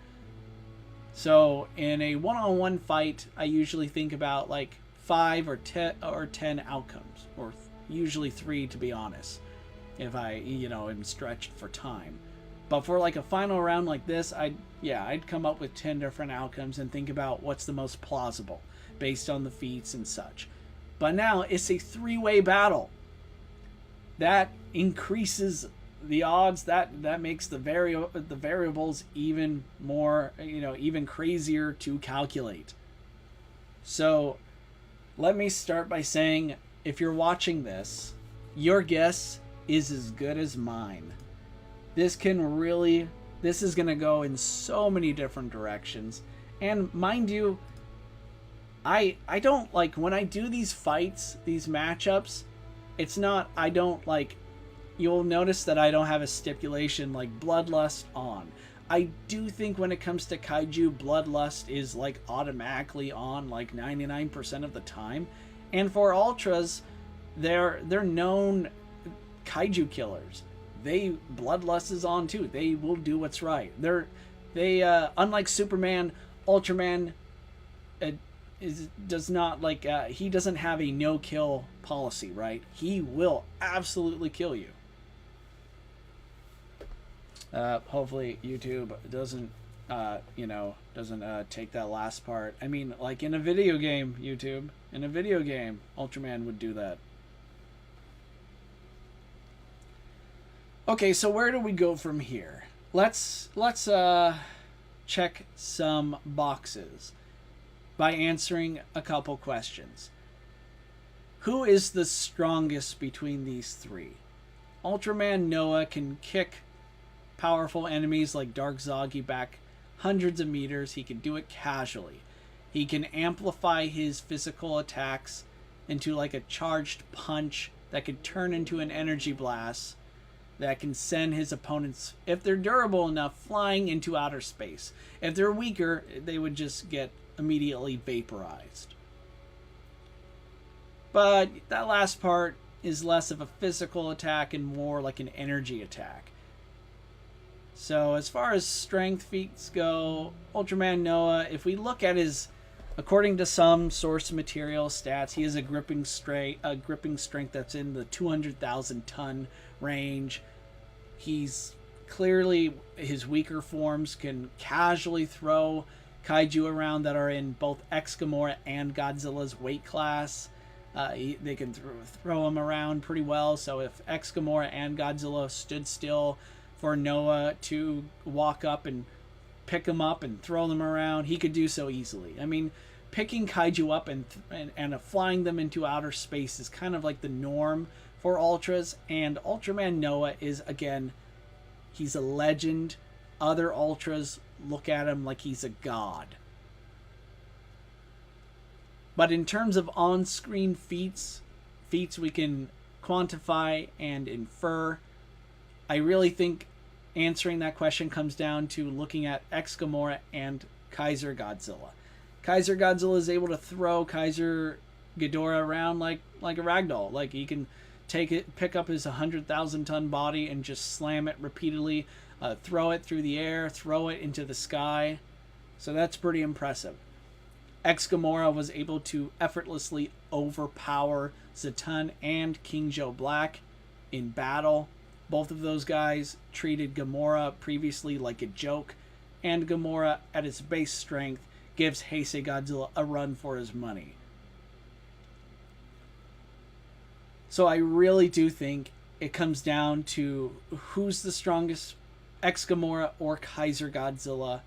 A: So in a one-on-one fight, I usually think about like 5 or 10 outcomes, or usually 3 to be honest, if I am stretched for time. But for like a final round like this, I'd come up with 10 different outcomes and think about what's the most plausible based on the feats and such. But now it's a 3-way battle. That increases the odds. That makes the variables even more, even crazier to calculate. So let me start by saying, if you're watching this, your guess is as good as mine. This is going to go in so many different directions. And mind you, I don't like, when I do these fights, these matchups, it's not, I don't like, you'll notice that I don't have a stipulation like Bloodlust on. I do think when it comes to kaiju, Bloodlust is like automatically on like 99% of the time. And for Ultras, they're known kaiju killers. Bloodlust is on too. They will do what's right. They unlike Superman, Ultraman does not like he doesn't have a no-kill policy, right? He will absolutely kill you. Hopefully YouTube doesn't take that last part. I mean, like in a video game, YouTube, in a video game, Ultraman would do that. Okay, so where do we go from here? Let's check some boxes by answering a couple questions. Who is the strongest between these three? Ultraman Noah can kick powerful enemies like Dark Zoggy back hundreds of meters. He can do it casually. He can amplify his physical attacks into like a charged punch that could turn into an energy blast that can send his opponents, if they're durable enough, flying into outer space. If they're weaker, they would just get immediately vaporized. But that last part is less of a physical attack and more like an energy attack. So as far as strength feats go, Ultraman Noah, if we look at his, according to some source material stats, he has a gripping strength that's in the 200,000 ton range. He's clearly, his weaker forms can casually throw kaiju around that are in both Gomora and Godzilla's weight class. They can throw them around pretty well. So if Gomora and Godzilla stood still for Noah to walk up and pick them up and throw them around, he could do so easily. I mean, picking kaiju up and flying them into outer space is kind of like the norm for Ultras, and Ultraman Noah is, again, he's a legend. Other Ultras look at him like he's a god. But in terms of on-screen feats we can quantify and infer, I really think answering that question comes down to looking at Gomora and Kaiser Godzilla. Kaiser Godzilla is able to throw Kaiser Ghidorah around like a ragdoll. Like, he can pick up his 100,000 ton body and just slam it repeatedly, throw it through the air, throw it into the sky. So that's pretty impressive. Gomora was able to effortlessly overpower Zatan and King Joe Black in battle. Both of those guys treated Gomora previously like a joke, and Gomora, at its base strength, gives Heisei Godzilla a run for his money. So I really do think it comes down to who's the strongest, Gomora or Kaiser Godzilla.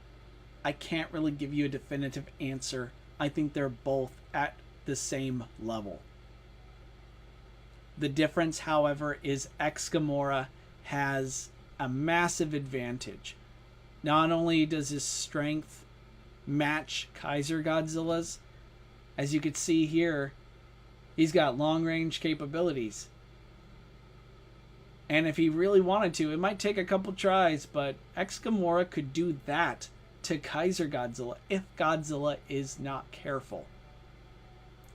A: I can't really give you a definitive answer. I think they're both at the same level. The difference, however, is Gomora has a massive advantage. Not only does his strength match Kaiser Godzilla's, as you can see here, he's got long-range capabilities. And if he really wanted to, it might take a couple tries, but Gomora could do that to Kaiser Godzilla if Godzilla is not careful.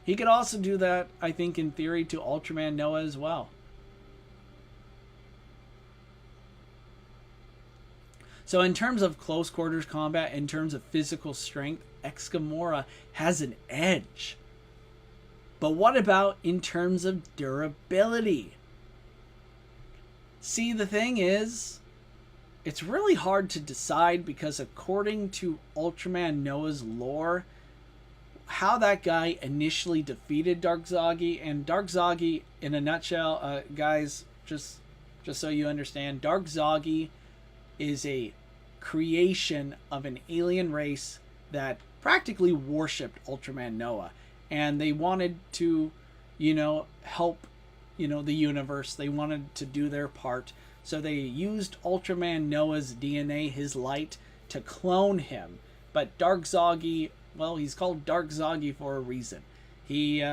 A: He could also do that, I think, in theory, to Ultraman Noah as well. So in terms of close quarters combat, in terms of physical strength, Gomora has an edge. But what about in terms of durability? See, the thing is, it's really hard to decide because according to Ultraman Noah's lore, how that guy initially defeated Dark Zagi, and Dark Zagi, in a nutshell, guys, just so you understand, Dark Zagi is a creation of an alien race that practically worshipped Ultraman Noah, and they wanted to, help, the universe. They wanted to do their part, so they used Ultraman Noah's DNA, his light, to clone him. But Dark Zagi, well, he's called Dark Zagi for a reason. He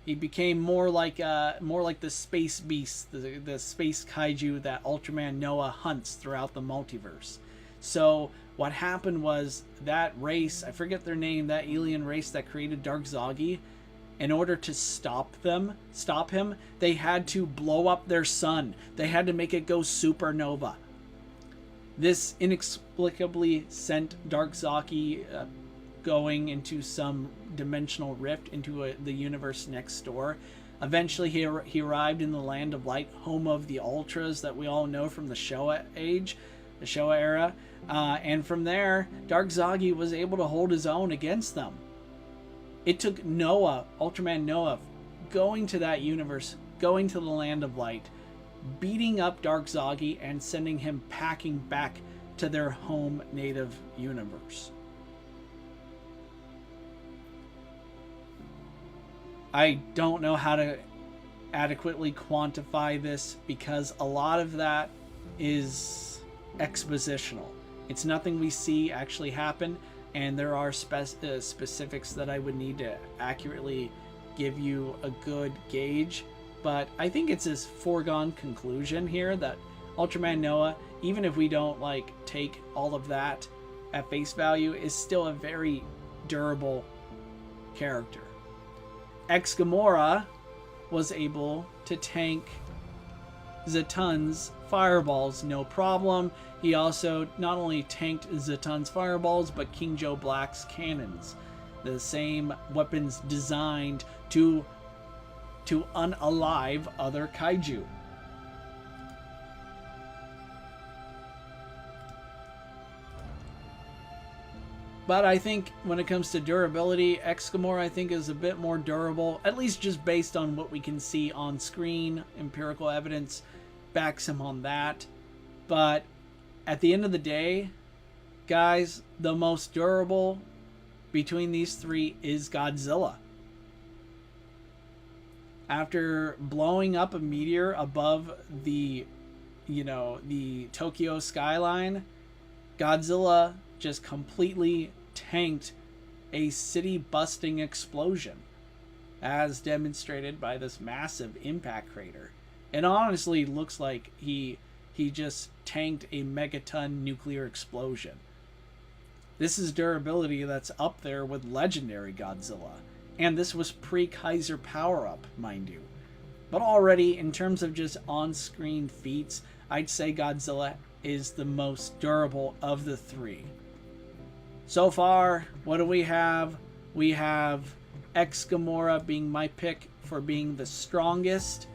A: became more like the space beast, the space kaiju that Ultraman Noah hunts throughout the multiverse. So what happened was that race, I forget their name, that alien race that created Dark Zagi, in order to stop him, they had to blow up their sun. They had to make it go supernova. This inexplicably sent Dark Zagi going into some dimensional rift into the universe next door. Eventually he arrived in the Land of Light, home of the Ultras that we all know from the Showa age, the Showa era. And from there, Dark Zagi was able to hold his own against them. It took Noah, Ultraman Noah, going to that universe, going to the Land of Light, beating up Dark Zagi, and sending him packing back to their home native universe. I don't know how to adequately quantify this because a lot of that is expositional. It's nothing we see actually happen, and there are specifics that I would need to accurately give you a good gauge. But I think it's a foregone conclusion here that Ultraman Noah, even if we don't take all of that at face value, is still a very durable character. Gomora was able to tank Zatun's fireballs no problem. He also not only tanked Zatun's fireballs, but King Joe Black's cannons, the same weapons designed to unalive other kaiju. But I think when it comes to durability, Gomora I think is a bit more durable, at least just based on what we can see on screen. Empirical evidence backs him on that. But at the end of the day, guys, the most durable between these three is Godzilla. After blowing up a meteor above the Tokyo skyline, Godzilla just completely tanked a city-busting explosion, as demonstrated by this massive impact crater. It honestly looks like he just tanked a megaton nuclear explosion. This is durability that's up there with legendary Godzilla. And this was pre-Kaiser power-up, mind you. But already, in terms of just on-screen feats, I'd say Godzilla is the most durable of the three. So far, what do we have? We have Gomora being my pick for being the strongest.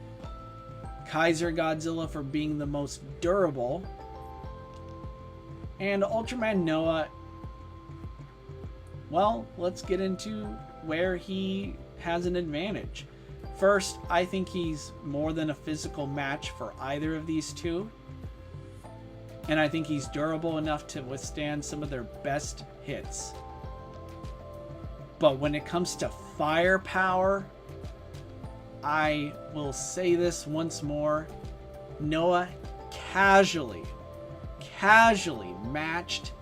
A: Kaiser Godzilla for being the most durable, and Ultraman Noah, well, let's get into where he has an advantage. First, I think he's more than a physical match for either of these two. And I think he's durable enough to withstand some of their best hits. But when it comes to firepower, I will say this once more. Noah casually matched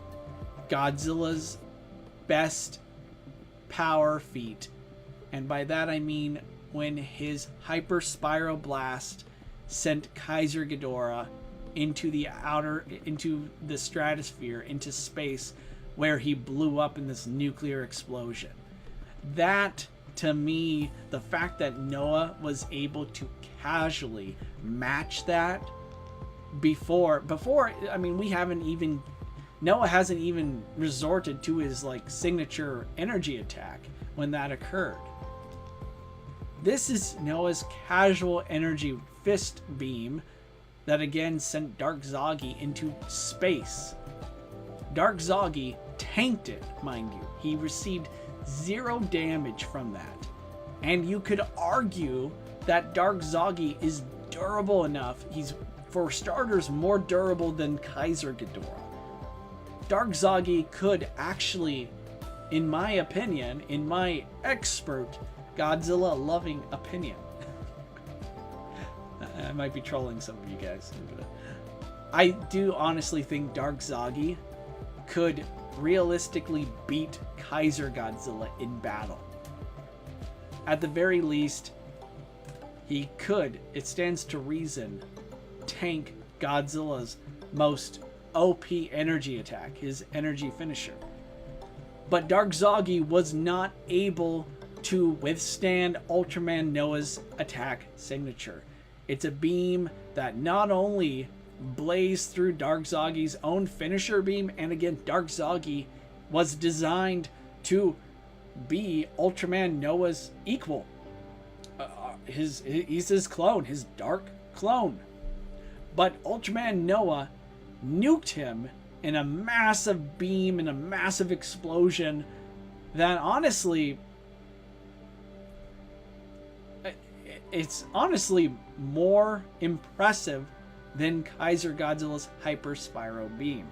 A: Godzilla's best power feat. And by that I mean when his Hyper Spiral Blast sent Kaiser Ghidorah into the stratosphere, into space, where he blew up in this nuclear explosion. That, to me, the fact that Noah was able to casually match that before, I mean, Noah hasn't even resorted to his like signature energy attack when that occurred. This is Noah's casual energy fist beam that again sent Dark Zoggy into space. Dark Zoggy tanked it, mind you. He received 0 damage from that. And you could argue that Dark Zoggy is durable enough. He's, for starters, more durable than Kaiser Ghidorah. Dark Zoggy could actually, in my opinion, in my expert Godzilla-loving opinion, I might be trolling some of you guys, but I do honestly think Dark Zoggy could realistically beat Kaiser Godzilla in battle. At the very least, he could, it stands to reason, tank Godzilla's most OP energy attack, his energy finisher. But Dark Zoggy was not able to withstand Ultraman Noah's attack signature. It's a beam that not only blazed through Dark Zoggy's own finisher beam, and again, Dark Zoggy was designed to be Ultraman Noah's equal. He's his clone, his dark clone. But Ultraman Noah nuked him in a massive beam, in a massive explosion that honestly, it's honestly more impressive than Kaiser Godzilla's Hyper Spiral Beam.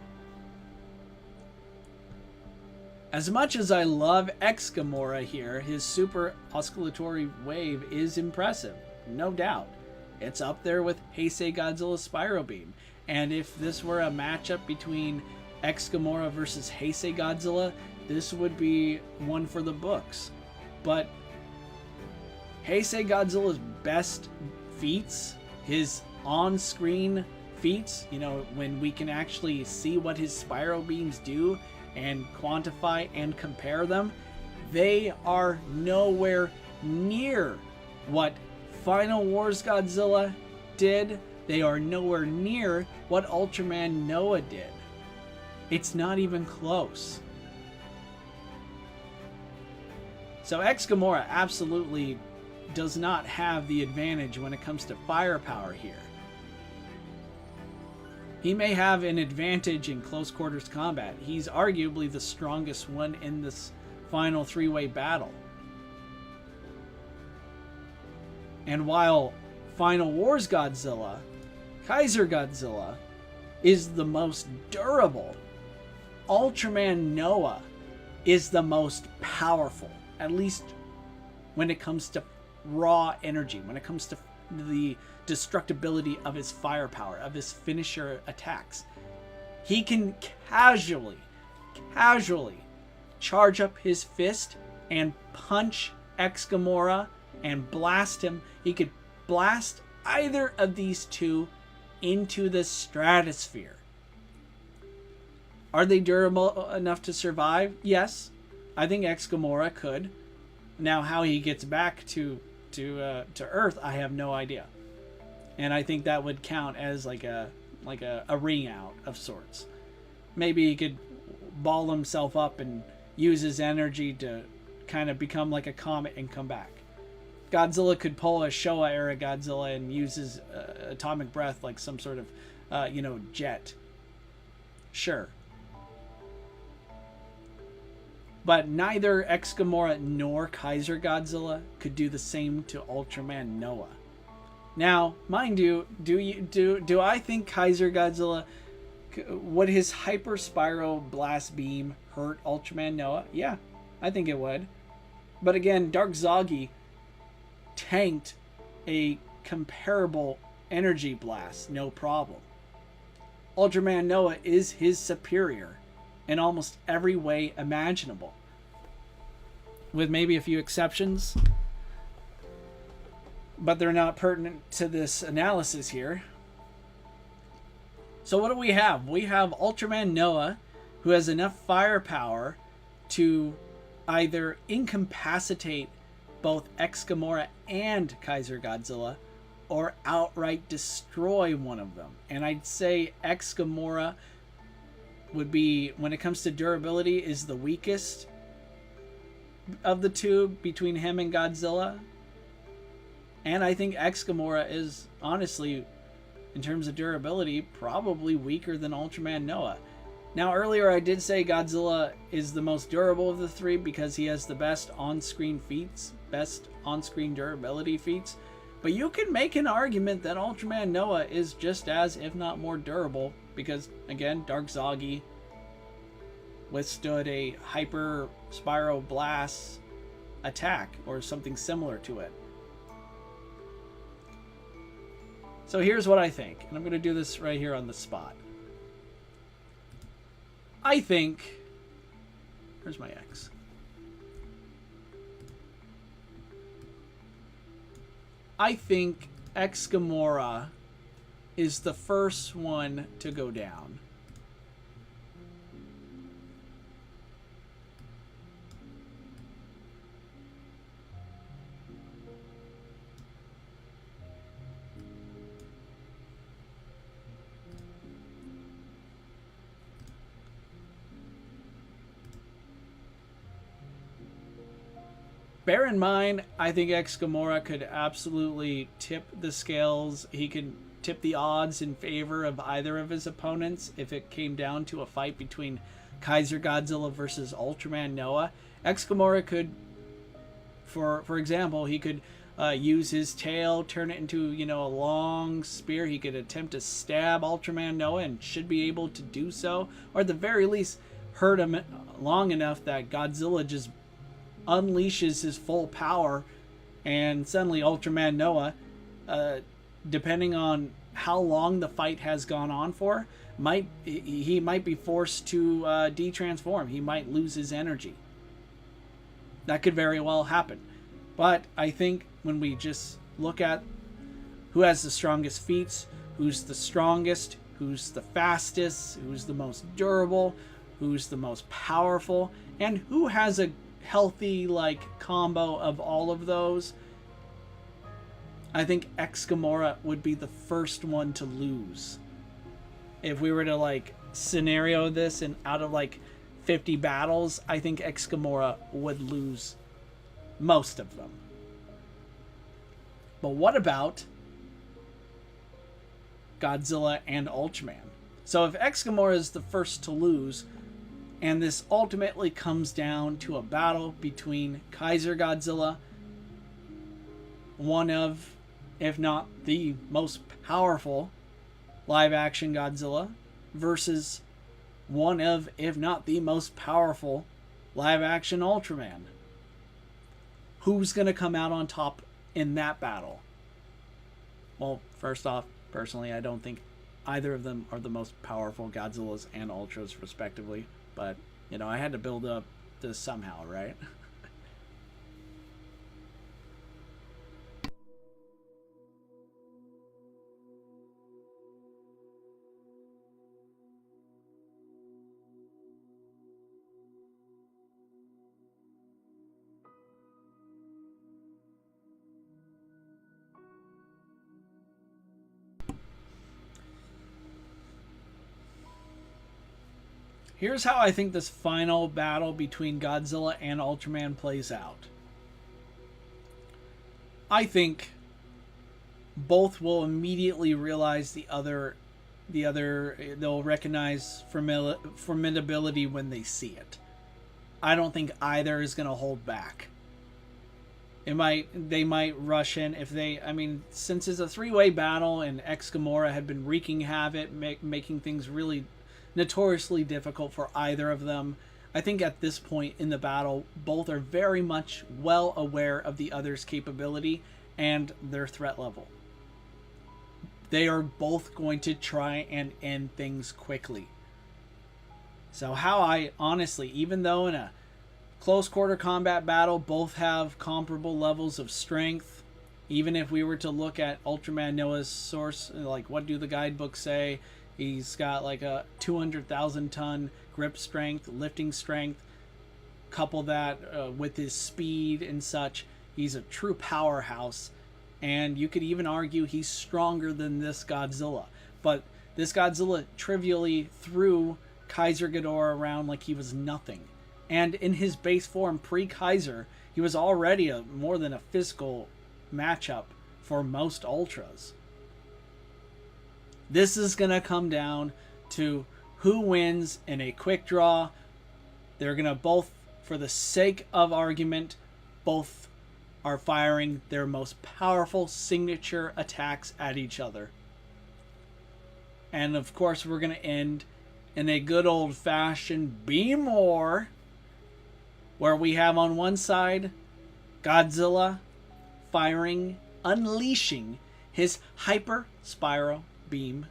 A: As much as I love Gomora here, his super oscillatory wave is impressive, no doubt. It's up there with Heisei Godzilla's Spiral Beam. And if this were a matchup between Gomora versus Heisei Godzilla, this would be one for the books. But Heisei Godzilla's best feats, his on-screen feats, you know, when we can actually see what his spiral beams do and quantify and compare them, they are nowhere near what Final Wars Godzilla did. They are nowhere near what Ultraman Noah did. It's not even close. So Gomora absolutely does not have the advantage when it comes to firepower here. He may have an advantage in close quarters combat. He's arguably the strongest one in this final 3-way battle. And while Final Wars Godzilla, Kaiser Godzilla, is the most durable, Ultraman Noah is the most powerful, at least when it comes to raw energy, when it comes to the destructibility of his firepower, of his finisher attacks. He can casually charge up his fist and punch Gomora and blast him. He could blast either of these two into the stratosphere. Are they durable enough to survive? Yes, I think Gomora could. Now, how he gets back to Earth, I have no idea. And I think that would count as like a ring out of sorts. Maybe he could ball himself up and use his energy to kind of become like a comet and come back.
B: Godzilla could pull a Showa era Godzilla and use his atomic breath like some sort of, jet. Sure. But neither Ex Gomora nor Kaiser Godzilla could do the same to Ultraman Noah. Now, mind you, do I think Kaiser Godzilla, would his Hyper Spiral Blast Beam hurt Ultraman Noah? Yeah, I think it would. But again, Dark Zagi tanked a comparable energy blast, no problem. Ultraman Noah is his superior in almost every way imaginable, with maybe a few exceptions, but they're not pertinent to this analysis here. So what do we have? We have Ultraman Noah, who has enough firepower to either incapacitate both Ex Gomora and Kaiser Godzilla, or outright destroy one of them. And I'd say Ex Gomora would be, when it comes to durability, is the weakest of the two between him and Godzilla. And I think Ex Gomora is, honestly, in terms of durability, probably weaker than Ultraman Noah. Now, earlier I did say Godzilla is the most durable of the three because he has the best on-screen feats, best on-screen durability feats. But you can make an argument that Ultraman Noah is just as, if not more durable, because, again, Dark Zagi withstood a Hyper Spiral Blast attack, or something similar to it. So here's what I think, and I'm going to do this right here on the spot. I think... Where's my X? I think Ex Gomora is the first one to go down. Bear in mind, I think Ex Gomora could absolutely tip the scales. He could tip the odds in favor of either of his opponents if it came down to a fight between Kaiser Godzilla versus Ultraman Noah. Ex Gomora could, for example, he could use his tail, turn it into, a long spear. He could attempt to stab Ultraman Noah and should be able to do so, or at the very least hurt him long enough that Godzilla just unleashes his full power, and suddenly Ultraman Noah, depending on how long the fight has gone on for, he might be forced to de-transform. He might lose his energy. That could very well happen. But I think when we just look at who has the strongest feats, who's the strongest, who's the fastest, who's the most durable, who's the most powerful, and who has a healthy combo of all of those, I think Ex Gomora would be the first one to lose. If we were to scenario this, and out of 50 battles, I think Ex Gomora would lose most of them. But what about Godzilla and Ultraman? So if Ex Gomora is the first to lose, and this ultimately comes down to a battle between Kaiser Godzilla, one of, if not the most powerful live-action Godzilla, versus one of, if not the most powerful live-action Ultraman. Who's going to come out on top in that battle? Well, first off, personally, I don't think either of them are the most powerful Godzillas and Ultras, respectively. But, I had to build up this somehow, right? Here's how I think this final battle between Godzilla and Ultraman plays out. I think both will immediately realize the other they'll recognize formidability when they see it. I don't think either is going to hold back. They might rush in if they, I mean, since it's a three-way battle and Gomora had been wreaking havoc, making things really notoriously difficult for either of them. I think at this point in the battle, both are very much well aware of the other's capability and their threat level. They are both going to try and end things quickly. So how I honestly, even though in a close quarter combat battle, both have comparable levels of strength, even if we were to look at Ultraman Noah's source, like what do the guidebooks say? He's got like a 200,000 ton grip strength, lifting strength. Couple that with his speed and such, he's a true powerhouse. And you could even argue he's stronger than this Godzilla. But this Godzilla trivially threw Kaiser Ghidorah around like he was nothing. And in his base form pre-Kaiser, he was already more than a physical matchup for most Ultras. This is going to come down to who wins in a quick draw. They're going to both, for the sake of argument, both are firing their most powerful signature attacks at each other. And of course, we're going to end in a good old-fashioned beam war, where we have on one side Godzilla firing, unleashing his hyper spiral beam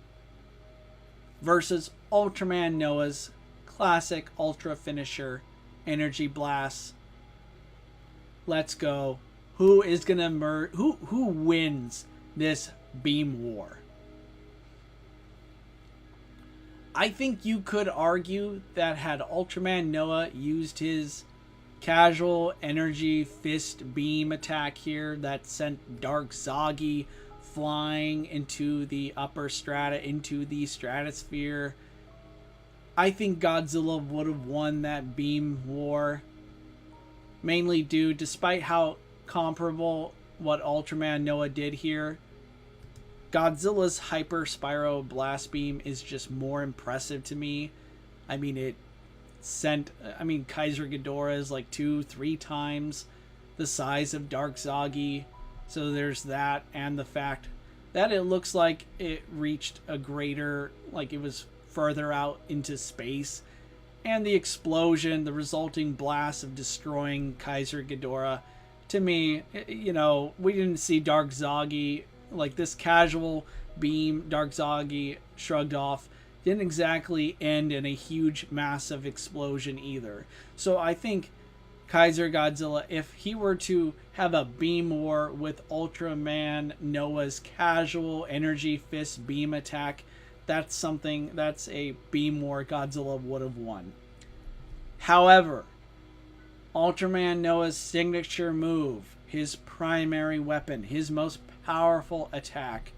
B: versus Ultraman Noah's classic ultra finisher energy blast. Let's go. Who is gonna who wins this beam war? I think you could argue that had Ultraman Noah used his casual energy fist beam attack here that sent Dark Zagi flying into the upper strata, into the stratosphere, I think Godzilla would have won that beam war. Mainly due, despite how comparable what Ultraman Noah did here, Godzilla's Hyper Spyro Blast Beam is just more impressive to me. I mean, Kaiser Ghidorah is like 2-3 times the size of Dark Zagi. So there's that, and the fact that it looks like it reached a greater, like it was further out into space. And the explosion, the resulting blast of destroying Kaiser Ghidorah. To me, you know, we didn't see Dark Zagi, like this casual beam Dark Zagi shrugged off, didn't exactly end in a huge, massive explosion either. So I think Kaiser Godzilla, if he were to have a beam war with Ultraman Noah's casual energy fist beam attack, that's a beam war Godzilla would have won. However, Ultraman Noah's signature move, his primary weapon, his most powerful attack,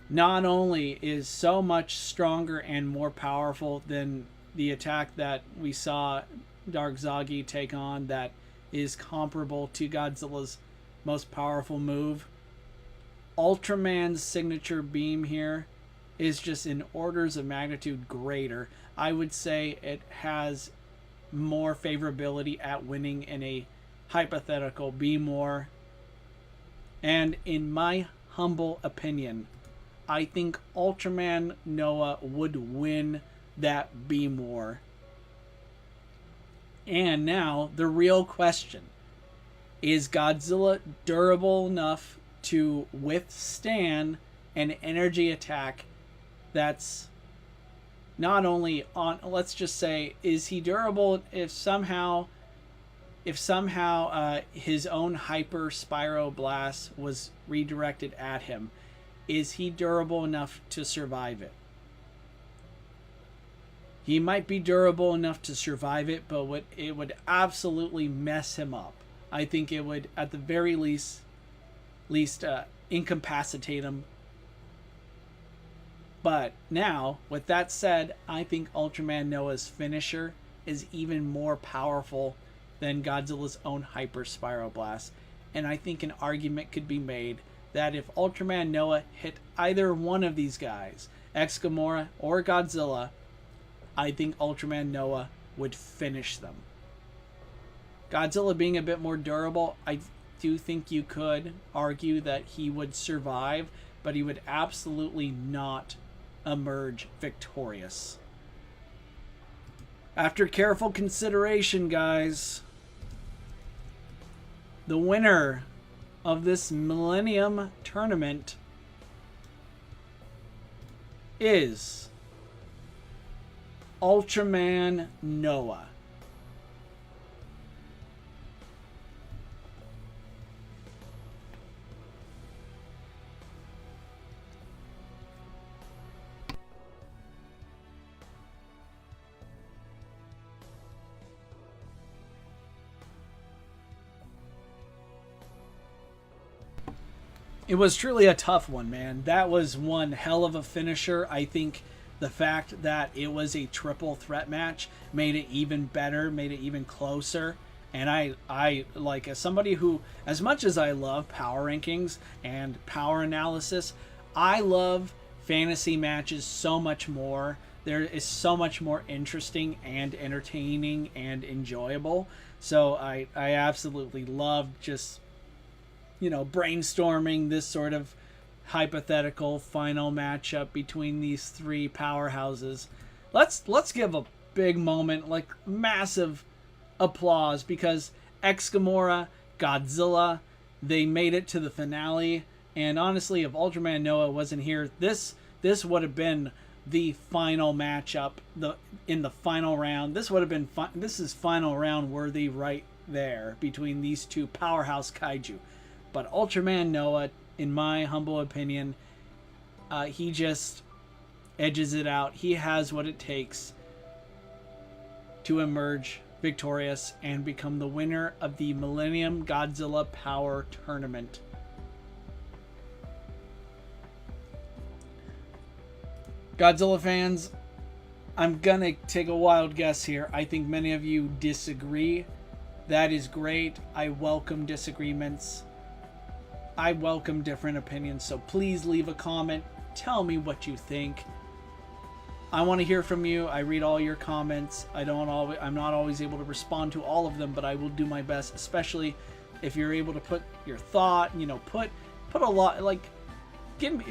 B: not only is so much stronger and more powerful than the attack that we saw Dark Zagi take on that is comparable to Godzilla's most powerful move, Ultraman's signature beam here is just in orders of magnitude greater. I would say it has more favorability at winning in a hypothetical beam war. And in my humble opinion, I think Ultraman Noah would win that beam war. And now, the real question. Is Godzilla durable enough to withstand an energy attack that's not only on, let's just say, is he durable if somehow his own Hyper Spyro Blast was redirected at him? Is he durable enough to survive it? He might be durable enough to survive it, but it would absolutely mess him up. I think it would, at the very least incapacitate him. But now, with that said, I think Ultraman Noah's finisher is even more powerful than Godzilla's own Hyper Spyro Blast. And I think an argument could be made that if Ultraman Noah hit either one of these guys, Gomora or Godzilla, I think Ultraman Noah would finish them. Godzilla being a bit more durable, I do think you could argue that he would survive, but he would absolutely not emerge victorious. After careful consideration, guys, the winner of this Millennium Tournament is Ultraman Noah. It was truly a tough one, man. That was one hell of a finisher. I think the fact that it was a triple threat match made it even better, made it even closer. And I like, as somebody who, as much as I love power rankings and power analysis, I love fantasy matches so much more. There is so much more interesting and entertaining and enjoyable. So I absolutely loved just, you know, brainstorming this sort of hypothetical final matchup between these three powerhouses. Let's give a big moment, like massive applause, because Gomora, Godzilla, they made it to the finale. And honestly, if Ultraman Noah wasn't here, this would have been the final matchup, in the final round. This would have been this is final round worthy right there between these two powerhouse kaiju. But Ultraman Noah, in my humble opinion, he just edges it out. He has what it takes to emerge victorious and become the winner of the Millennium Godzilla Power Tournament. Godzilla fans, I'm gonna take a wild guess here. I think many of you disagree. That is great. I welcome disagreements. I welcome different opinions, so please leave a comment. Tell me what you think. I want to hear from you. I read all your comments. I'm not always able to respond to all of them, but I will do my best, especially if you're able to put your thought, you know, put a lot, like,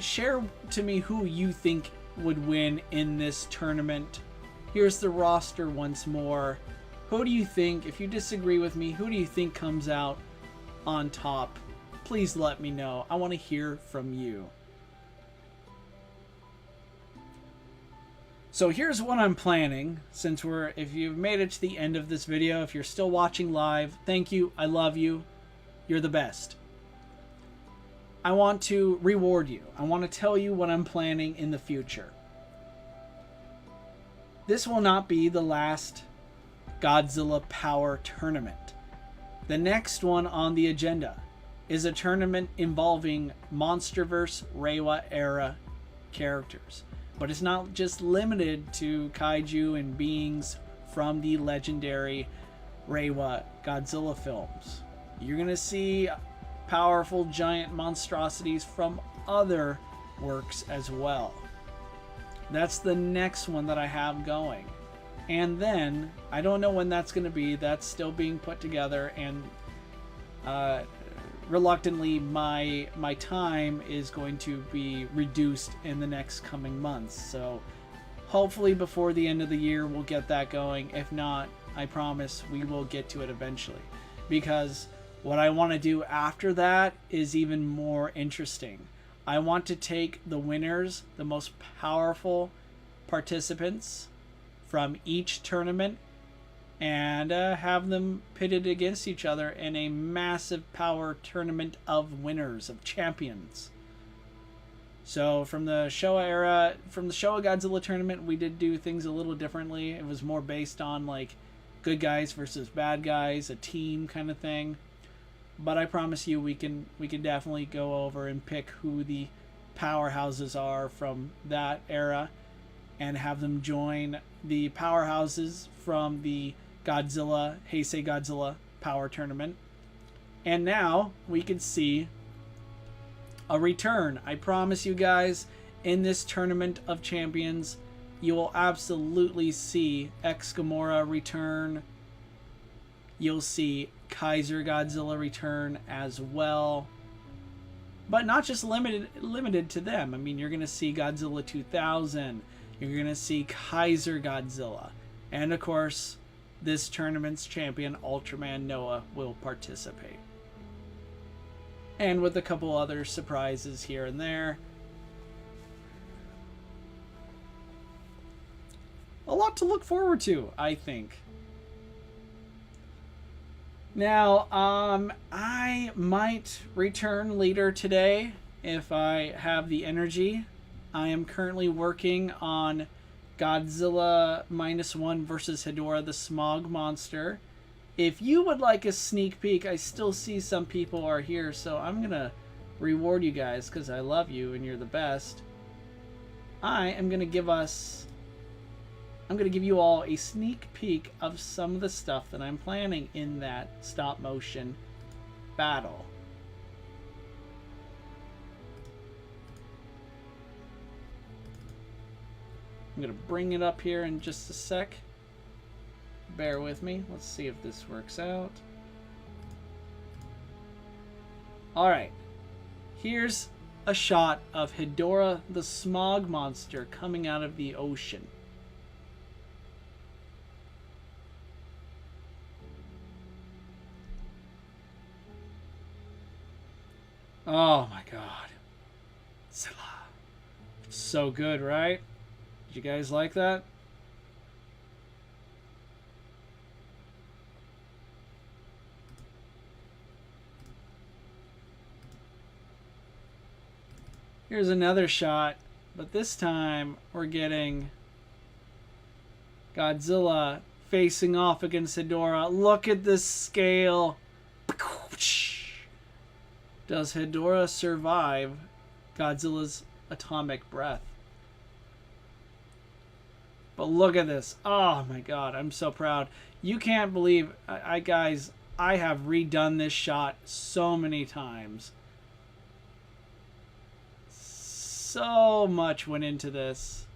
B: share to me who you think would win in this tournament. Here's the roster once more. Who do you think, if you disagree with me, who do you think comes out on top? Please let me know. I want to hear from you. So here's what I'm planning, since if you've made it to the end of this video, if you're still watching live, thank you. I love you. You're the best. I want to reward you. I want to tell you what I'm planning in the future. This will not be the last Godzilla Power Tournament. The next one on the agenda is a tournament involving MonsterVerse Reiwa era characters. But it's not just limited to kaiju and beings from the legendary Reiwa Godzilla films. You're going to see powerful giant monstrosities from other works as well. That's the next one that I have going. And then, I don't know when that's going to be. That's still being put together, and reluctantly, my time is going to be reduced in the next coming months. So hopefully before the end of the year we'll get that going. If not, I promise we will get to it eventually, because what I want to do after that is even more interesting. I want to take the winners, the most powerful participants from each tournament, and have them pitted against each other in a massive power tournament of winners, of champions. So from the Showa Godzilla tournament, we did do things a little differently. It was more based on like good guys versus bad guys, a team kind of thing. But I promise you, we can definitely go over and pick who the powerhouses are from that era, and have them join the powerhouses from the Godzilla, Heisei Godzilla Power Tournament. And now we can see a return. I promise you guys, in this Tournament of Champions, you will absolutely see Gomora return. You'll see Kaiser Godzilla return as well. But not just limited to them. I mean, you're going to see Godzilla 2000. You're going to see Kaiser Godzilla. And of course, this tournament's champion, Ultraman Noah, will participate. And with a couple other surprises here and there. A lot to look forward to, I think. Now, I might return later today if I have the energy. I am currently working on Godzilla -1 versus Ghidorah the Smog Monster. If you would like a sneak peek, I still see some people are here, so I'm going to reward you guys because I love you and you're the best. I am going to give you all a sneak peek of some of the stuff that I'm planning in that stop motion battle. I'm going to bring it up here in just a sec. Bear with me. Let's see if this works out. Alright. Here's a shot of Ghidorah the Smog Monster coming out of the ocean. Oh my god. Zilla. It's so good, right? Did you guys like that? Here's another shot, but this time we're getting Godzilla facing off against Ghidorah. Look at this scale. Does Ghidorah survive Godzilla's atomic breath? But look at this. Oh my god, I'm so proud. You can't believe, guys, I have redone this shot so many times. So much went into this.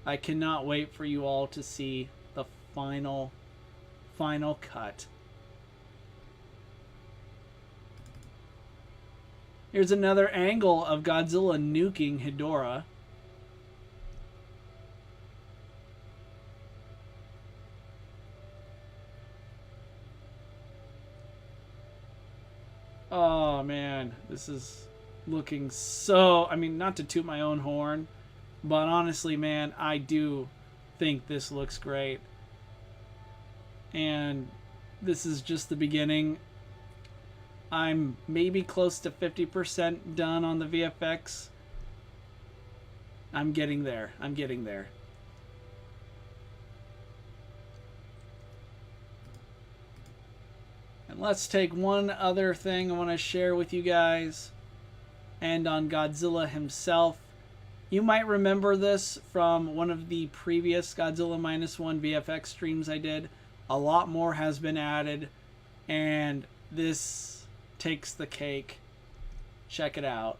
B: I cannot wait for you all to see the final cut. Here's another angle of Godzilla nuking Ghidorah. Oh man, this is looking so, I mean, not to toot my own horn, but honestly, man, I do think this looks great. And this is just the beginning. I'm maybe close to 50% done on the VFX. I'm getting there. I'm getting there. And let's take one other thing I want to share with you guys. And on Godzilla himself. You might remember this from one of the previous Godzilla -1 VFX streams I did. A lot more has been added. And this takes the cake. Check it out.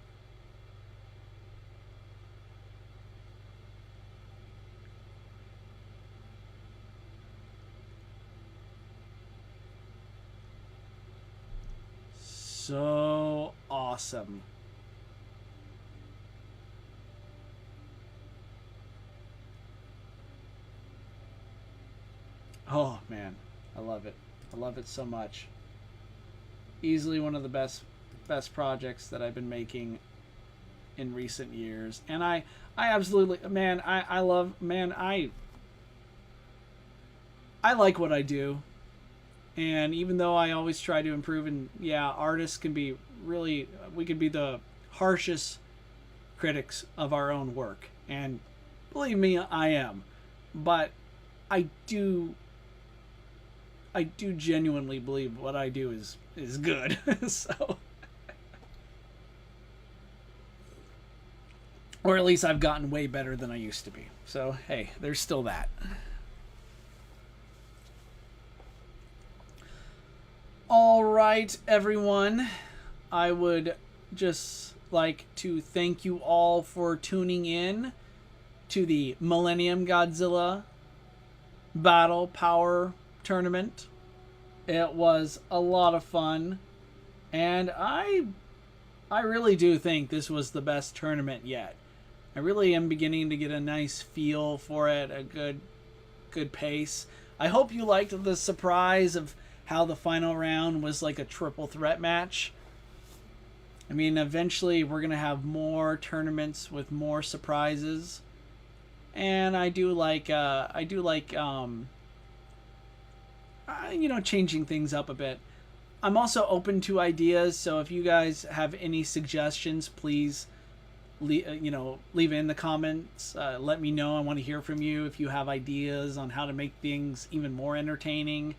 B: So awesome. Oh man, I love it. I love it so much. Easily one of the best projects that I've been making in recent years. And I absolutely, man, I love, man, I like what I do. And even though I always try to improve, and yeah, artists can be really, we can be the harshest critics of our own work. And believe me, I am. But I do genuinely believe what I do is good. So, or at least I've gotten way better than I used to be. So, hey, there's still that. All right. right, everyone. I would just like to thank you all for tuning in to the Millennium Godzilla Battle Power Tournament. It was a lot of fun, and I really do think this was the best tournament yet. I really am beginning to get a nice feel for it, a good pace. I hope you liked the surprise of how the final round was like a triple threat match. I mean, eventually we're going to have more tournaments with more surprises. And I do like changing things up a bit. I'm also open to ideas, so if you guys have any suggestions, please leave it in the comments. Let me know. I want to hear from you if you have ideas on how to make things even more entertaining.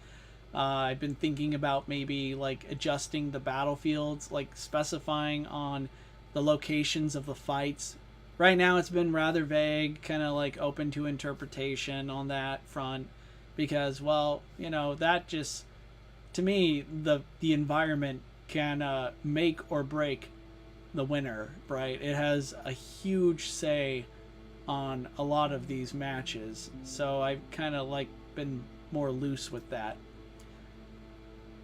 B: I've been thinking about maybe like adjusting the battlefields, like specifying on the locations of the fights. Right now it's been rather vague, kind of like open to interpretation on that front, because, well, that just, to me, the environment can make or break the winner, right? It has a huge say on a lot of these matches, so I've kind of like been more loose with that.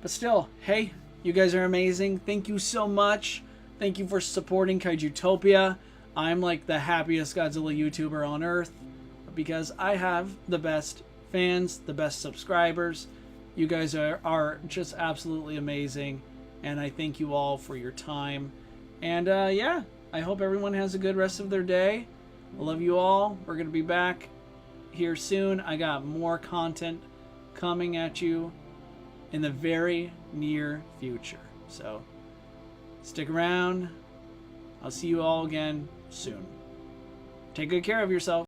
B: But still, hey, you guys are amazing. Thank you so much. Thank you for supporting Kaijutopia. I'm like the happiest Godzilla YouTuber on earth because I have the best fans, the best subscribers. You guys are just absolutely amazing, and I thank you all for your time. And yeah, I hope everyone has a good rest of their day. I love you all. We're going to be back here soon. I got more content coming at you in the very near future. So stick around. I'll see you all again soon. Take good care of yourself.